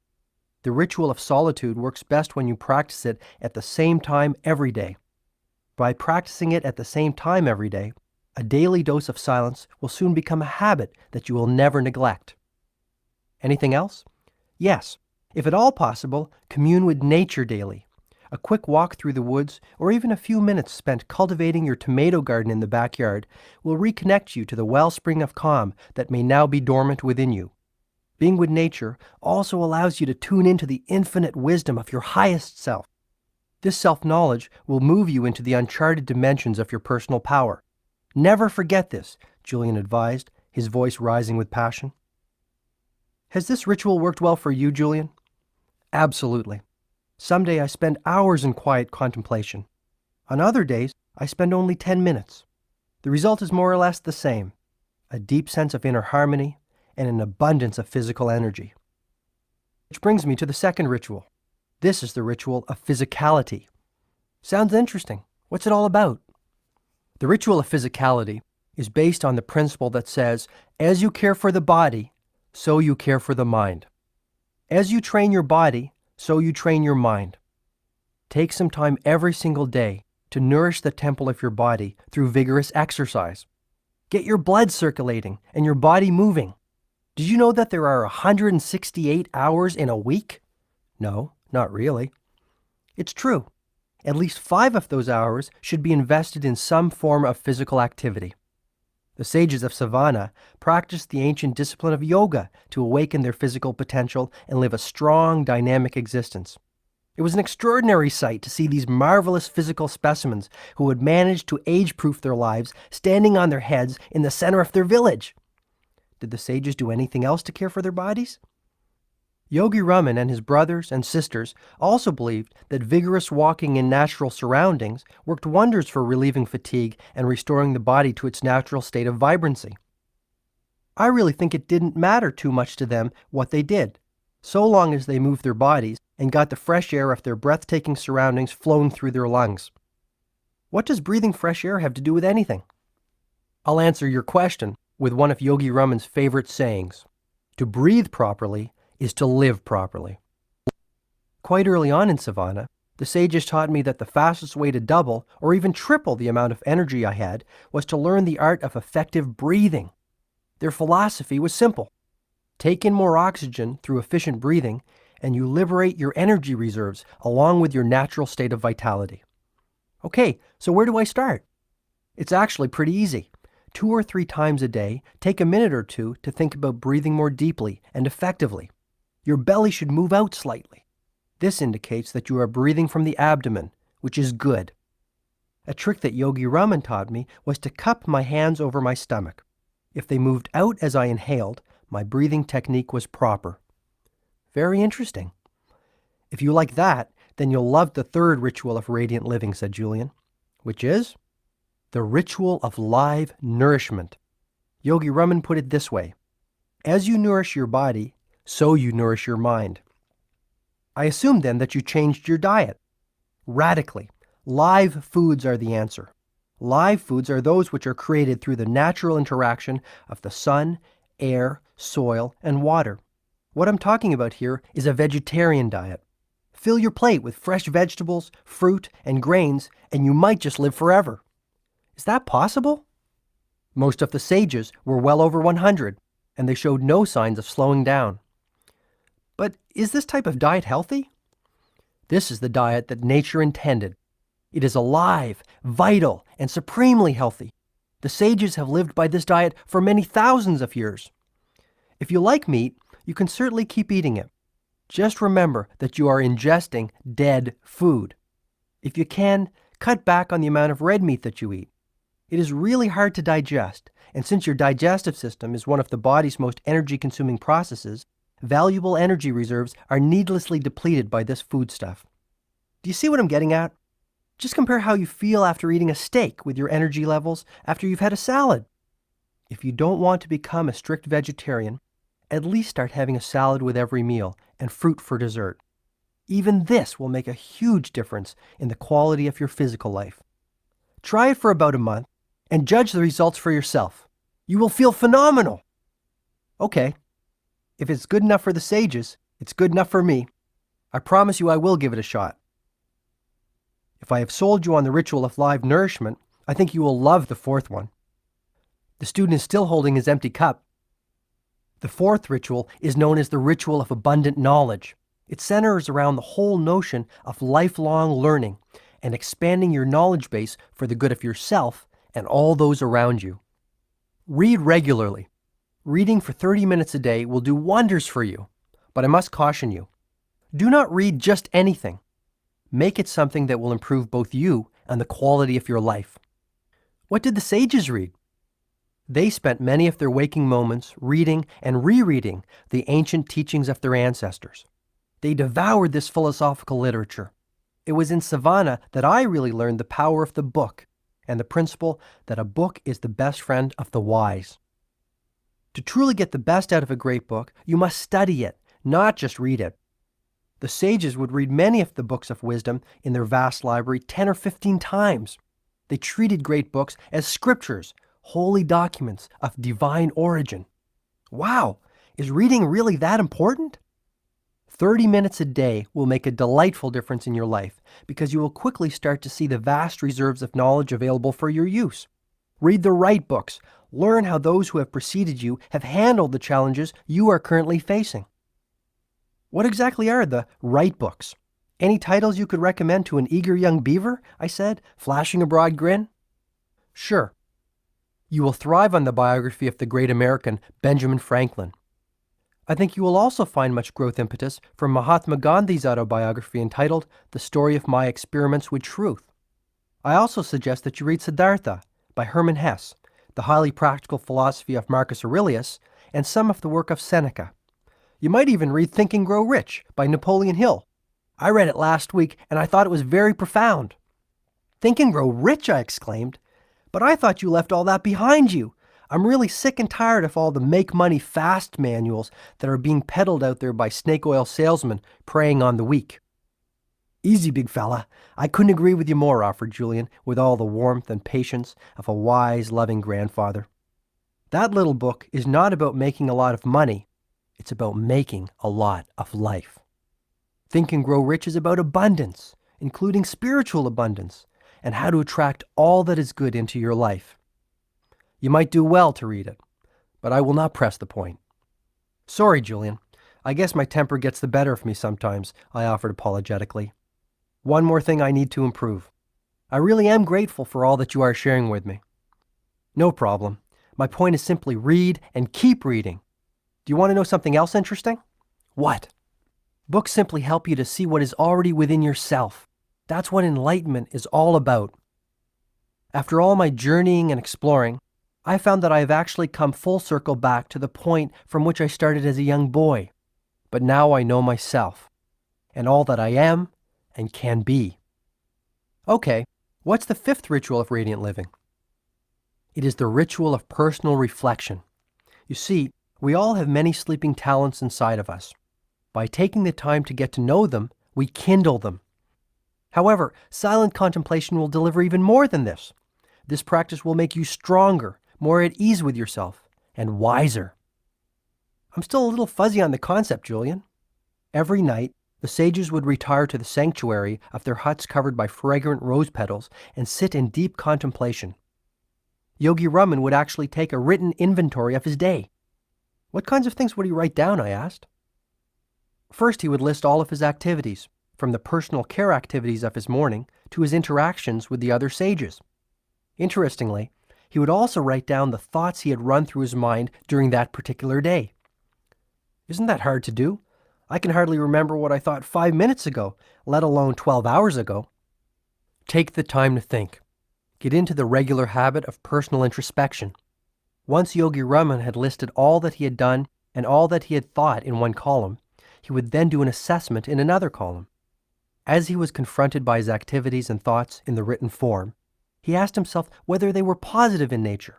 The ritual of solitude works best when you practice it at the same time every day. By practicing it at the same time every day, a daily dose of silence will soon become a habit that you will never neglect. Anything else? Yes. If at all possible, commune with nature daily. A quick walk through the woods, or even a few minutes spent cultivating your tomato garden in the backyard, will reconnect you to the wellspring of calm that may now be dormant within you. Being with nature also allows you to tune into the infinite wisdom of your highest self. This self-knowledge will move you into the uncharted dimensions of your personal power. Never forget this, Julian advised, his voice rising with passion. Has this ritual worked well for you, Julian? Absolutely. Some days I spend hours in quiet contemplation. On other days, I spend only 10 minutes. The result is more or less the same: a deep sense of inner harmony and an abundance of physical energy. Which brings me to the second ritual. This is the ritual of physicality. Sounds interesting. What's it all about? The ritual of physicality is based on the principle that says, as you care for the body, so you care for the mind. As you train your body, so you train your mind. Take some time every single day to nourish the temple of your body through vigorous exercise. Get your blood circulating and your body moving. Did you know that there are 168 hours in a week? No, not really. It's true. At least 5 of those hours should be invested in some form of physical activity. The sages of Savannah practiced the ancient discipline of yoga to awaken their physical potential and live a strong, dynamic existence. It was an extraordinary sight to see these marvelous physical specimens who had managed to age-proof their lives standing on their heads in the center of their village. Did the sages do anything else to care for their bodies? Yogi Raman and his brothers and sisters also believed that vigorous walking in natural surroundings worked wonders for relieving fatigue and restoring the body to its natural state of vibrancy. I really think it didn't matter too much to them what they did, so long as they moved their bodies and got the fresh air of their breathtaking surroundings flowing through their lungs. What does breathing fresh air have to do with anything? I'll answer your question with one of Yogi Raman's favorite sayings: to breathe properly is to live properly. Quite early on in Savannah, the sages taught me that the fastest way to double or even triple the amount of energy I had was to learn the art of effective breathing. Their philosophy was simple. Take in more oxygen through efficient breathing, and you liberate your energy reserves along with your natural state of vitality. Okay, so where do I start? It's actually pretty easy. 2 or 3 times a day, take a minute or two to think about breathing more deeply and effectively. Your belly should move out slightly. This indicates that you are breathing from the abdomen, which is good. A trick that Yogi Raman taught me was to cup my hands over my stomach. If they moved out as I inhaled, my breathing technique was proper. Very interesting. If you like that, Then you'll love the third ritual of radiant living, said Julian, which is the ritual of live nourishment. Yogi Raman put it this way: as you nourish your body, so you nourish your mind. I assume then that you changed your diet radically. Live foods are the answer. Live foods are those which are created through the natural interaction of the sun, air, soil, and water. What I'm talking about here is a vegetarian diet. Fill your plate with fresh vegetables, fruit, and grains, and you might just live forever. Is that possible? Most of the sages were well over 100, and they showed no signs of slowing down. But is this type of diet healthy? This is the diet that nature intended. It is alive, vital, and supremely healthy. The sages have lived by this diet for many thousands of years. If you like meat, you can certainly keep eating it. Just remember that you are ingesting dead food. If you can, cut back on the amount of red meat that you eat. It is really hard to digest, and since your digestive system is one of the body's most energy-consuming processes, valuable energy reserves are needlessly depleted by this foodstuff. Do you see what I'm getting at? Just compare how you feel after eating a steak with your energy levels after you've had a salad. If you don't want to become a strict vegetarian, at least start having a salad with every meal and fruit for dessert. Even this will make a huge difference in the quality of your physical life. Try it for about a month and judge the results for yourself. You will feel phenomenal. Okay, if it's good enough for the sages, it's good enough for me. I promise you I will give it a shot. If I have sold you on the ritual of live nourishment, I think you will love the fourth one. The student is still holding his empty cup. The fourth ritual is known as the ritual of abundant knowledge. It centers around the whole notion of lifelong learning and expanding your knowledge base for the good of yourself and all those around you. Read regularly. Reading for 30 minutes a day will do wonders for you, but I must caution you. Do not read just anything. Make it something that will improve both you and the quality of your life. What did the sages read? They spent many of their waking moments reading and rereading the ancient teachings of their ancestors. They devoured this philosophical literature. It was in Savannah that I really learned the power of the book and the principle that a book is the best friend of the wise. To truly get the best out of a great book, you must study it, not just read it. The sages would read many of the books of wisdom in their vast library 10 or 15 times. They treated great books as scriptures, holy documents of divine origin. Wow, is reading really that important? 30 minutes a day will make a delightful difference in your life because you will quickly start to see the vast reserves of knowledge available for your use. Read the right books. Learn how those who have preceded you have handled the challenges you are currently facing. What exactly are the right books? Any titles you could recommend to an eager young beaver? I said, flashing a broad grin. Sure. You will thrive on the biography of the great American Benjamin Franklin. I think you will also find much growth impetus from Mahatma Gandhi's autobiography entitled The Story of My Experiments with Truth. I also suggest that you read Siddhartha by Hermann Hesse, the highly practical philosophy of Marcus Aurelius, and some of the work of Seneca. You might even read Think and Grow Rich by Napoleon Hill. I read it last week and I thought it was very profound. Think and Grow Rich, I exclaimed. But I thought you left all that behind you. I'm really sick and tired of all the make money fast manuals that are being peddled out there by snake oil salesmen preying on the weak. Easy, big fella. I couldn't agree with you more, offered Julian, with all the warmth and patience of a wise, loving grandfather. That little book is not about making a lot of money. It's about making a lot of life. Think and Grow Rich is about abundance, including spiritual abundance, and how to attract all that is good into your life. You might do well to read it, but I will not press the point. Sorry, Julian. I guess my temper gets the better of me sometimes, I offered apologetically. One more thing I need to improve. I really am grateful for all that you are sharing with me. No problem. My point is simply read and keep reading. Do you want to know something else interesting? What? Books simply help you to see what is already within yourself. That's what enlightenment is all about. After all my journeying and exploring, I found that I have actually come full circle back to the point from which I started as a young boy. But now I know myself, and all that I am and can be. Okay, what's the fifth ritual of radiant living? It is the ritual of personal reflection. You see, we all have many sleeping talents inside of us. By taking the time to get to know them, we kindle them. However, silent contemplation will deliver even more than this. This practice will make you stronger, more at ease with yourself, and wiser. I'm still a little fuzzy on the concept, Julian. Every night, the sages would retire to the sanctuary of their huts covered by fragrant rose petals and sit in deep contemplation. Yogi Raman would actually take a written inventory of his day. What kinds of things would he write down, I asked. First, he would list all of his activities, from the personal care activities of his morning to his interactions with the other sages. Interestingly, he would also write down the thoughts he had run through his mind during that particular day. Isn't that hard to do? I can hardly remember what I thought 5 minutes ago, let alone 12 hours ago. Take the time to think. Get into the regular habit of personal introspection. Once Yogi Raman had listed all that he had done and all that he had thought in one column, he would then do an assessment in another column. As he was confronted by his activities and thoughts in the written form, he asked himself whether they were positive in nature.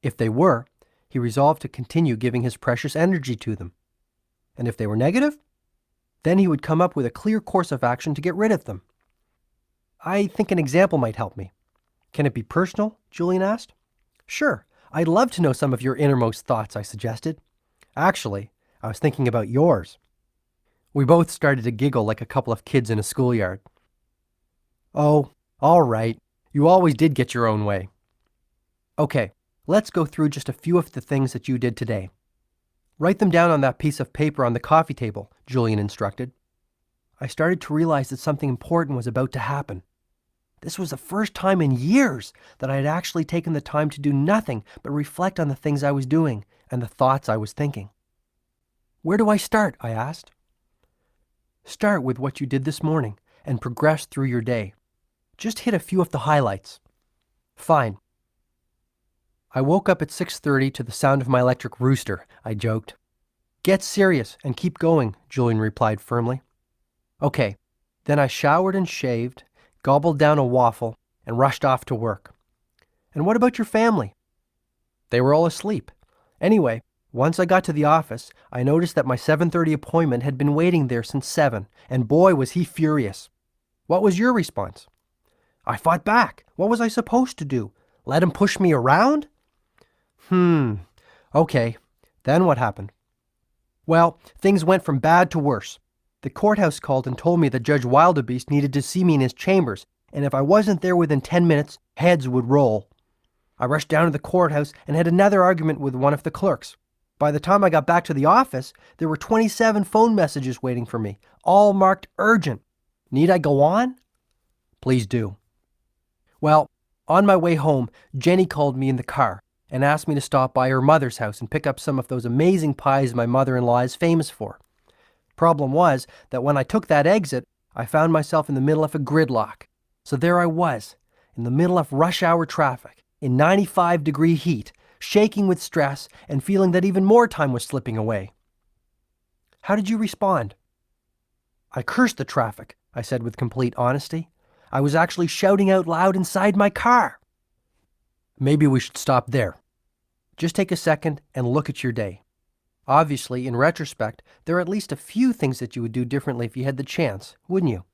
If they were, he resolved to continue giving his precious energy to them. And if they were negative, then he would come up with a clear course of action to get rid of them. I think an example might help me. Can it be personal? Julian asked. Sure, I'd love to know some of your innermost thoughts, I suggested. Actually, I was thinking about yours. We both started to giggle like a couple of kids in a schoolyard. Oh, all right. You always did get your own way. Okay, let's go through just a few of the things that you did today. Write them down on that piece of paper on the coffee table, Julian instructed. I started to realize that something important was about to happen. This was the first time in years that I had actually taken the time to do nothing but reflect on the things I was doing and the thoughts I was thinking. Where do I start? I asked. Start with what you did this morning and progress through your day. Just hit a few of the highlights. Fine. I woke up at 6:30 to the sound of my electric rooster, I joked. Get serious and keep going, Julian replied firmly. Okay, then I showered and shaved, gobbled down a waffle, and rushed off to work. And what about your family? They were all asleep. Anyway, once I got to the office, I noticed that my 7:30 appointment had been waiting there since 7, and boy was he furious. What was your response? I fought back. What was I supposed to do? Let him push me around? Okay. Then what happened? Well, things went from bad to worse. The courthouse called and told me that Judge Wildebeest needed to see me in his chambers, and if I wasn't there within 10 minutes, heads would roll. I rushed down to the courthouse and had another argument with one of the clerks. By the time I got back to the office, there were 27 phone messages waiting for me, all marked urgent. Need I go on? Please do. Well, on my way home, Jenny called me in the car and asked me to stop by her mother's house and pick up some of those amazing pies my mother-in-law is famous for. Problem was that when I took that exit, I found myself in the middle of a gridlock. So there I was, in the middle of rush hour traffic, in 95-degree heat, shaking with stress and feeling that even more time was slipping away. How did you respond? I cursed the traffic, I said with complete honesty. I was actually shouting out loud inside my car. Maybe we should stop there. Just take a second and look at your day. Obviously, in retrospect, there are at least a few things that you would do differently if you had the chance, wouldn't you?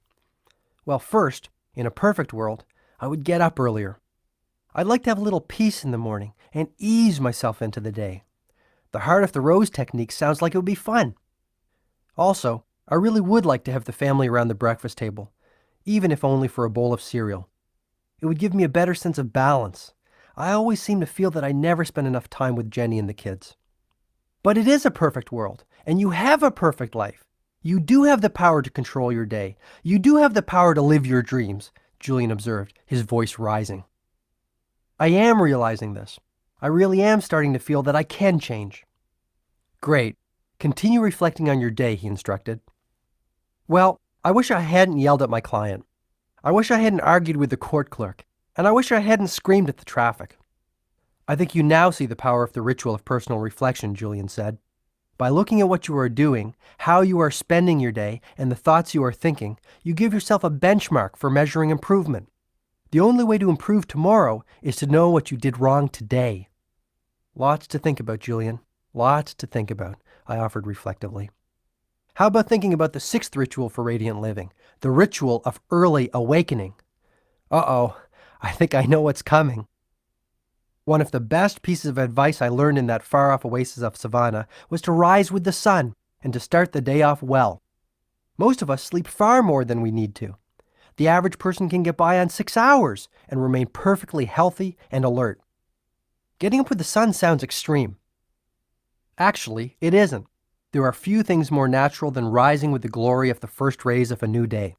Well, first, in a perfect world, I would get up earlier. I'd like to have a little peace in the morning and ease myself into the day. The heart of the rose technique sounds like it would be fun. Also, I really would like to have the family around the breakfast table, even if only for a bowl of cereal. It would give me a better sense of balance. I always seem to feel that I never spend enough time with Jenny and the kids. But it is a perfect world, and you have a perfect life. You do have the power to control your day. You do have the power to live your dreams, Julian observed, his voice rising. I am realizing this. I really am starting to feel that I can change. Great. Continue reflecting on your day, he instructed. Well, I wish I hadn't yelled at my client. I wish I hadn't argued with the court clerk. And I wish I hadn't screamed at the traffic. I think you now see the power of the ritual of personal reflection, Julian said. By looking at what you are doing, how you are spending your day, and the thoughts you are thinking, you give yourself a benchmark for measuring improvement. The only way to improve tomorrow is to know what you did wrong today. Lots to think about, Julian. Lots to think about, I offered reflectively. How about thinking about the sixth ritual for radiant living, the ritual of early awakening? Uh-oh, I think I know what's coming. One of the best pieces of advice I learned in that far-off oasis of savannah was to rise with the sun and to start the day off well. Most of us sleep far more than we need to. The average person can get by on 6 hours and remain perfectly healthy and alert. Getting up with the sun sounds extreme. Actually, it isn't. There are few things more natural than rising with the glory of the first rays of a new day.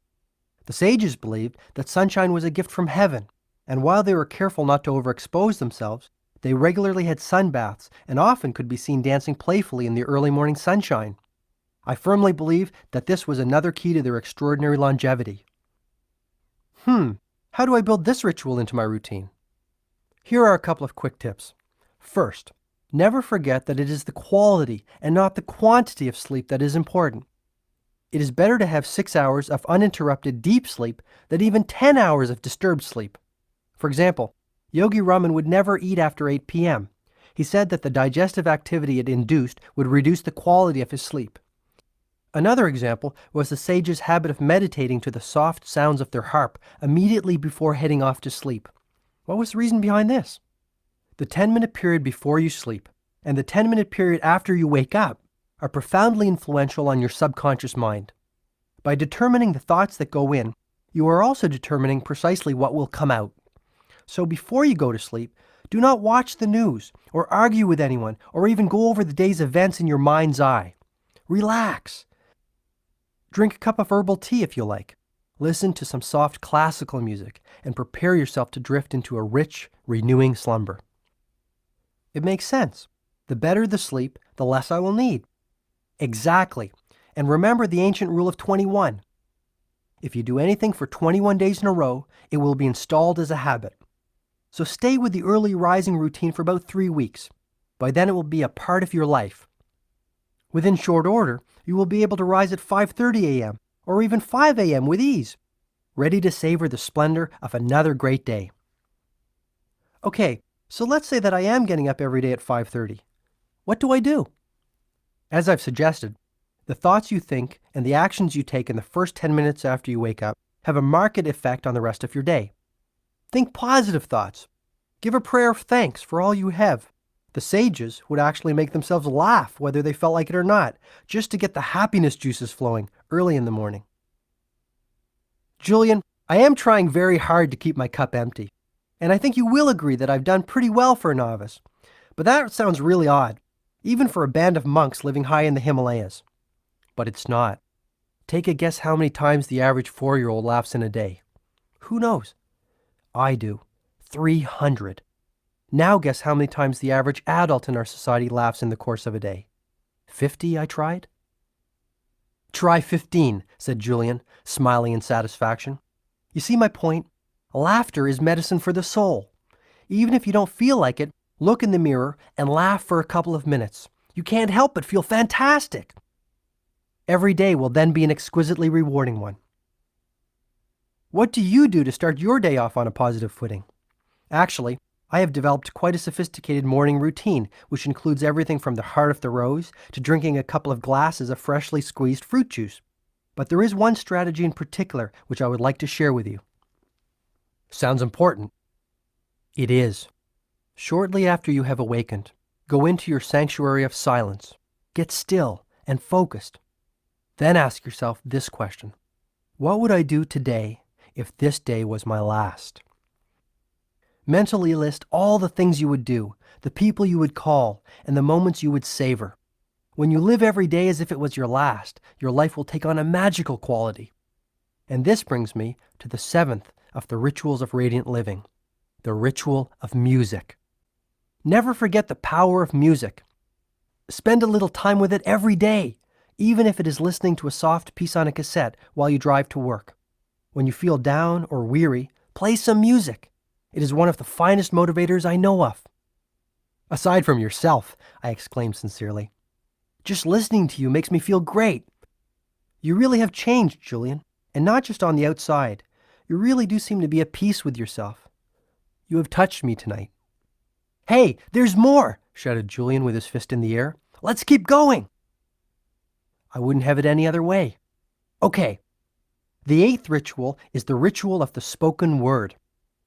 The sages believed that sunshine was a gift from heaven, and while they were careful not to overexpose themselves, they regularly had sun baths and often could be seen dancing playfully in the early morning sunshine. I firmly believe that this was another key to their extraordinary longevity. How do I build this ritual into my routine? Here are a couple of quick tips. First, never forget that it is the quality and not the quantity of sleep that is important. It is better to have 6 hours of uninterrupted deep sleep than even 10 hours of disturbed sleep. For example, Yogi Raman would never eat after 8 p.m. He said that the digestive activity it induced would reduce the quality of his sleep. Another example was the sage's habit of meditating to the soft sounds of their harp immediately before heading off to sleep. What was the reason behind this? The 10-minute period before you sleep and the 10-minute period after you wake up are profoundly influential on your subconscious mind. By determining the thoughts that go in, you are also determining precisely what will come out. So before you go to sleep, do not watch the news or argue with anyone or even go over the day's events in your mind's eye. Relax. Drink a cup of herbal tea if you like. Listen to some soft classical music and prepare yourself to drift into a rich, renewing slumber. It makes sense. The better the sleep, the less I will need. Exactly. And remember the ancient rule of 21. If you do anything for 21 days in a row, it will be installed as a habit. So stay with the early rising routine for about 3 weeks. By then it will be a part of your life. Within short order, you will be able to rise at 5:30 a.m. or even 5 a.m. with ease, ready to savor the splendor of another great day. Okay, so let's say that I am getting up every day at 5:30. What do I do? As I've suggested, the thoughts you think and the actions you take in the first 10 minutes after you wake up have a marked effect on the rest of your day. Think positive thoughts. Give a prayer of thanks for all you have. The sages would actually make themselves laugh whether they felt like it or not, just to get the happiness juices flowing early in the morning. Julian, I am trying very hard to keep my cup empty, and I think you will agree that I've done pretty well for a novice. But that sounds really odd, even for a band of monks living high in the Himalayas. But it's not. Take a guess how many times the average 4-year-old laughs in a day. Who knows? I do. 300. Now guess how many times the average adult in our society laughs in the course of a day. 50, I tried. Try 15, said Julian, smiling in satisfaction. You see my point? Laughter is medicine for the soul. Even if you don't feel like it, look in the mirror and laugh for a couple of minutes. You can't help but feel fantastic. Every day will then be an exquisitely rewarding one. What do you do to start your day off on a positive footing? Actually, I have developed quite a sophisticated morning routine, which includes everything from the heart of the rose to drinking a couple of glasses of freshly squeezed fruit juice. But there is one strategy in particular which I would like to share with you. Sounds important. It is. Shortly after you have awakened, go into your sanctuary of silence. Get still and focused. Then ask yourself this question. What would I do today if this day was my last? Mentally list all the things you would do, the people you would call, and the moments you would savor. When you live every day as if it was your last, your life will take on a magical quality. And this brings me to the 7th of the rituals of radiant living, the ritual of music. Never forget the power of music. Spend a little time with it every day, even if it is listening to a soft piece on a cassette while you drive to work. When you feel down or weary, play some music. It is one of the finest motivators I know of. Aside from yourself, I exclaimed sincerely. Just listening to you makes me feel great. You really have changed, Julian, and not just on the outside. You really do seem to be at peace with yourself. You have touched me tonight." "Hey, there's more!" shouted Julian with his fist in the air. "Let's keep going!" "I wouldn't have it any other way." "Okay. The 8th ritual is the ritual of the spoken word.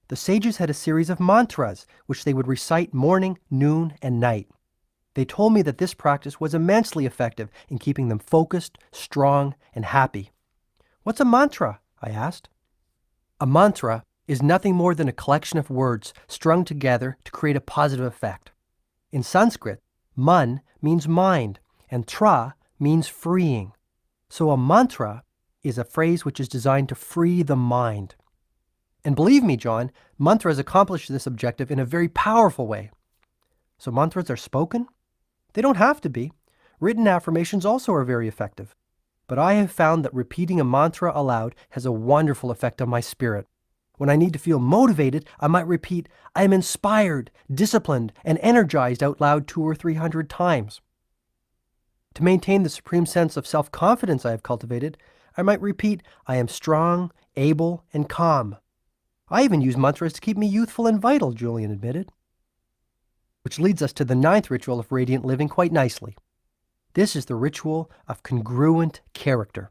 The sages had a series of mantras which they would recite morning, noon, and night. They told me that this practice was immensely effective in keeping them focused, strong, and happy." "What's a mantra?" I asked. "A mantra is nothing more than a collection of words strung together to create a positive effect. In Sanskrit, man means mind, and tra means freeing. So a mantra is a phrase which is designed to free the mind. And believe me, John, mantras accomplish this objective in a very powerful way." "So mantras are spoken?" "They don't have to be. Written affirmations also are very effective. But I have found that repeating a mantra aloud has a wonderful effect on my spirit. When I need to feel motivated, I might repeat, 'I am inspired, disciplined, and energized' out loud 200 or 300 times. To maintain the supreme sense of self-confidence I have cultivated, I might repeat, 'I am strong, able, and calm.' I even use mantras to keep me youthful and vital," Julian admitted. Which leads us to the 9th ritual of radiant living quite nicely. This is the ritual of congruent character.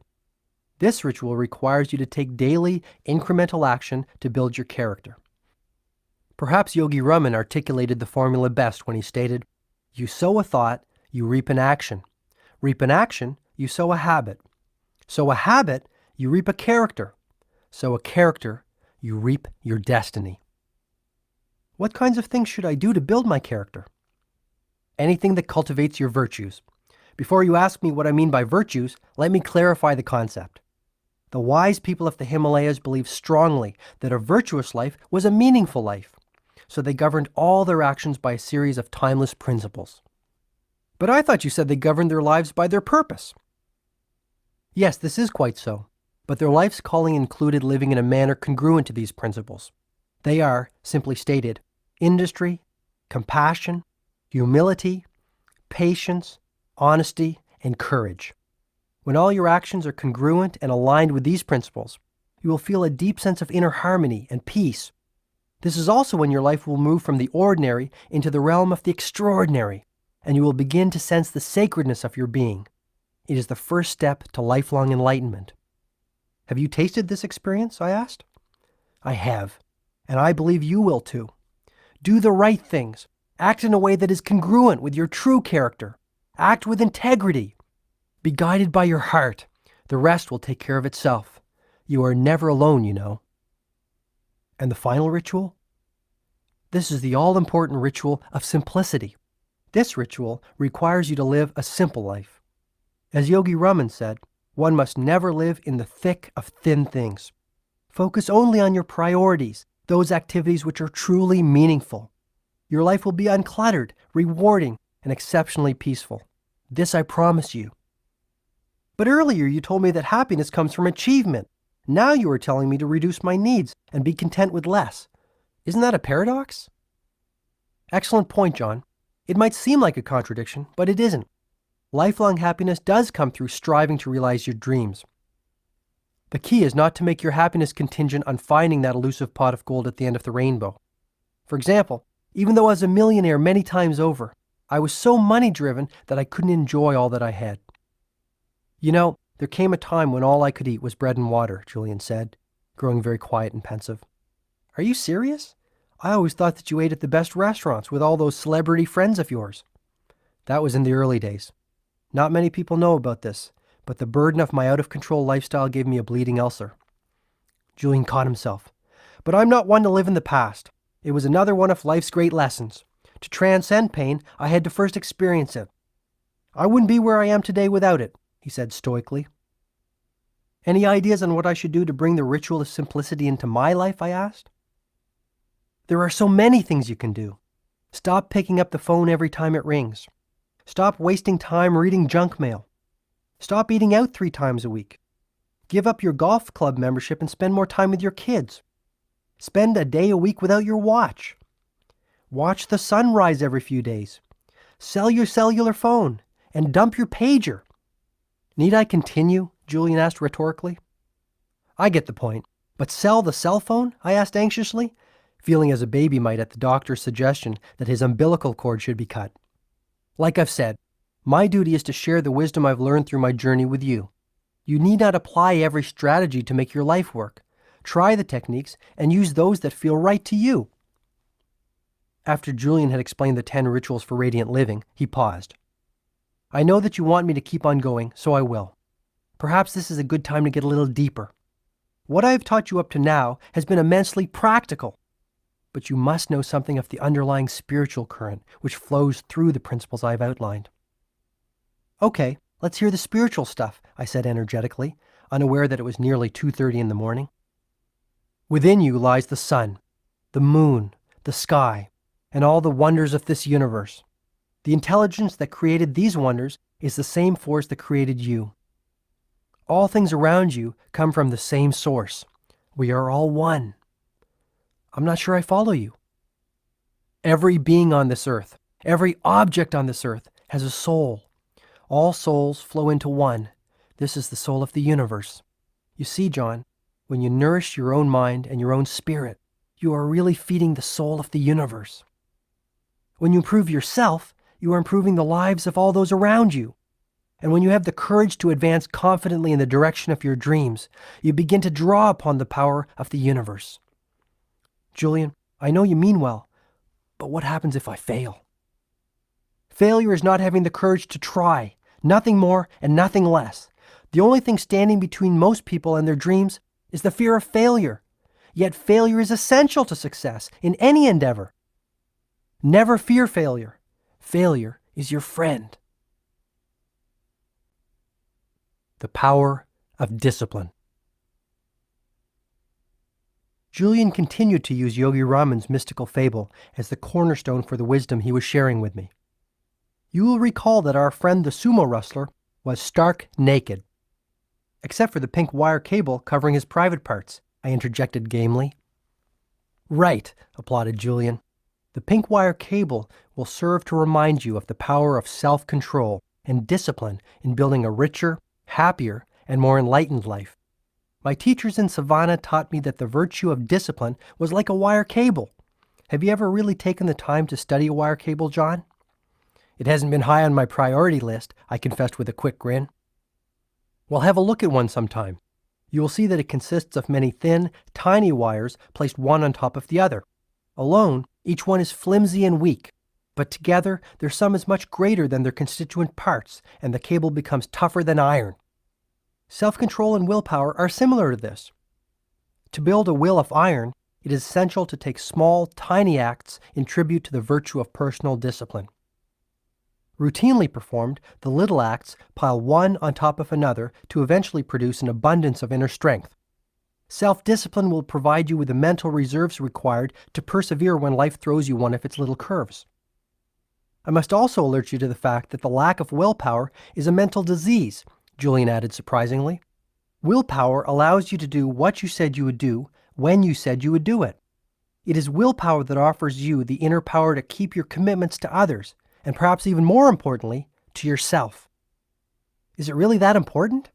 This ritual requires you to take daily, incremental action to build your character. Perhaps Yogi Raman articulated the formula best when he stated, "You sow a thought, you reap an action. Reap an action, you sow a habit. Sow a habit, you reap a character. Sow a character, you reap your destiny." What kinds of things should I do to build my character? Anything that cultivates your virtues. Before you ask me what I mean by virtues, let me clarify the concept. The wise people of the Himalayas believed strongly that a virtuous life was a meaningful life, so they governed all their actions by a series of timeless principles. But I thought you said they governed their lives by their purpose. Yes, this is quite so, but their life's calling included living in a manner congruent to these principles. They are, simply stated, industry, compassion, humility, patience, honesty, and courage. When all your actions are congruent and aligned with these principles, you will feel a deep sense of inner harmony and peace. This is also when your life will move from the ordinary into the realm of the extraordinary, and you will begin to sense the sacredness of your being. It is the first step to lifelong enlightenment. Have you tasted this experience? I asked. I have, and I believe you will too. Do the right things. Act in a way that is congruent with your true character. Act with integrity. Be guided by your heart. The rest will take care of itself. You are never alone, you know. And the final ritual? This is the all-important ritual of simplicity. This ritual requires you to live a simple life. As Yogi Raman said, one must never live in the thick of thin things. Focus only on your priorities, those activities which are truly meaningful. Your life will be uncluttered, rewarding, and exceptionally peaceful. This I promise you. But earlier you told me that happiness comes from achievement. Now you are telling me to reduce my needs and be content with less. Isn't that a paradox? Excellent point, John. It might seem like a contradiction, but it isn't. Lifelong happiness does come through striving to realize your dreams. The key is not to make your happiness contingent on finding that elusive pot of gold at the end of the rainbow. For example, even though I was a millionaire many times over, I was so money-driven that I couldn't enjoy all that I had. You know, there came a time when all I could eat was bread and water, Julian said, growing very quiet and pensive. Are you serious? I always thought that you ate at the best restaurants with all those celebrity friends of yours. That was in the early days. Not many people know about this, but the burden of my out-of-control lifestyle gave me a bleeding ulcer. Julian caught himself. But I'm not one to live in the past. It was another one of life's great lessons. To transcend pain, I had to first experience it. I wouldn't be where I am today without it, he said stoically. Any ideas on what I should do to bring the ritual of simplicity into my life? I asked. There are so many things you can do. Stop picking up the phone every time it rings. Stop wasting time reading junk mail. Stop eating out 3 times a week. Give up your golf club membership and spend more time with your kids. Spend a day a week without your watch. Watch the sun rise every few days. Sell your cellular phone. and dump your pager. Need I continue? Julian asked rhetorically. I get the point. But sell the cell phone? I asked anxiously, feeling as a baby might at the doctor's suggestion that his umbilical cord should be cut. Like I've said, my duty is to share the wisdom I've learned through my journey with you. You need not apply every strategy to make your life work. Try the techniques and use those that feel right to you. After Julian had explained the 10 rituals for radiant living, he paused. I know that you want me to keep on going, so I will. Perhaps this is a good time to get a little deeper. What I have taught you up to now has been immensely practical, but you must know something of the underlying spiritual current which flows through the principles I have outlined. Okay, let's hear the spiritual stuff, I said energetically, unaware that it was nearly 2:30 in the morning. Within you lies the sun, the moon, the sky, and all the wonders of this universe. The intelligence that created these wonders is the same force that created you. All things around you come from the same source. We are all one. I'm not sure I follow you. Every being on this earth, every object on this earth has a soul. All souls flow into one. This is the soul of the universe. You see, John, when you nourish your own mind and your own spirit, you are really feeding the soul of the universe. When you improve yourself, you are improving the lives of all those around you. And when you have the courage to advance confidently in the direction of your dreams, you begin to draw upon the power of the universe. Julian, I know you mean well, but what happens if I fail? Failure is not having the courage to try, nothing more and nothing less. The only thing standing between most people and their dreams is the fear of failure. Yet failure is essential to success in any endeavor. Never fear failure. Failure is your friend. The power of discipline. Julian continued to use Yogi Raman's mystical fable as the cornerstone for the wisdom he was sharing with me. You will recall that our friend the sumo wrestler was stark naked, except for the pink wire cable covering his private parts, I interjected gamely. Right, applauded Julian. The pink wire cable will serve to remind you of the power of self-control and discipline in building a richer, happier, and more enlightened life. My teachers in Savannah taught me that the virtue of discipline was like a wire cable. Have you ever really taken the time to study a wire cable, John? It hasn't been high on my priority list, I confessed with a quick grin. Well, have a look at one sometime. You will see that it consists of many thin, tiny wires placed one on top of the other. Alone, each one is flimsy and weak, but together their sum is much greater than their constituent parts, and the cable becomes tougher than iron. Self-control and willpower are similar to this. To build a will of iron, it is essential to take small, tiny acts in tribute to the virtue of personal discipline. Routinely performed, the little acts pile one on top of another to eventually produce an abundance of inner strength. Self-discipline will provide you with the mental reserves required to persevere when life throws you one of its little curves. I must also alert you to the fact that the lack of willpower is a mental disease, Julian added surprisingly. Willpower allows you to do what you said you would do when you said you would do it. It is willpower that offers you the inner power to keep your commitments to others, and perhaps even more importantly, to yourself. Is it really that important?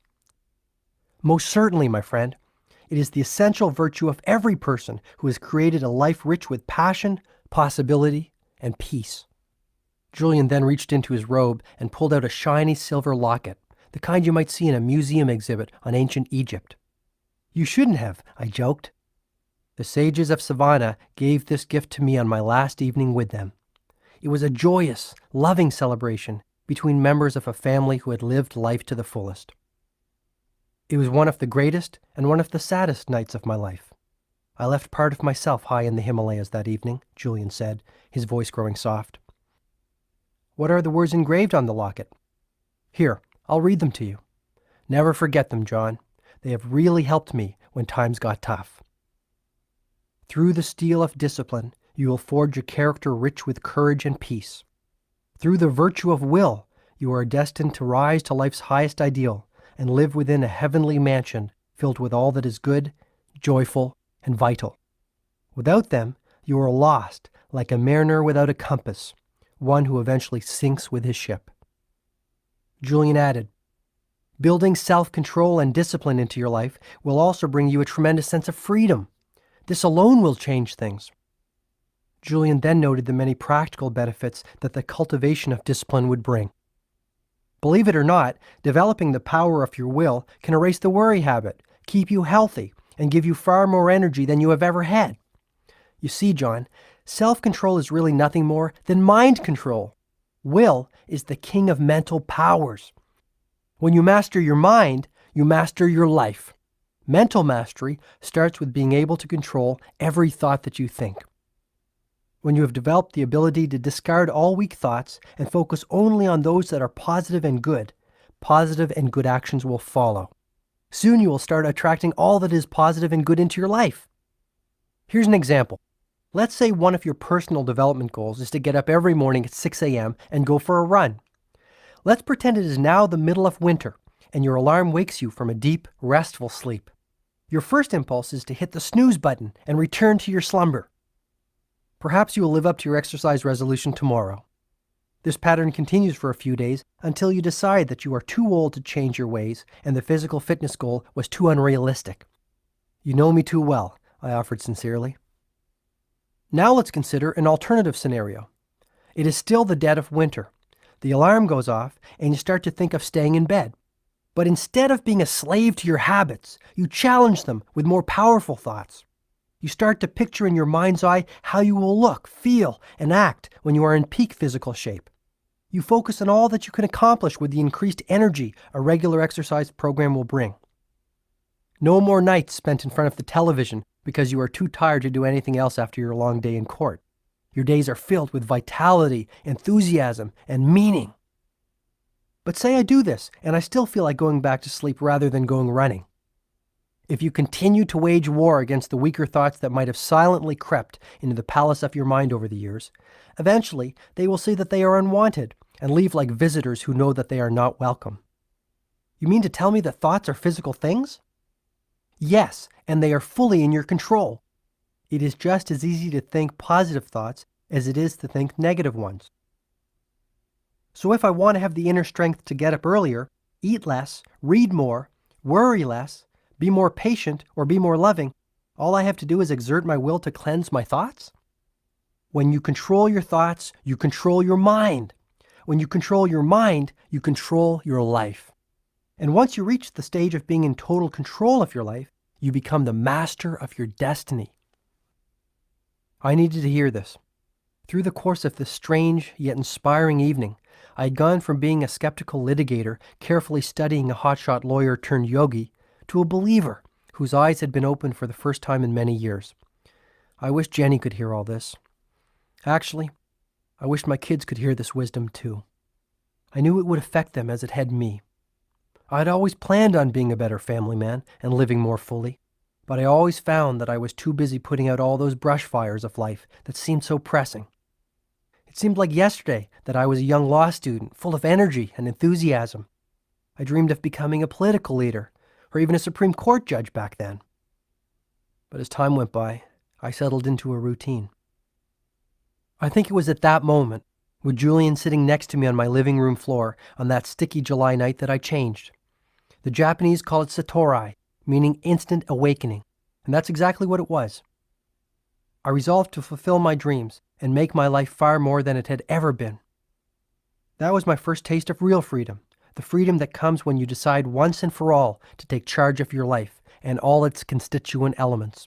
Most certainly, my friend. It is the essential virtue of every person who has created a life rich with passion, possibility, and peace. Julian then reached into his robe and pulled out a shiny silver locket, the kind you might see in a museum exhibit on ancient Egypt. You shouldn't have, I joked. The sages of Savannah gave this gift to me on my last evening with them. It was a joyous, loving celebration between members of a family who had lived life to the fullest. It was one of the greatest and one of the saddest nights of my life. I left part of myself high in the Himalayas that evening, Julian said, his voice growing soft. What are the words engraved on the locket? Here, I'll read them to you. Never forget them, John. They have really helped me when times got tough. Through the steel of discipline, you will forge a character rich with courage and peace. Through the virtue of will, you are destined to rise to life's highest ideal and live within a heavenly mansion filled with all that is good, joyful, and vital. Without them, you are lost, like a mariner without a compass, one who eventually sinks with his ship. Julian added, building self-control and discipline into your life will also bring you a tremendous sense of freedom. This alone will change things. Julian then noted the many practical benefits that the cultivation of discipline would bring. Believe it or not, developing the power of your will can erase the worry habit, keep you healthy, and give you far more energy than you have ever had. You see, John, self-control is really nothing more than mind control. Will is the king of mental powers. When you master your mind, you master your life. Mental mastery starts with being able to control every thought that you think. When you have developed the ability to discard all weak thoughts and focus only on those that are positive and good actions will follow. Soon you will start attracting all that is positive and good into your life. Here's an example. Let's say one of your personal development goals is to get up every morning at 6 a.m. and go for a run. Let's pretend it is now the middle of winter and your alarm wakes you from a deep, restful sleep. Your first impulse is to hit the snooze button and return to your slumber. Perhaps you will live up to your exercise resolution tomorrow. This pattern continues for a few days until you decide that you are too old to change your ways and the physical fitness goal was too unrealistic. You know me too well, I offered sincerely. Now let's consider an alternative scenario. It is still the dead of winter. The alarm goes off and you start to think of staying in bed. But instead of being a slave to your habits, you challenge them with more powerful thoughts. You start to picture in your mind's eye how you will look, feel, and act when you are in peak physical shape. You focus on all that you can accomplish with the increased energy a regular exercise program will bring. No more nights spent in front of the television because you are too tired to do anything else after your long day in court. Your days are filled with vitality, enthusiasm, and meaning. But say I do this, and I still feel like going back to sleep rather than going running. If you continue to wage war against the weaker thoughts that might have silently crept into the palace of your mind over the years, eventually they will see that they are unwanted and leave like visitors who know that they are not welcome. You mean to tell me that thoughts are physical things? Yes, and they are fully in your control. It is just as easy to think positive thoughts as it is to think negative ones. So if I want to have the inner strength to get up earlier, eat less, read more, worry less, be more patient, or be more loving, all I have to do is exert my will to cleanse my thoughts? When you control your thoughts, you control your mind. When you control your mind, you control your life. And once you reach the stage of being in total control of your life, you become the master of your destiny. I needed to hear this. Through the course of this strange yet inspiring evening, I had gone from being a skeptical litigator, carefully studying a hotshot lawyer turned yogi, to a believer whose eyes had been opened for the first time in many years. I wish Jenny could hear all this. Actually, I wish my kids could hear this wisdom too. I knew it would affect them as it had me. I had always planned on being a better family man and living more fully, but I always found that I was too busy putting out all those brush fires of life that seemed so pressing. It seemed like yesterday that I was a young law student, full of energy and enthusiasm. I dreamed of becoming a political leader, or even a Supreme Court judge back then. But as time went by, I settled into a routine. I think it was at that moment, with Julian sitting next to me on my living room floor on that sticky July night, that I changed. The Japanese call it satori, meaning instant awakening, and that's exactly what it was. I resolved to fulfill my dreams and make my life far more than it had ever been. That was my first taste of real freedom, the freedom that comes when you decide once and for all to take charge of your life and all its constituent elements.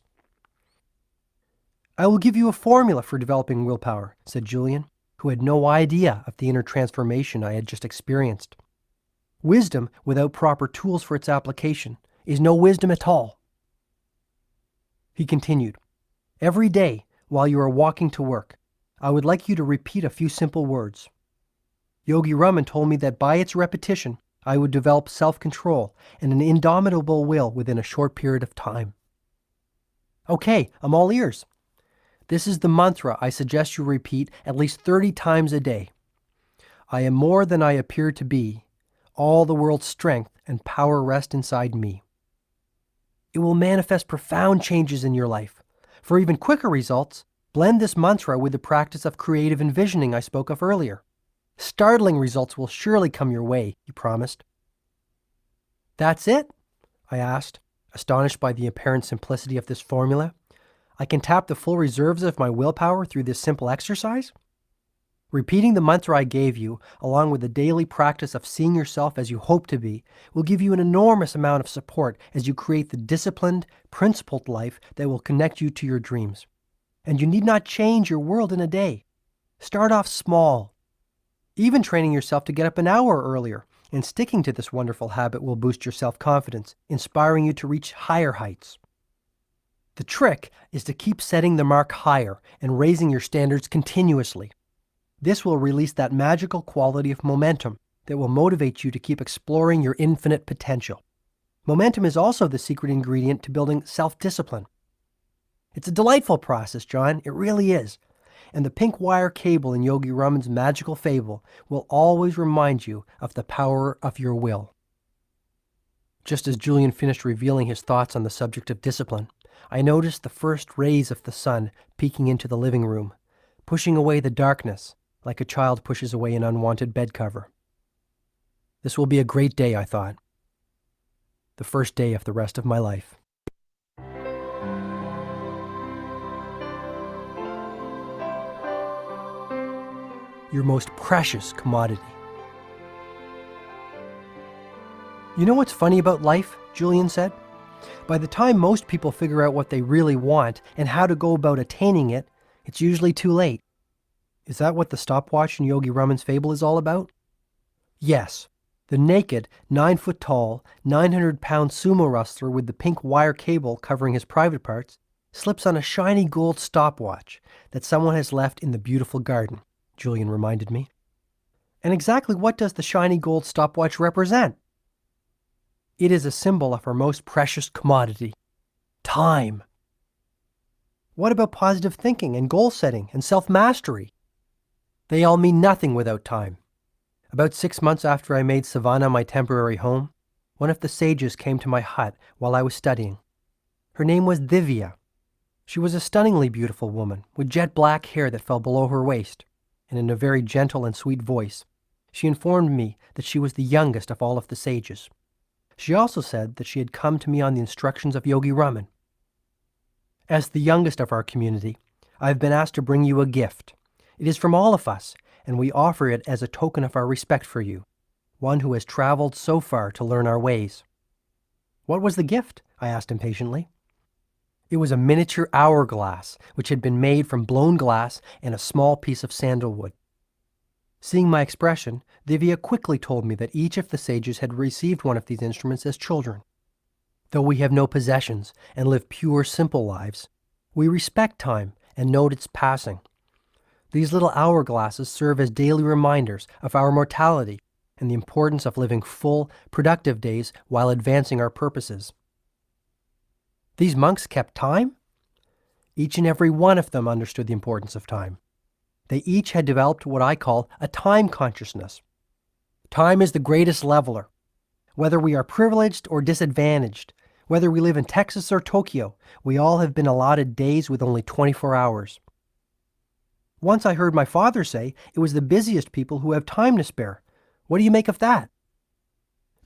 I will give you a formula for developing willpower, said Julian, who had no idea of the inner transformation I had just experienced. Wisdom without proper tools for its application is no wisdom at all. He continued, every day while you are walking to work, I would like you to repeat a few simple words. Yogi Raman told me that by its repetition, I would develop self-control and an indomitable will within a short period of time. Okay, I'm all ears. This is the mantra I suggest you repeat at least 30 times a day. I am more than I appear to be. All the world's strength and power rest inside me. It will manifest profound changes in your life. For even quicker results, blend this mantra with the practice of creative envisioning I spoke of earlier. Startling results will surely come your way, he promised. That's it? I asked, astonished by the apparent simplicity of this formula. I can tap the full reserves of my willpower through this simple exercise? Repeating the mantra I gave you, along with the daily practice of seeing yourself as you hope to be, will give you an enormous amount of support as you create the disciplined, principled life that will connect you to your dreams. And you need not change your world in a day. Start off small. Even training yourself to get up an hour earlier and sticking to this wonderful habit will boost your self-confidence, inspiring you to reach higher heights. The trick is to keep setting the mark higher and raising your standards continuously. This will release that magical quality of momentum that will motivate you to keep exploring your infinite potential. Momentum is also the secret ingredient to building self-discipline. It's a delightful process, John. It really is. And the pink wire cable in Yogi Raman's magical fable will always remind you of the power of your will. Just as Julian finished revealing his thoughts on the subject of discipline, I noticed the first rays of the sun peeking into the living room, pushing away the darkness like a child pushes away an unwanted bed cover. This will be a great day, I thought. The first day of the rest of my life. Your most precious commodity. You know what's funny about life? Julian said. By the time most people figure out what they really want and how to go about attaining it, it's usually too late. Is that what the stopwatch in Yogi Raman's fable is all about? Yes. The naked, 9-foot-tall, 900-pound sumo wrestler with the pink wire cable covering his private parts slips on a shiny gold stopwatch that someone has left in the beautiful garden, Julian reminded me. And exactly what does the shiny gold stopwatch represent? It is a symbol of our most precious commodity, time. What about positive thinking and goal setting and self-mastery? They all mean nothing without time. About 6 months after I made Savannah my temporary home, one of the sages came to my hut while I was studying. Her name was Divya. She was a stunningly beautiful woman with jet black hair that fell below her waist, and in a very gentle and sweet voice, she informed me that she was the youngest of all of the sages. She also said that she had come to me on the instructions of Yogi Raman. As the youngest of our community, I have been asked to bring you a gift. It is from all of us, and we offer it as a token of our respect for you, one who has traveled so far to learn our ways. What was the gift? I asked impatiently. It was a miniature hourglass, which had been made from blown glass and a small piece of sandalwood. Seeing my expression, Divya quickly told me that each of the sages had received one of these instruments as children. Though we have no possessions and live pure, simple lives, we respect time and note its passing. These little hourglasses serve as daily reminders of our mortality and the importance of living full, productive days while advancing our purposes. These monks kept time? Each and every one of them understood the importance of time. They each had developed what I call a time consciousness. Time is the greatest leveler. Whether we are privileged or disadvantaged, whether we live in Texas or Tokyo, we all have been allotted days with only 24 hours. Once I heard my father say it was the busiest people who have time to spare. What do you make of that?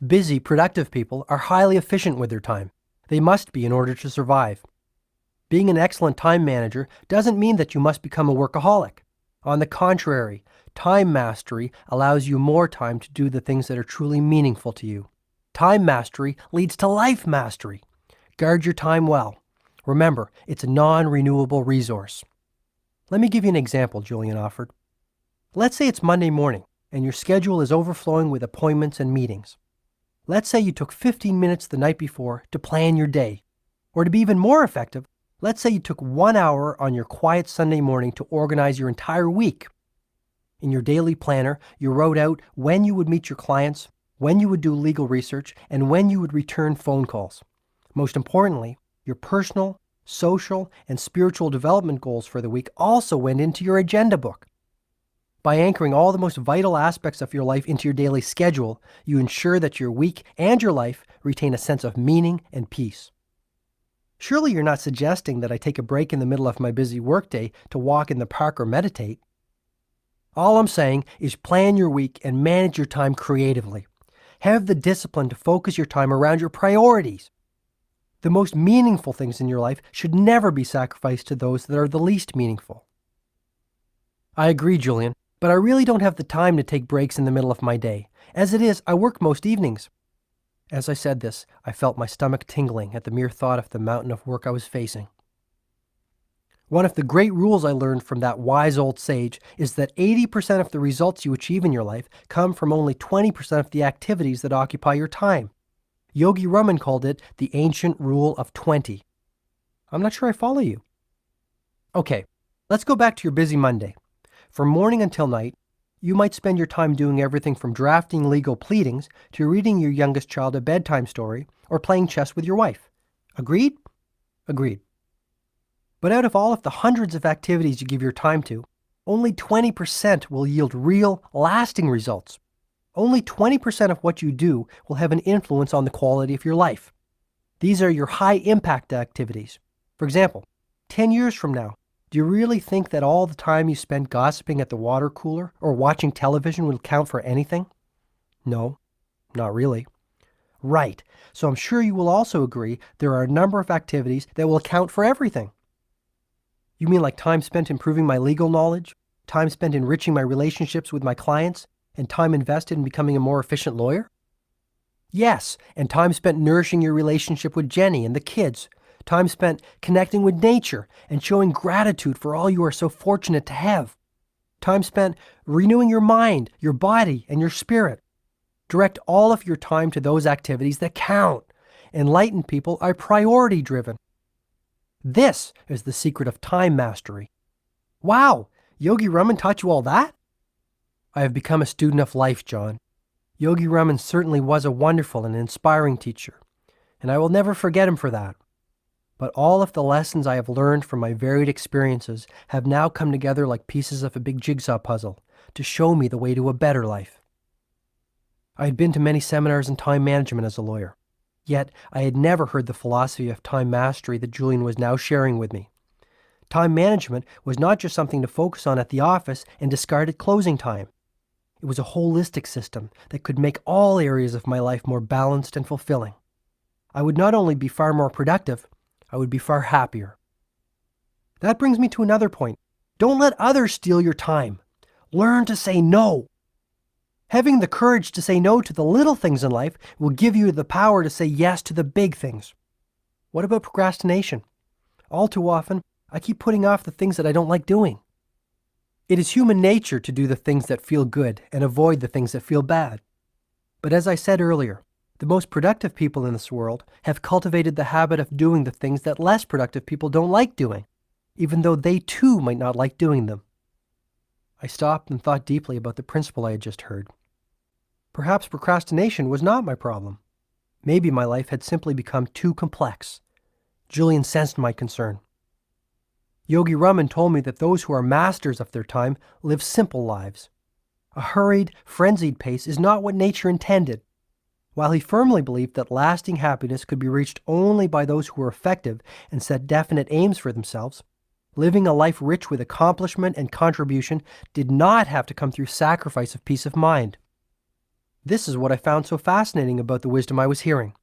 Busy, productive people are highly efficient with their time. They must be in order to survive. Being an excellent time manager doesn't mean that you must become a workaholic. On the contrary, time mastery allows you more time to do the things that are truly meaningful to you. Time mastery leads to life mastery. Guard your time well. Remember, it's a non-renewable resource. Let me give you an example, Julian offered. Let's say it's Monday morning, and your schedule is overflowing with appointments and meetings. Let's say you took 15 minutes the night before to plan your day. Or to be even more effective, let's say you took 1 hour on your quiet Sunday morning to organize your entire week. In your daily planner, you wrote out when you would meet your clients, when you would do legal research, and when you would return phone calls. Most importantly, your personal, social, and spiritual development goals for the week also went into your agenda book. By anchoring all the most vital aspects of your life into your daily schedule, you ensure that your week and your life retain a sense of meaning and peace. Surely you're not suggesting that I take a break in the middle of my busy workday to walk in the park or meditate. All I'm saying is plan your week and manage your time creatively. Have the discipline to focus your time around your priorities. The most meaningful things in your life should never be sacrificed to those that are the least meaningful. I agree, Julian, but I really don't have the time to take breaks in the middle of my day. As it is, I work most evenings. As I said this, I felt my stomach tingling at the mere thought of the mountain of work I was facing. One of the great rules I learned from that wise old sage is that 80% of the results you achieve in your life come from only 20% of the activities that occupy your time. Yogi Raman called it the ancient rule of 20. I'm not sure I follow you. Okay, let's go back to your busy Monday. From morning until night, you might spend your time doing everything from drafting legal pleadings to reading your youngest child a bedtime story or playing chess with your wife. Agreed? Agreed. But out of all of the hundreds of activities you give your time to, only 20% will yield real, lasting results. Only 20% of what you do will have an influence on the quality of your life. These are your high-impact activities. For example, 10 years from now, do you really think that all the time you spend gossiping at the water cooler or watching television will count for anything? No, not really. Right, so I'm sure you will also agree there are a number of activities that will count for everything. You mean like time spent improving my legal knowledge, time spent enriching my relationships with my clients, and time invested in becoming a more efficient lawyer? Yes, and time spent nourishing your relationship with Jenny and the kids, time spent connecting with nature and showing gratitude for all you are so fortunate to have, time spent renewing your mind, your body, and your spirit. Direct all of your time to those activities that count. Enlightened people are priority-driven. This is the secret of time mastery. Wow, Yogi Raman taught you all that? I have become a student of life, John. Yogi Raman certainly was a wonderful and inspiring teacher, and I will never forget him for that. But all of the lessons I have learned from my varied experiences have now come together like pieces of a big jigsaw puzzle to show me the way to a better life. I had been to many seminars in time management as a lawyer. Yet, I had never heard the philosophy of time mastery that Julian was now sharing with me. Time management was not just something to focus on at the office and discard at closing time. It was a holistic system that could make all areas of my life more balanced and fulfilling. I would not only be far more productive, I would be far happier. That brings me to another point. Don't let others steal your time. Learn to say no. Having the courage to say no to the little things in life will give you the power to say yes to the big things. What about procrastination? All too often, I keep putting off the things that I don't like doing. It is human nature to do the things that feel good and avoid the things that feel bad. But as I said earlier, the most productive people in this world have cultivated the habit of doing the things that less productive people don't like doing, even though they too might not like doing them. I stopped and thought deeply about the principle I had just heard. Perhaps procrastination was not my problem. Maybe my life had simply become too complex. Julian sensed my concern. Yogi Raman told me that those who are masters of their time live simple lives. A hurried, frenzied pace is not what nature intended. While he firmly believed that lasting happiness could be reached only by those who were effective and set definite aims for themselves, living a life rich with accomplishment and contribution did not have to come through sacrifice of peace of mind. This is what I found so fascinating about the wisdom I was hearing.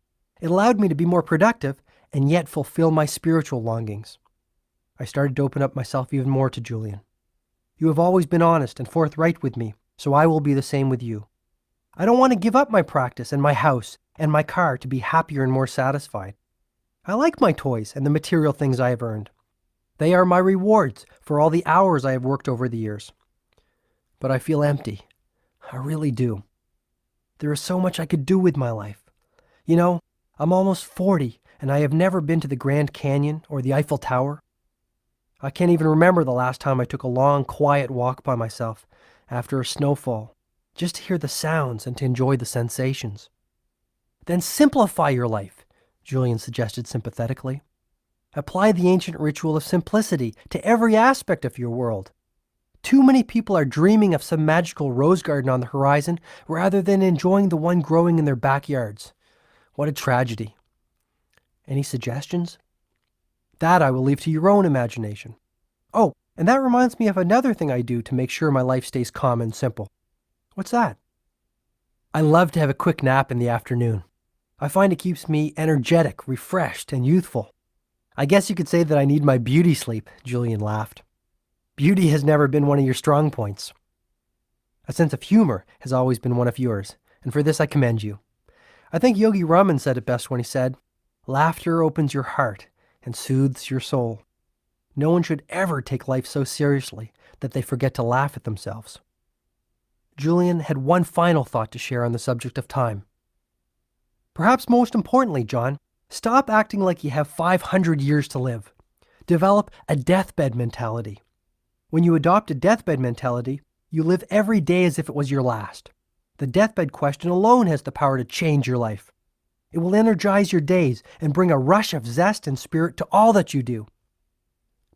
It allowed me to be more productive and yet fulfill my spiritual longings. I started to open up myself even more to Julian. You have always been honest and forthright with me, so I will be the same with you. I don't want to give up my practice and my house and my car to be happier and more satisfied. I like my toys and the material things I have earned. They are my rewards for all the hours I have worked over the years. But I feel empty. I really do. There is so much I could do with my life. You know, I'm almost 40, and I have never been to the Grand Canyon or the Eiffel Tower. I can't even remember the last time I took a long, quiet walk by myself after a snowfall, just to hear the sounds and to enjoy the sensations. Then simplify your life, Julian suggested sympathetically. Apply the ancient ritual of simplicity to every aspect of your world. Too many people are dreaming of some magical rose garden on the horizon rather than enjoying the one growing in their backyards. What a tragedy. Any suggestions? That I will leave to your own imagination. Oh, And that reminds me of another thing I do to make sure my life stays calm and simple. What's that? I love to have a quick nap in the afternoon. I find it keeps me energetic, refreshed, and youthful. I guess you could say that I need my beauty sleep, Julian laughed. Beauty has never been one of your strong points. A sense of humor has always been one of yours, and for this I commend you. I think Yogi Raman said it best when he said, "Laughter opens your heart and soothes your soul." No one should ever take life so seriously that they forget to laugh at themselves. Julian had one final thought to share on the subject of time. Perhaps most importantly, John, stop acting like you have 500 years to live. Develop a deathbed mentality. When you adopt a deathbed mentality, you live every day as if it was your last. The deathbed question alone has the power to change your life. It will energize your days and bring a rush of zest and spirit to all that you do.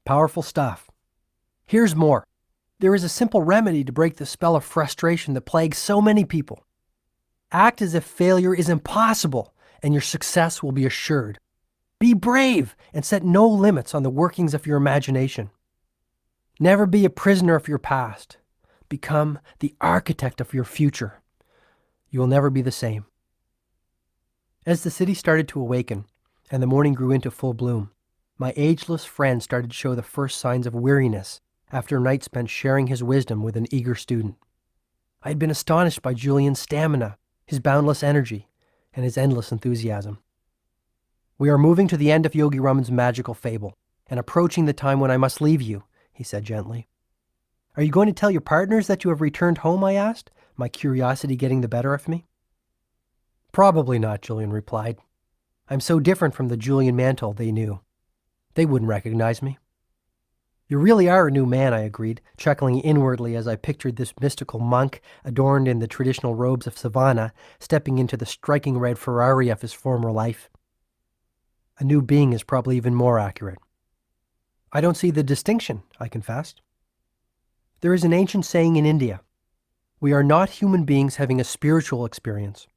Powerful stuff. Here's more. There is a simple remedy to break the spell of frustration that plagues so many people. Act as if failure is impossible and your success will be assured. Be brave and set no limits on the workings of your imagination. Never be a prisoner of your past. Become the architect of your future. You will never be the same. As the city started to awaken and the morning grew into full bloom, my ageless friend started to show the first signs of weariness after a night spent sharing his wisdom with an eager student. I had been astonished by Julian's stamina, his boundless energy, and his endless enthusiasm. "We are moving to the end of Yogi Raman's magical fable and approaching the time when I must leave you," he said gently. "Are you going to tell your partners that you have returned home?" I asked, my curiosity getting the better of me. "Probably not," Julian replied. "I'm so different from the Julian Mantle they knew. They wouldn't recognize me." "You really are a new man," I agreed, chuckling inwardly as I pictured this mystical monk, adorned in the traditional robes of Savannah, stepping into the striking red Ferrari of his former life. "A new being is probably even more accurate." "I don't see the distinction," I confessed. "There is an ancient saying in India, 'We are not human beings having a spiritual experience.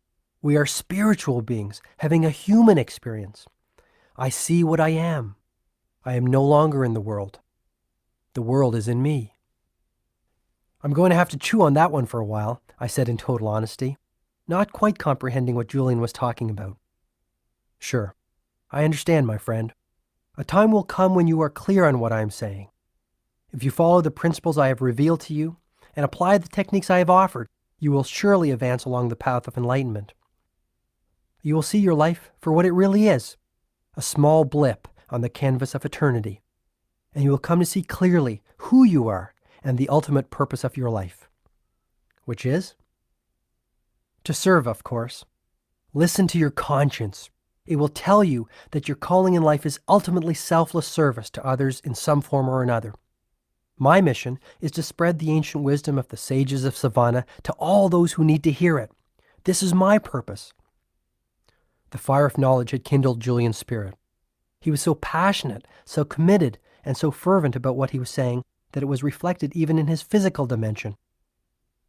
We are spiritual beings having a human experience. I see what I am. I am no longer in the world. The world is in me.'" "I'm going to have to chew on that one for a while," I said in total honesty, not quite comprehending what Julian was talking about. "Sure. I understand, my friend. A time will come when you are clear on what I am saying. If you follow the principles I have revealed to you and apply the techniques I have offered, you will surely advance along the path of enlightenment. You will see your life for what it really is, a small blip on the canvas of eternity, and you will come to see clearly who you are and the ultimate purpose of your life. Which is? To serve, of course. Listen to your conscience. It will tell you that your calling in life is ultimately selfless service to others in some form or another. My mission is to spread the ancient wisdom of the sages of Savannah to all those who need to hear it. This is my purpose." The fire of knowledge had kindled Julian's spirit. He was so passionate, so committed, and so fervent about what he was saying that it was reflected even in his physical dimension.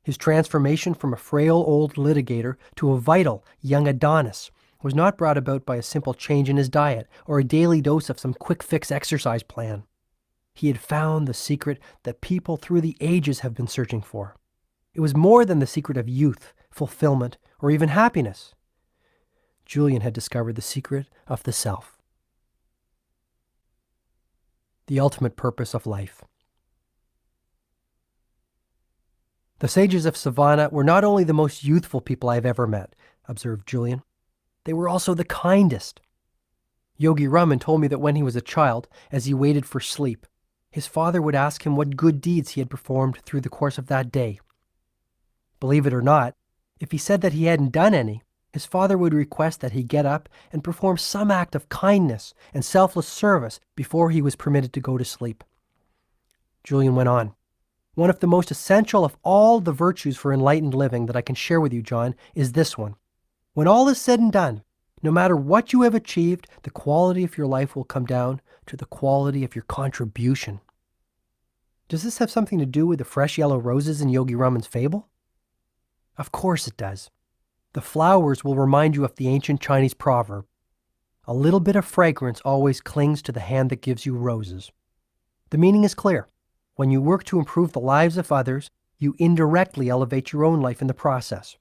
His transformation from a frail old litigator to a vital young Adonis was not brought about by a simple change in his diet or a daily dose of some quick-fix exercise plan. He had found the secret that people through the ages have been searching for. It was more than the secret of youth, fulfillment, or even happiness. Julian had discovered the secret of the self. The ultimate purpose of life. "The sages of Savannah were not only the most youthful people I have ever met," observed Julian. "They were also the kindest. Yogi Raman told me that when he was a child, as he waited for sleep, his father would ask him what good deeds he had performed through the course of that day. Believe it or not, if he said that he hadn't done any, his father would request that he get up and perform some act of kindness and selfless service before he was permitted to go to sleep." Julian went on, "One of the most essential of all the virtues for enlightened living that I can share with you, John, is this one. When all is said and done, no matter what you have achieved, the quality of your life will come down to the quality of your contribution." Does this have something to do with the fresh yellow roses in Yogi Raman's fable? Of course it does. The flowers will remind you of the ancient Chinese proverb, "A little bit of fragrance always clings to the hand that gives you roses." The meaning is clear. When you work to improve the lives of others, you indirectly elevate your own life in the process.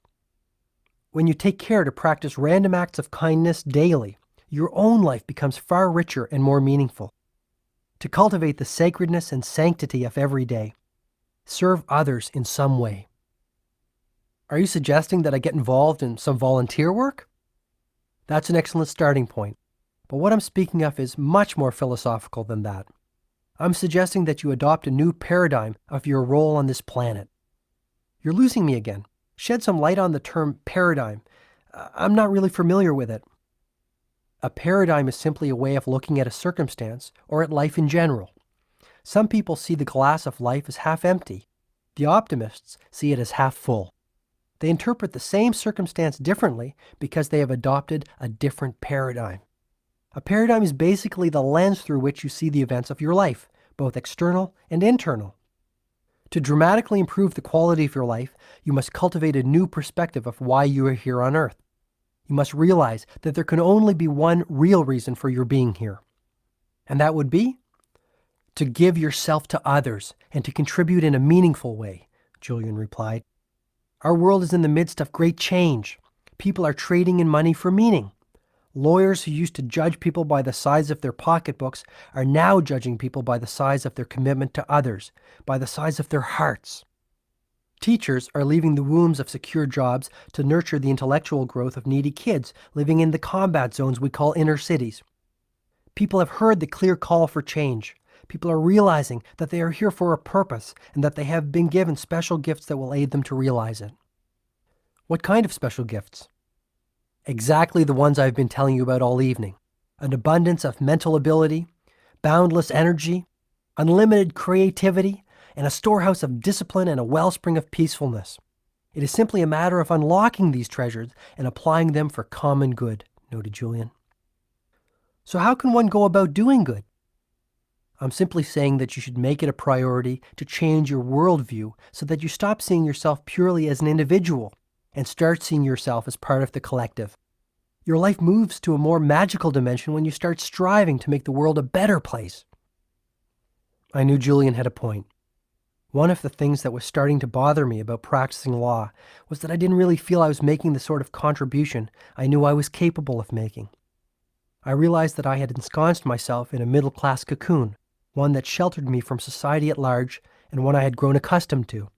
When you take care to practice random acts of kindness daily, your own life becomes far richer and more meaningful. To cultivate the sacredness and sanctity of every day, serve others in some way. Are you suggesting that I get involved in some volunteer work? That's an excellent starting point, but what I'm speaking of is much more philosophical than that. I'm suggesting that you adopt a new paradigm of your role on this planet. You're losing me again. Shed some light on the term paradigm. I'm not really familiar with it. A paradigm is simply a way of looking at a circumstance or at life in general. Some people see the glass of life as half empty. The optimists see it as half full. They interpret the same circumstance differently because they have adopted a different paradigm. A paradigm is basically the lens through which you see the events of your life, both external and internal. To dramatically improve the quality of your life, you must cultivate a new perspective of why you are here on Earth. You must realize that there can only be one real reason for your being here. And that would be to give yourself to others and to contribute in a meaningful way, Julian replied. Our world is in the midst of great change. People are trading in money for meaning. Lawyers who used to judge people by the size of their pocketbooks are now judging people by the size of their commitment to others, by the size of their hearts. Teachers are leaving the wombs of secure jobs to nurture the intellectual growth of needy kids living in the combat zones we call inner cities. People have heard the clear call for change. People are realizing that they are here for a purpose and that they have been given special gifts that will aid them to realize it. What kind of special gifts? Exactly the ones I've been telling you about all evening. An abundance of mental ability, boundless energy, unlimited creativity, and a storehouse of discipline and a wellspring of peacefulness. It is simply a matter of unlocking these treasures and applying them for common good, noted Julian. So how can one go about doing good? I'm simply saying that you should make it a priority to change your worldview so that you stop seeing yourself purely as an individual and start seeing yourself as part of the collective. Your life moves to a more magical dimension when you start striving to make the world a better place. I knew Julian had a point. One of the things that was starting to bother me about practicing law was that I didn't really feel I was making the sort of contribution I knew I was capable of making. I realized that I had ensconced myself in a middle-class cocoon, one that sheltered me from society at large and one I had grown accustomed to.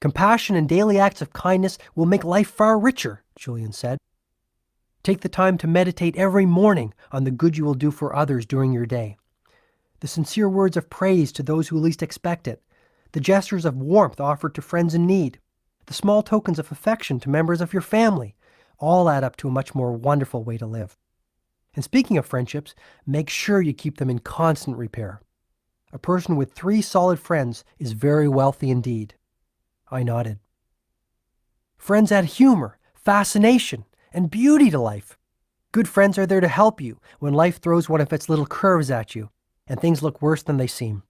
Compassion and daily acts of kindness will make life far richer, Julian said. Take the time to meditate every morning on the good you will do for others during your day. The sincere words of praise to those who least expect it, the gestures of warmth offered to friends in need, the small tokens of affection to members of your family, all add up to a much more wonderful way to live. And speaking of friendships, make sure you keep them in constant repair. A person with 3 solid friends is very wealthy indeed. I nodded. Friends add humor, fascination, and beauty to life. Good friends are there to help you when life throws one of its little curves at you and things look worse than they seem.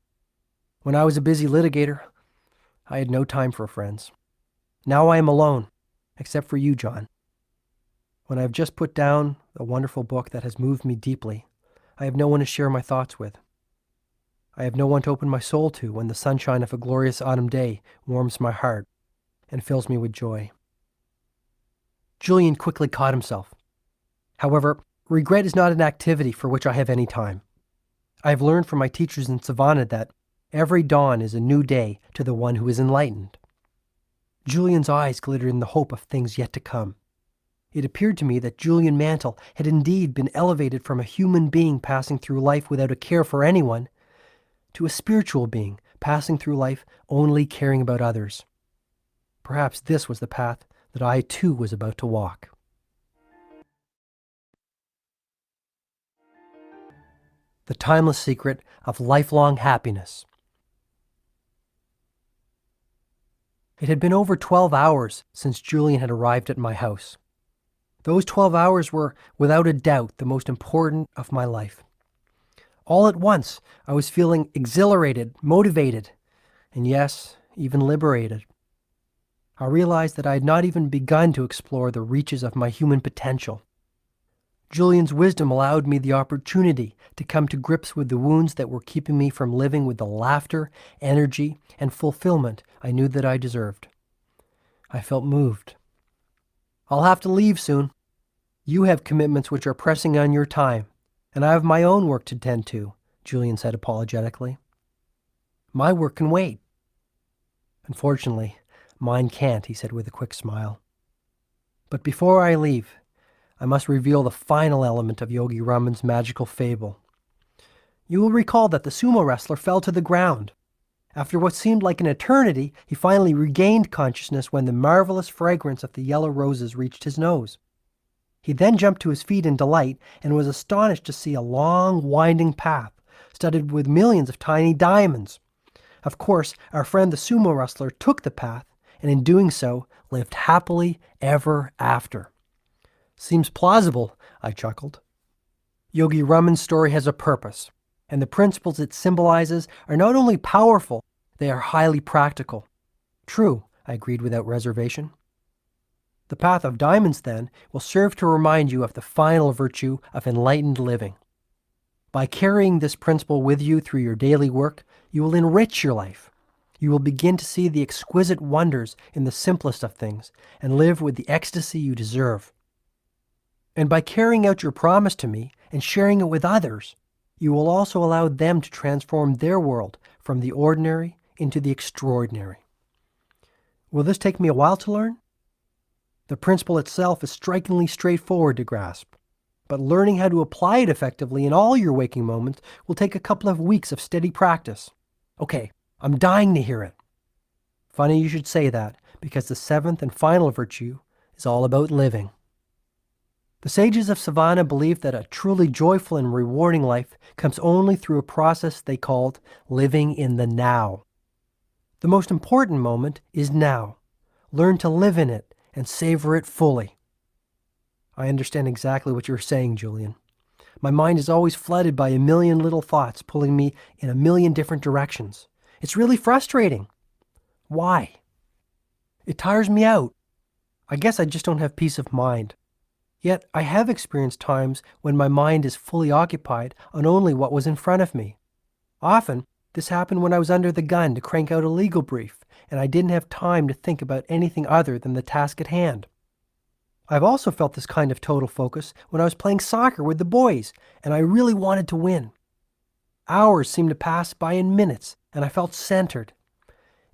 When I was a busy litigator, I had no time for friends. Now I am alone, except for you, John. When I have just put down a wonderful book that has moved me deeply, I have no one to share my thoughts with. I have no one to open my soul to when the sunshine of a glorious autumn day warms my heart and fills me with joy. Julian quickly caught himself. However, regret is not an activity for which I have any time. I have learned from my teachers in Savannah that every dawn is a new day to the one who is enlightened. Julian's eyes glittered in the hope of things yet to come. It appeared to me that Julian Mantle had indeed been elevated from a human being passing through life without a care for anyone to a spiritual being passing through life only caring about others. Perhaps this was the path that I too was about to walk. The timeless secret of lifelong happiness. It had been over 12 hours since Julian had arrived at my house. Those 12 hours were, without a doubt, the most important of my life. All at once, I was feeling exhilarated, motivated, and yes, even liberated. I realized that I had not even begun to explore the reaches of my human potential. Julian's wisdom allowed me the opportunity to come to grips with the wounds that were keeping me from living with the laughter, energy, and fulfillment I knew that I deserved. I felt moved. I'll have to leave soon. You have commitments which are pressing on your time, and I have my own work to tend to, Julian said apologetically. My work can wait. Unfortunately, mine can't, he said with a quick smile. But before I leave, I must reveal the final element of Yogi Raman's magical fable. You will recall that the sumo wrestler fell to the ground. After what seemed like an eternity, he finally regained consciousness when the marvelous fragrance of the yellow roses reached his nose. He then jumped to his feet in delight and was astonished to see a long, winding path studded with millions of tiny diamonds. Of course, our friend the sumo wrestler took the path, and in doing so, lived happily ever after. Seems plausible, I chuckled. Yogi Raman's story has a purpose, and the principles it symbolizes are not only powerful, they are highly practical. True, I agreed without reservation. The path of diamonds, then, will serve to remind you of the final virtue of enlightened living. By carrying this principle with you through your daily work, you will enrich your life. You will begin to see the exquisite wonders in the simplest of things and live with the ecstasy you deserve. And by carrying out your promise to me and sharing it with others, you will also allow them to transform their world from the ordinary into the extraordinary. Will this take me a while to learn? The principle itself is strikingly straightforward to grasp, but learning how to apply it effectively in all your waking moments will take a couple of weeks of steady practice. Okay, I'm dying to hear it. Funny you should say that, because the seventh and final virtue is all about living. The sages of Savannah believed that a truly joyful and rewarding life comes only through a process they called living in the now. The most important moment is now. Learn to live in it and savor it fully. I understand exactly what you're saying, Julian. My mind is always flooded by a million little thoughts pulling me in a million different directions. It's really frustrating. Why? It tires me out. I guess I just don't have peace of mind. Yet I have experienced times when my mind is fully occupied on only what was in front of me. Often, this happened when I was under the gun to crank out a legal brief, and I didn't have time to think about anything other than the task at hand. I've also felt this kind of total focus when I was playing soccer with the boys, and I really wanted to win. Hours seemed to pass by in minutes, and I felt centered.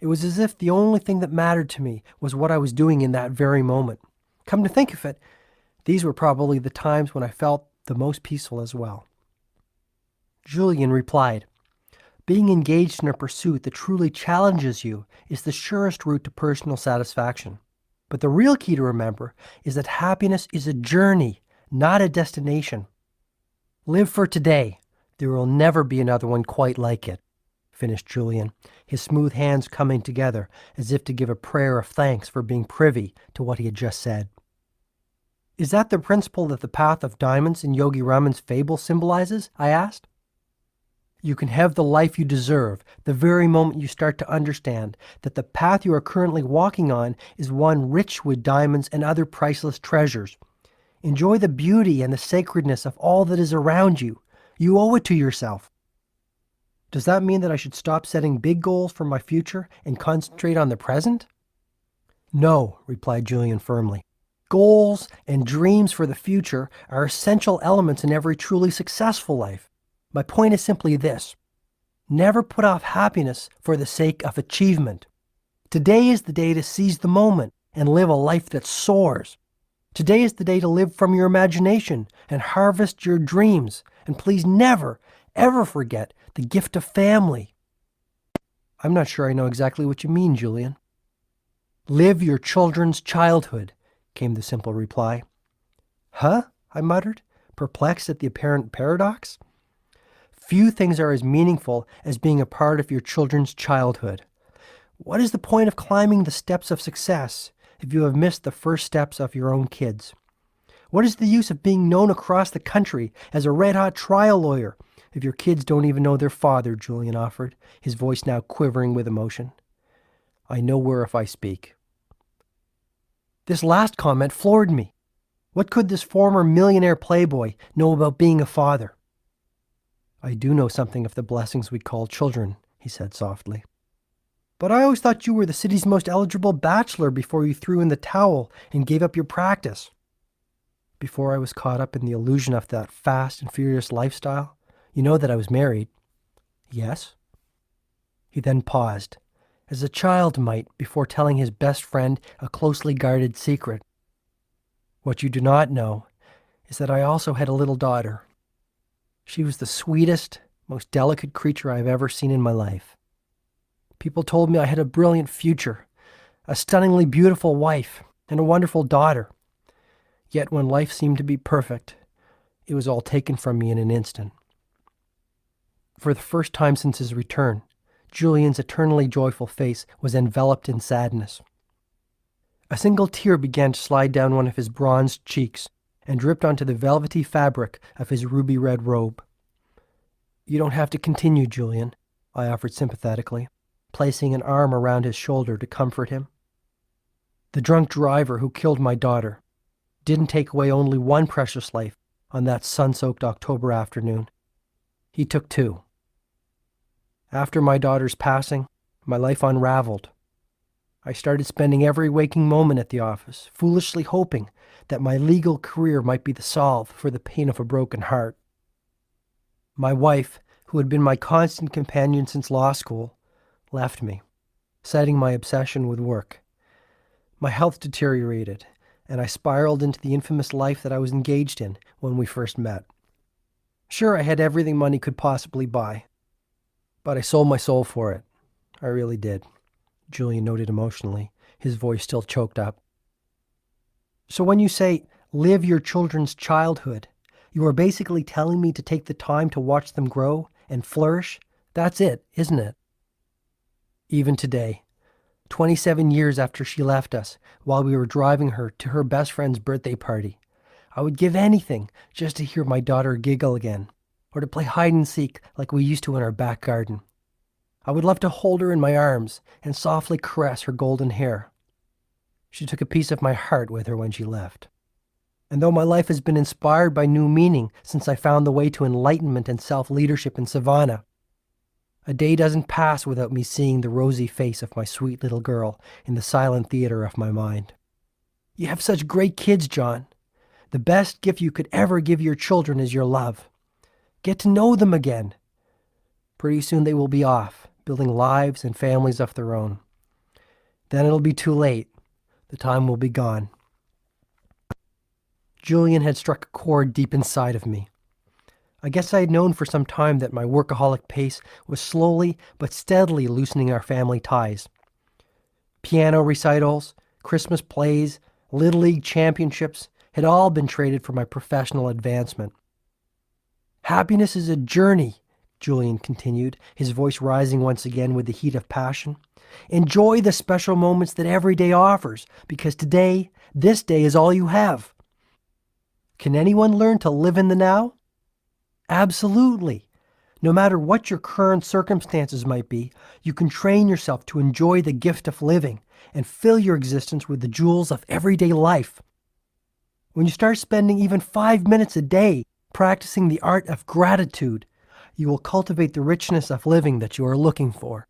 It was as if the only thing that mattered to me was what I was doing in that very moment. Come to think of it, these were probably the times when I felt the most peaceful as well. Julian replied, "Being engaged in a pursuit that truly challenges you is the surest route to personal satisfaction. But the real key to remember is that happiness is a journey, not a destination. Live for today. There will never be another one quite like it," finished Julian, his smooth hands coming together as if to give a prayer of thanks for being privy to what he had just said. Is that the principle that the path of diamonds in Yogi Raman's fable symbolizes? I asked. You can have the life you deserve the very moment you start to understand that the path you are currently walking on is one rich with diamonds and other priceless treasures. Enjoy the beauty and the sacredness of all that is around you. You owe it to yourself. Does that mean that I should stop setting big goals for my future and concentrate on the present? No, replied Julian firmly. Goals and dreams for the future are essential elements in every truly successful life. My point is simply this. Never put off happiness for the sake of achievement. Today is the day to seize the moment and live a life that soars. Today is the day to live from your imagination and harvest your dreams. And please never, ever forget the gift of family. I'm not sure I know exactly what you mean, Julian. Live your children's childhood, came the simple reply. Huh? I muttered, perplexed at the apparent paradox. Few things are as meaningful as being a part of your children's childhood. What is the point of climbing the steps of success if you have missed the first steps of your own kids? What is the use of being known across the country as a red-hot trial lawyer if your kids don't even know their father, Julian offered, his voice now quivering with emotion. I know where if I speak. This last comment floored me. What could this former millionaire playboy know about being a father? I do know something of the blessings we call children, he said softly. But I always thought you were the city's most eligible bachelor before you threw in the towel and gave up your practice. Before I was caught up in the illusion of that fast and furious lifestyle, you know that I was married. Yes? He then paused, as a child might before telling his best friend a closely guarded secret. What you do not know is that I also had a little daughter. She was the sweetest, most delicate creature I have ever seen in my life. People told me I had a brilliant future, a stunningly beautiful wife, and a wonderful daughter. Yet when life seemed to be perfect, it was all taken from me in an instant. For the first time since his return, Julian's eternally joyful face was enveloped in sadness. A single tear began to slide down one of his bronzed cheeks and dripped onto the velvety fabric of his ruby-red robe. You don't have to continue, Julian, I offered sympathetically, placing an arm around his shoulder to comfort him. The drunk driver who killed my daughter didn't take away only one precious life on that sun-soaked October afternoon. He took two. After my daughter's passing, my life unraveled. I started spending every waking moment at the office, foolishly hoping that my legal career might be the salve for the pain of a broken heart. My wife, who had been my constant companion since law school, left me, citing my obsession with work. My health deteriorated, and I spiraled into the infamous life that I was engaged in when we first met. Sure, I had everything money could possibly buy, but I sold my soul for it. I really did, Julian noted emotionally, his voice still choked up. So when you say, live your children's childhood, you are basically telling me to take the time to watch them grow and flourish? That's it, isn't it? Even today, 27 years after she left us, while we were driving her to her best friend's birthday party, I would give anything just to hear my daughter giggle again, or to play hide and seek like we used to in our back garden. I would love to hold her in my arms and softly caress her golden hair. She took a piece of my heart with her when she left. And though my life has been inspired by new meaning since I found the way to enlightenment and self-leadership in Savannah, a day doesn't pass without me seeing the rosy face of my sweet little girl in the silent theater of my mind. You have such great kids, John. The best gift you could ever give your children is your love. Get to know them again. Pretty soon they will be off, building lives and families of their own. Then it'll be too late. The time will be gone. Julian had struck a chord deep inside of me. I guess I had known for some time that my workaholic pace was slowly but steadily loosening our family ties. Piano recitals, Christmas plays, Little League championships had all been traded for my professional advancement. Happiness is a journey, Julian continued, his voice rising once again with the heat of passion. Enjoy the special moments that every day offers, because today, this day is all you have. Can anyone learn to live in the now? Absolutely. No matter what your current circumstances might be, you can train yourself to enjoy the gift of living and fill your existence with the jewels of everyday life. When you start spending even 5 minutes a day practicing the art of gratitude, you will cultivate the richness of living that you are looking for.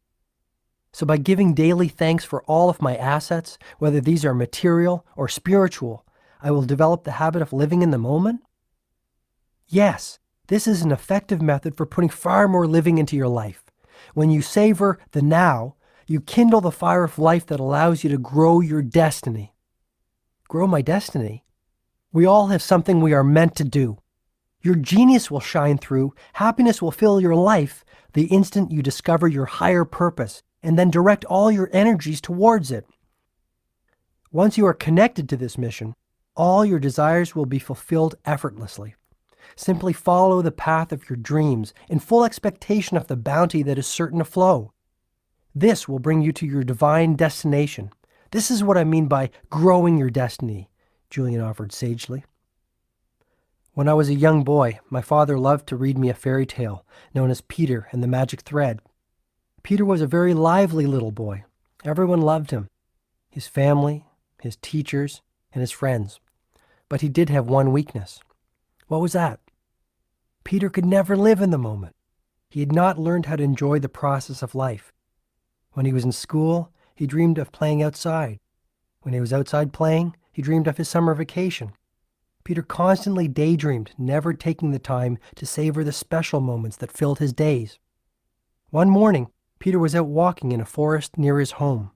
So by giving daily thanks for all of my assets, whether these are material or spiritual, I will develop the habit of living in the moment? Yes, this is an effective method for putting far more living into your life. When you savor the now, you kindle the fire of life that allows you to grow your destiny. Grow my destiny? We all have something we are meant to do. Your genius will shine through, happiness will fill your life the instant you discover your higher purpose and then direct all your energies towards it. Once you are connected to this mission, all your desires will be fulfilled effortlessly. Simply follow the path of your dreams in full expectation of the bounty that is certain to flow. This will bring you to your divine destination. This is what I mean by growing your destiny, Julian offered sagely. When I was a young boy, my father loved to read me a fairy tale known as Peter and the Magic Thread. Peter was a very lively little boy. Everyone loved him. His family, his teachers, and his friends. But he did have one weakness. What was that? Peter could never live in the moment. He had not learned how to enjoy the process of life. When he was in school, he dreamed of playing outside. When he was outside playing, he dreamed of his summer vacation. Peter constantly daydreamed, never taking the time to savor the special moments that filled his days. One morning, Peter was out walking in a forest near his home.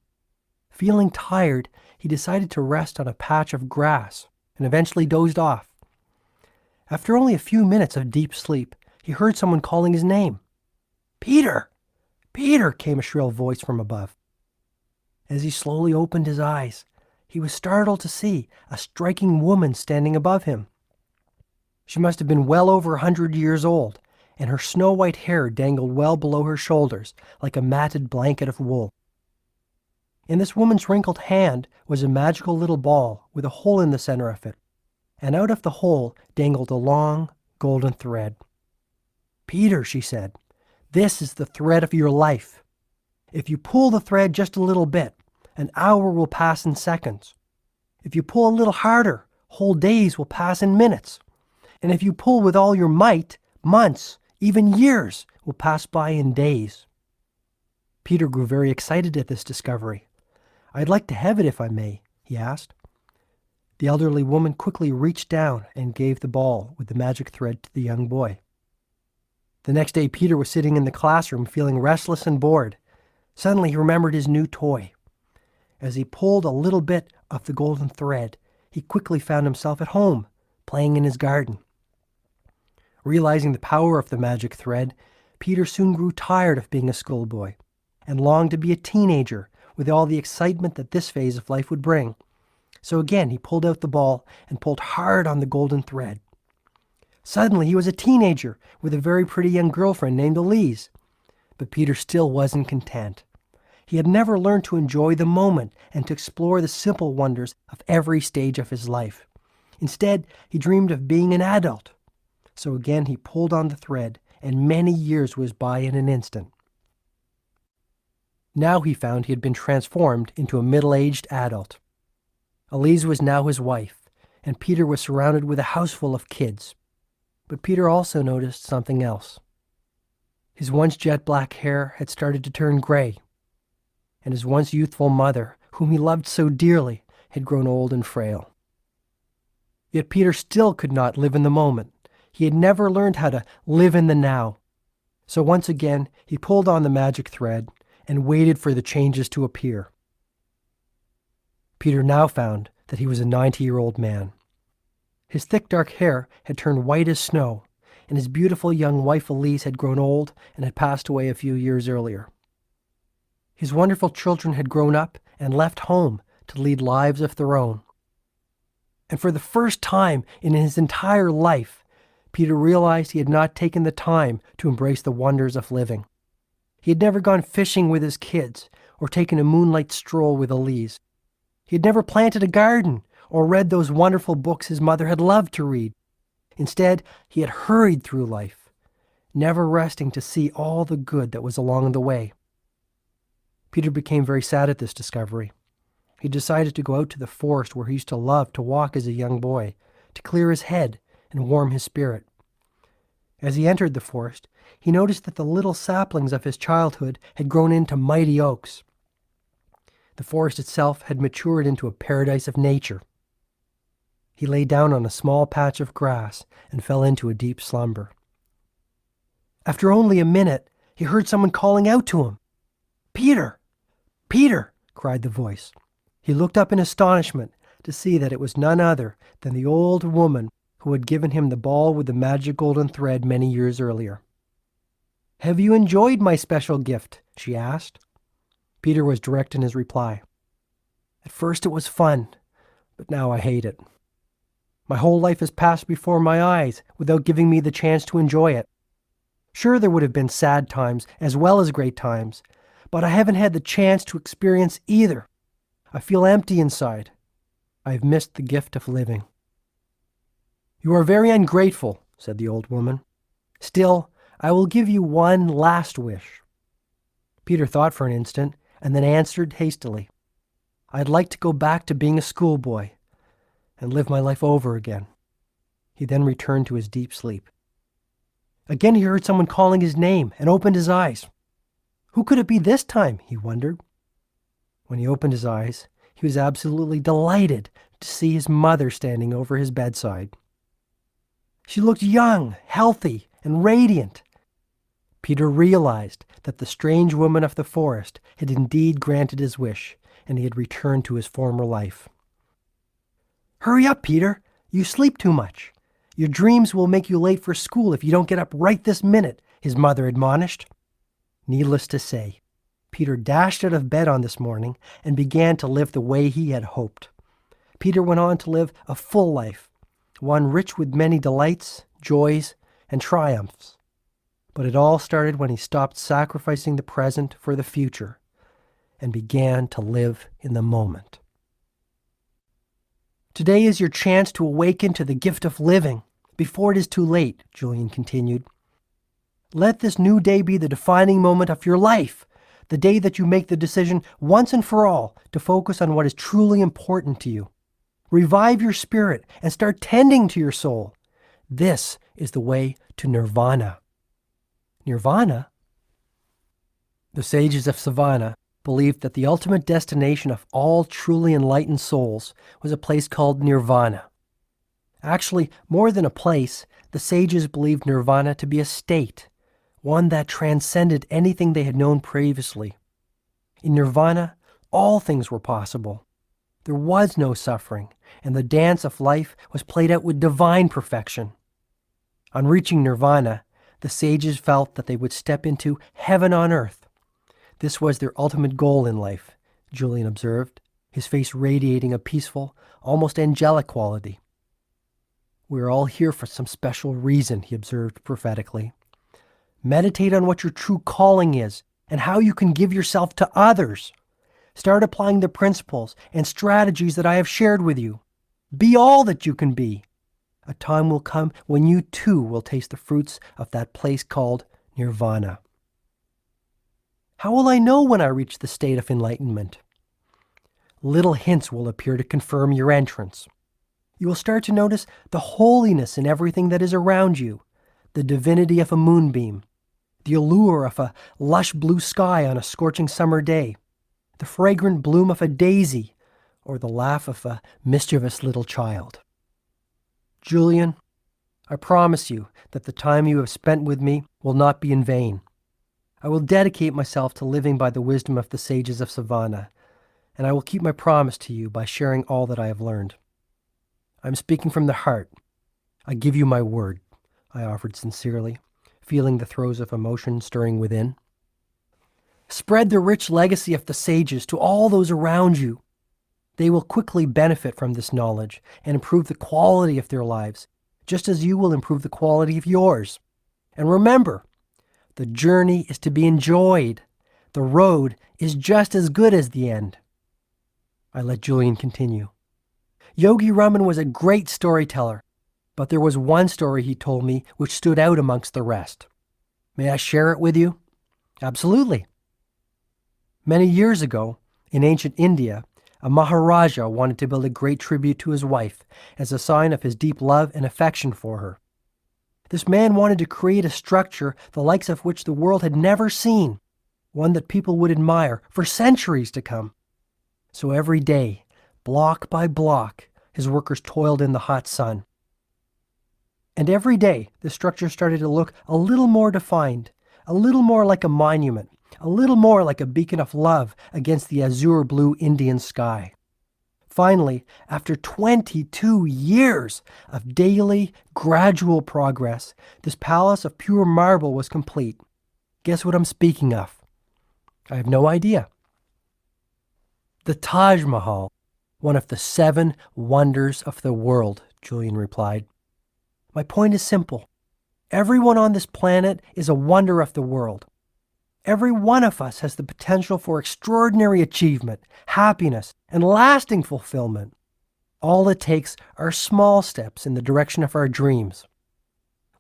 Feeling tired, he decided to rest on a patch of grass and eventually dozed off. After only a few minutes of deep sleep, he heard someone calling his name. "Peter! Peter!" came a shrill voice from above. As he slowly opened his eyes, he was startled to see a striking woman standing above him. She must have been well over 100 years old, and her snow-white hair dangled well below her shoulders like a matted blanket of wool. In this woman's wrinkled hand was a magical little ball with a hole in the center of it, and out of the hole dangled a long, golden thread. "Peter," she said, "this is the thread of your life. If you pull the thread just a little bit, an hour will pass in seconds. If you pull a little harder, whole days will pass in minutes. And if you pull with all your might, months, even years, will pass by in days." Peter grew very excited at this discovery. "I'd like to have it if I may," he asked. The elderly woman quickly reached down and gave the ball with the magic thread to the young boy. The next day, Peter was sitting in the classroom feeling restless and bored. Suddenly, he remembered his new toy. As he pulled a little bit of the golden thread, he quickly found himself at home, playing in his garden. Realizing the power of the magic thread, Peter soon grew tired of being a schoolboy and longed to be a teenager with all the excitement that this phase of life would bring. So again, he pulled out the ball and pulled hard on the golden thread. Suddenly, he was a teenager with a very pretty young girlfriend named Elise. But Peter still wasn't content. He had never learned to enjoy the moment and to explore the simple wonders of every stage of his life. Instead, he dreamed of being an adult. So again, he pulled on the thread, and many years whizzed by in an instant. Now he found he had been transformed into a middle-aged adult. Elise was now his wife, and Peter was surrounded with a house full of kids. But Peter also noticed something else. His once jet-black hair had started to turn gray, and his once youthful mother, whom he loved so dearly, had grown old and frail. Yet Peter still could not live in the moment. He had never learned how to live in the now. So once again, he pulled on the magic thread and waited for the changes to appear. Peter now found that he was a 90-year-old man. His thick dark hair had turned white as snow, and his beautiful young wife Elise had grown old and had passed away a few years earlier. His wonderful children had grown up and left home to lead lives of their own. And for the first time in his entire life, Peter realized he had not taken the time to embrace the wonders of living. He had never gone fishing with his kids or taken a moonlight stroll with Elise. He had never planted a garden or read those wonderful books his mother had loved to read. Instead, he had hurried through life, never resting to see all the good that was along the way. Peter became very sad at this discovery. He decided to go out to the forest where he used to love to walk as a young boy, to clear his head and warm his spirit. As he entered the forest, he noticed that the little saplings of his childhood had grown into mighty oaks. The forest itself had matured into a paradise of nature. He lay down on a small patch of grass and fell into a deep slumber. After only a minute, he heard someone calling out to him. "Peter! Peter!" cried the voice. He looked up in astonishment to see that it was none other than the old woman who had given him the ball with the magic golden thread many years earlier. "Have you enjoyed my special gift?" she asked. Peter was direct in his reply. "At first it was fun, but now I hate it. My whole life has passed before my eyes without giving me the chance to enjoy it. Sure, there would have been sad times as well as great times, but I haven't had the chance to experience either. I feel empty inside. I have missed the gift of living." "You are very ungrateful," said the old woman. "Still, I will give you one last wish." Peter thought for an instant and then answered hastily, "I'd like to go back to being a schoolboy. and live my life over again. He then returned to his deep sleep. Again he heard someone calling his name and opened his eyes. Who could it be this time, he wondered. When he opened his eyes, he was absolutely delighted to see his mother standing over his bedside. She looked young, healthy, and radiant. Peter realized that the strange woman of the forest had indeed granted his wish, and he had returned to his former life. "Hurry up, Peter! You sleep too much. Your dreams will make you late for school if you don't get up right this minute," his mother admonished. Needless to say, Peter dashed out of bed on this morning and began to live the way he had hoped. Peter went on to live a full life, one rich with many delights, joys, and triumphs. But it all started when he stopped sacrificing the present for the future and began to live in the moment. Today is your chance to awaken to the gift of living before it is too late, Julian continued. Let this new day be the defining moment of your life, the day that you make the decision once and for all to focus on what is truly important to you. Revive your spirit and start tending to your soul. This is the way to nirvana. Nirvana? The sages of Savannah believed that the ultimate destination of all truly enlightened souls was a place called nirvana. Actually, more than a place, the sages believed nirvana to be a state, one that transcended anything they had known previously. In nirvana, all things were possible. There was no suffering, and the dance of life was played out with divine perfection. On reaching nirvana, the sages felt that they would step into heaven on earth. This was their ultimate goal in life, Julian observed, his face radiating a peaceful, almost angelic quality. We are all here for some special reason, he observed prophetically. Meditate on what your true calling is and how you can give yourself to others. Start applying the principles and strategies that I have shared with you. Be all that you can be. A time will come when you too will taste the fruits of that place called nirvana. How will I know when I reach the state of enlightenment? Little hints will appear to confirm your entrance. You will start to notice the holiness in everything that is around you, the divinity of a moonbeam, the allure of a lush blue sky on a scorching summer day, the fragrant bloom of a daisy, or the laugh of a mischievous little child. Julian, I promise you that the time you have spent with me will not be in vain. I will dedicate myself to living by the wisdom of the sages of Savannah, and I will keep my promise to you by sharing all that I have learned. I am speaking from the heart. I give you my word, I offered sincerely, feeling the throes of emotion stirring within. Spread the rich legacy of the sages to all those around you. They will quickly benefit from this knowledge and improve the quality of their lives, just as you will improve the quality of yours. And remember, the journey is to be enjoyed. The road is just as good as the end. I let Julian continue. Yogi Raman was a great storyteller, but there was one story he told me which stood out amongst the rest. May I share it with you? Absolutely. Many years ago, in ancient India, a Maharaja wanted to build a great tribute to his wife as a sign of his deep love and affection for her. This man wanted to create a structure the likes of which the world had never seen, one that people would admire for centuries to come. So every day, block by block, his workers toiled in the hot sun. And every day, the structure started to look a little more defined, a little more like a monument, a little more like a beacon of love against the azure blue Indian sky. Finally, after 22 years of daily, gradual progress, this palace of pure marble was complete. Guess what I'm speaking of? I have no idea. The Taj Mahal, one of the 7 wonders of the world, Julian replied. My point is simple. Everyone on this planet is a wonder of the world. Every one of us has the potential for extraordinary achievement, happiness, and lasting fulfillment. All it takes are small steps in the direction of our dreams.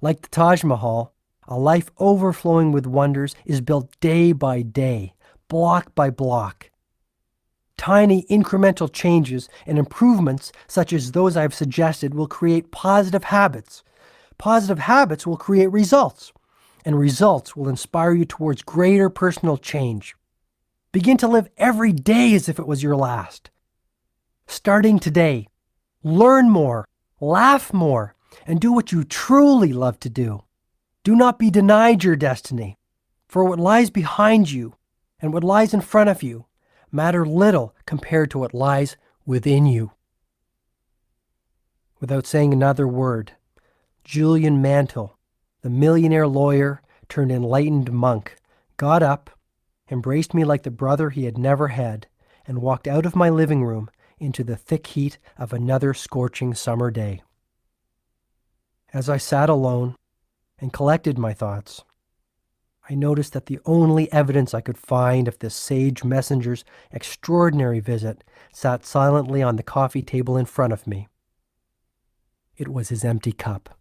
Like the Taj Mahal, a life overflowing with wonders is built day by day, block by block. Tiny incremental changes and improvements such as those I've suggested will create positive habits. Positive habits will create results, and results will inspire you towards greater personal change. Begin to live every day as if it was your last. Starting today, learn more, laugh more, and do what you truly love to do. Do not be denied your destiny, for what lies behind you and what lies in front of you matter little compared to what lies within you. Without saying another word, Julian Mantle, the millionaire lawyer turned enlightened monk, got up, embraced me like the brother he had never had, and walked out of my living room into the thick heat of another scorching summer day. As I sat alone and collected my thoughts, I noticed that the only evidence I could find of this sage messenger's extraordinary visit sat silently on the coffee table in front of me. It was his empty cup.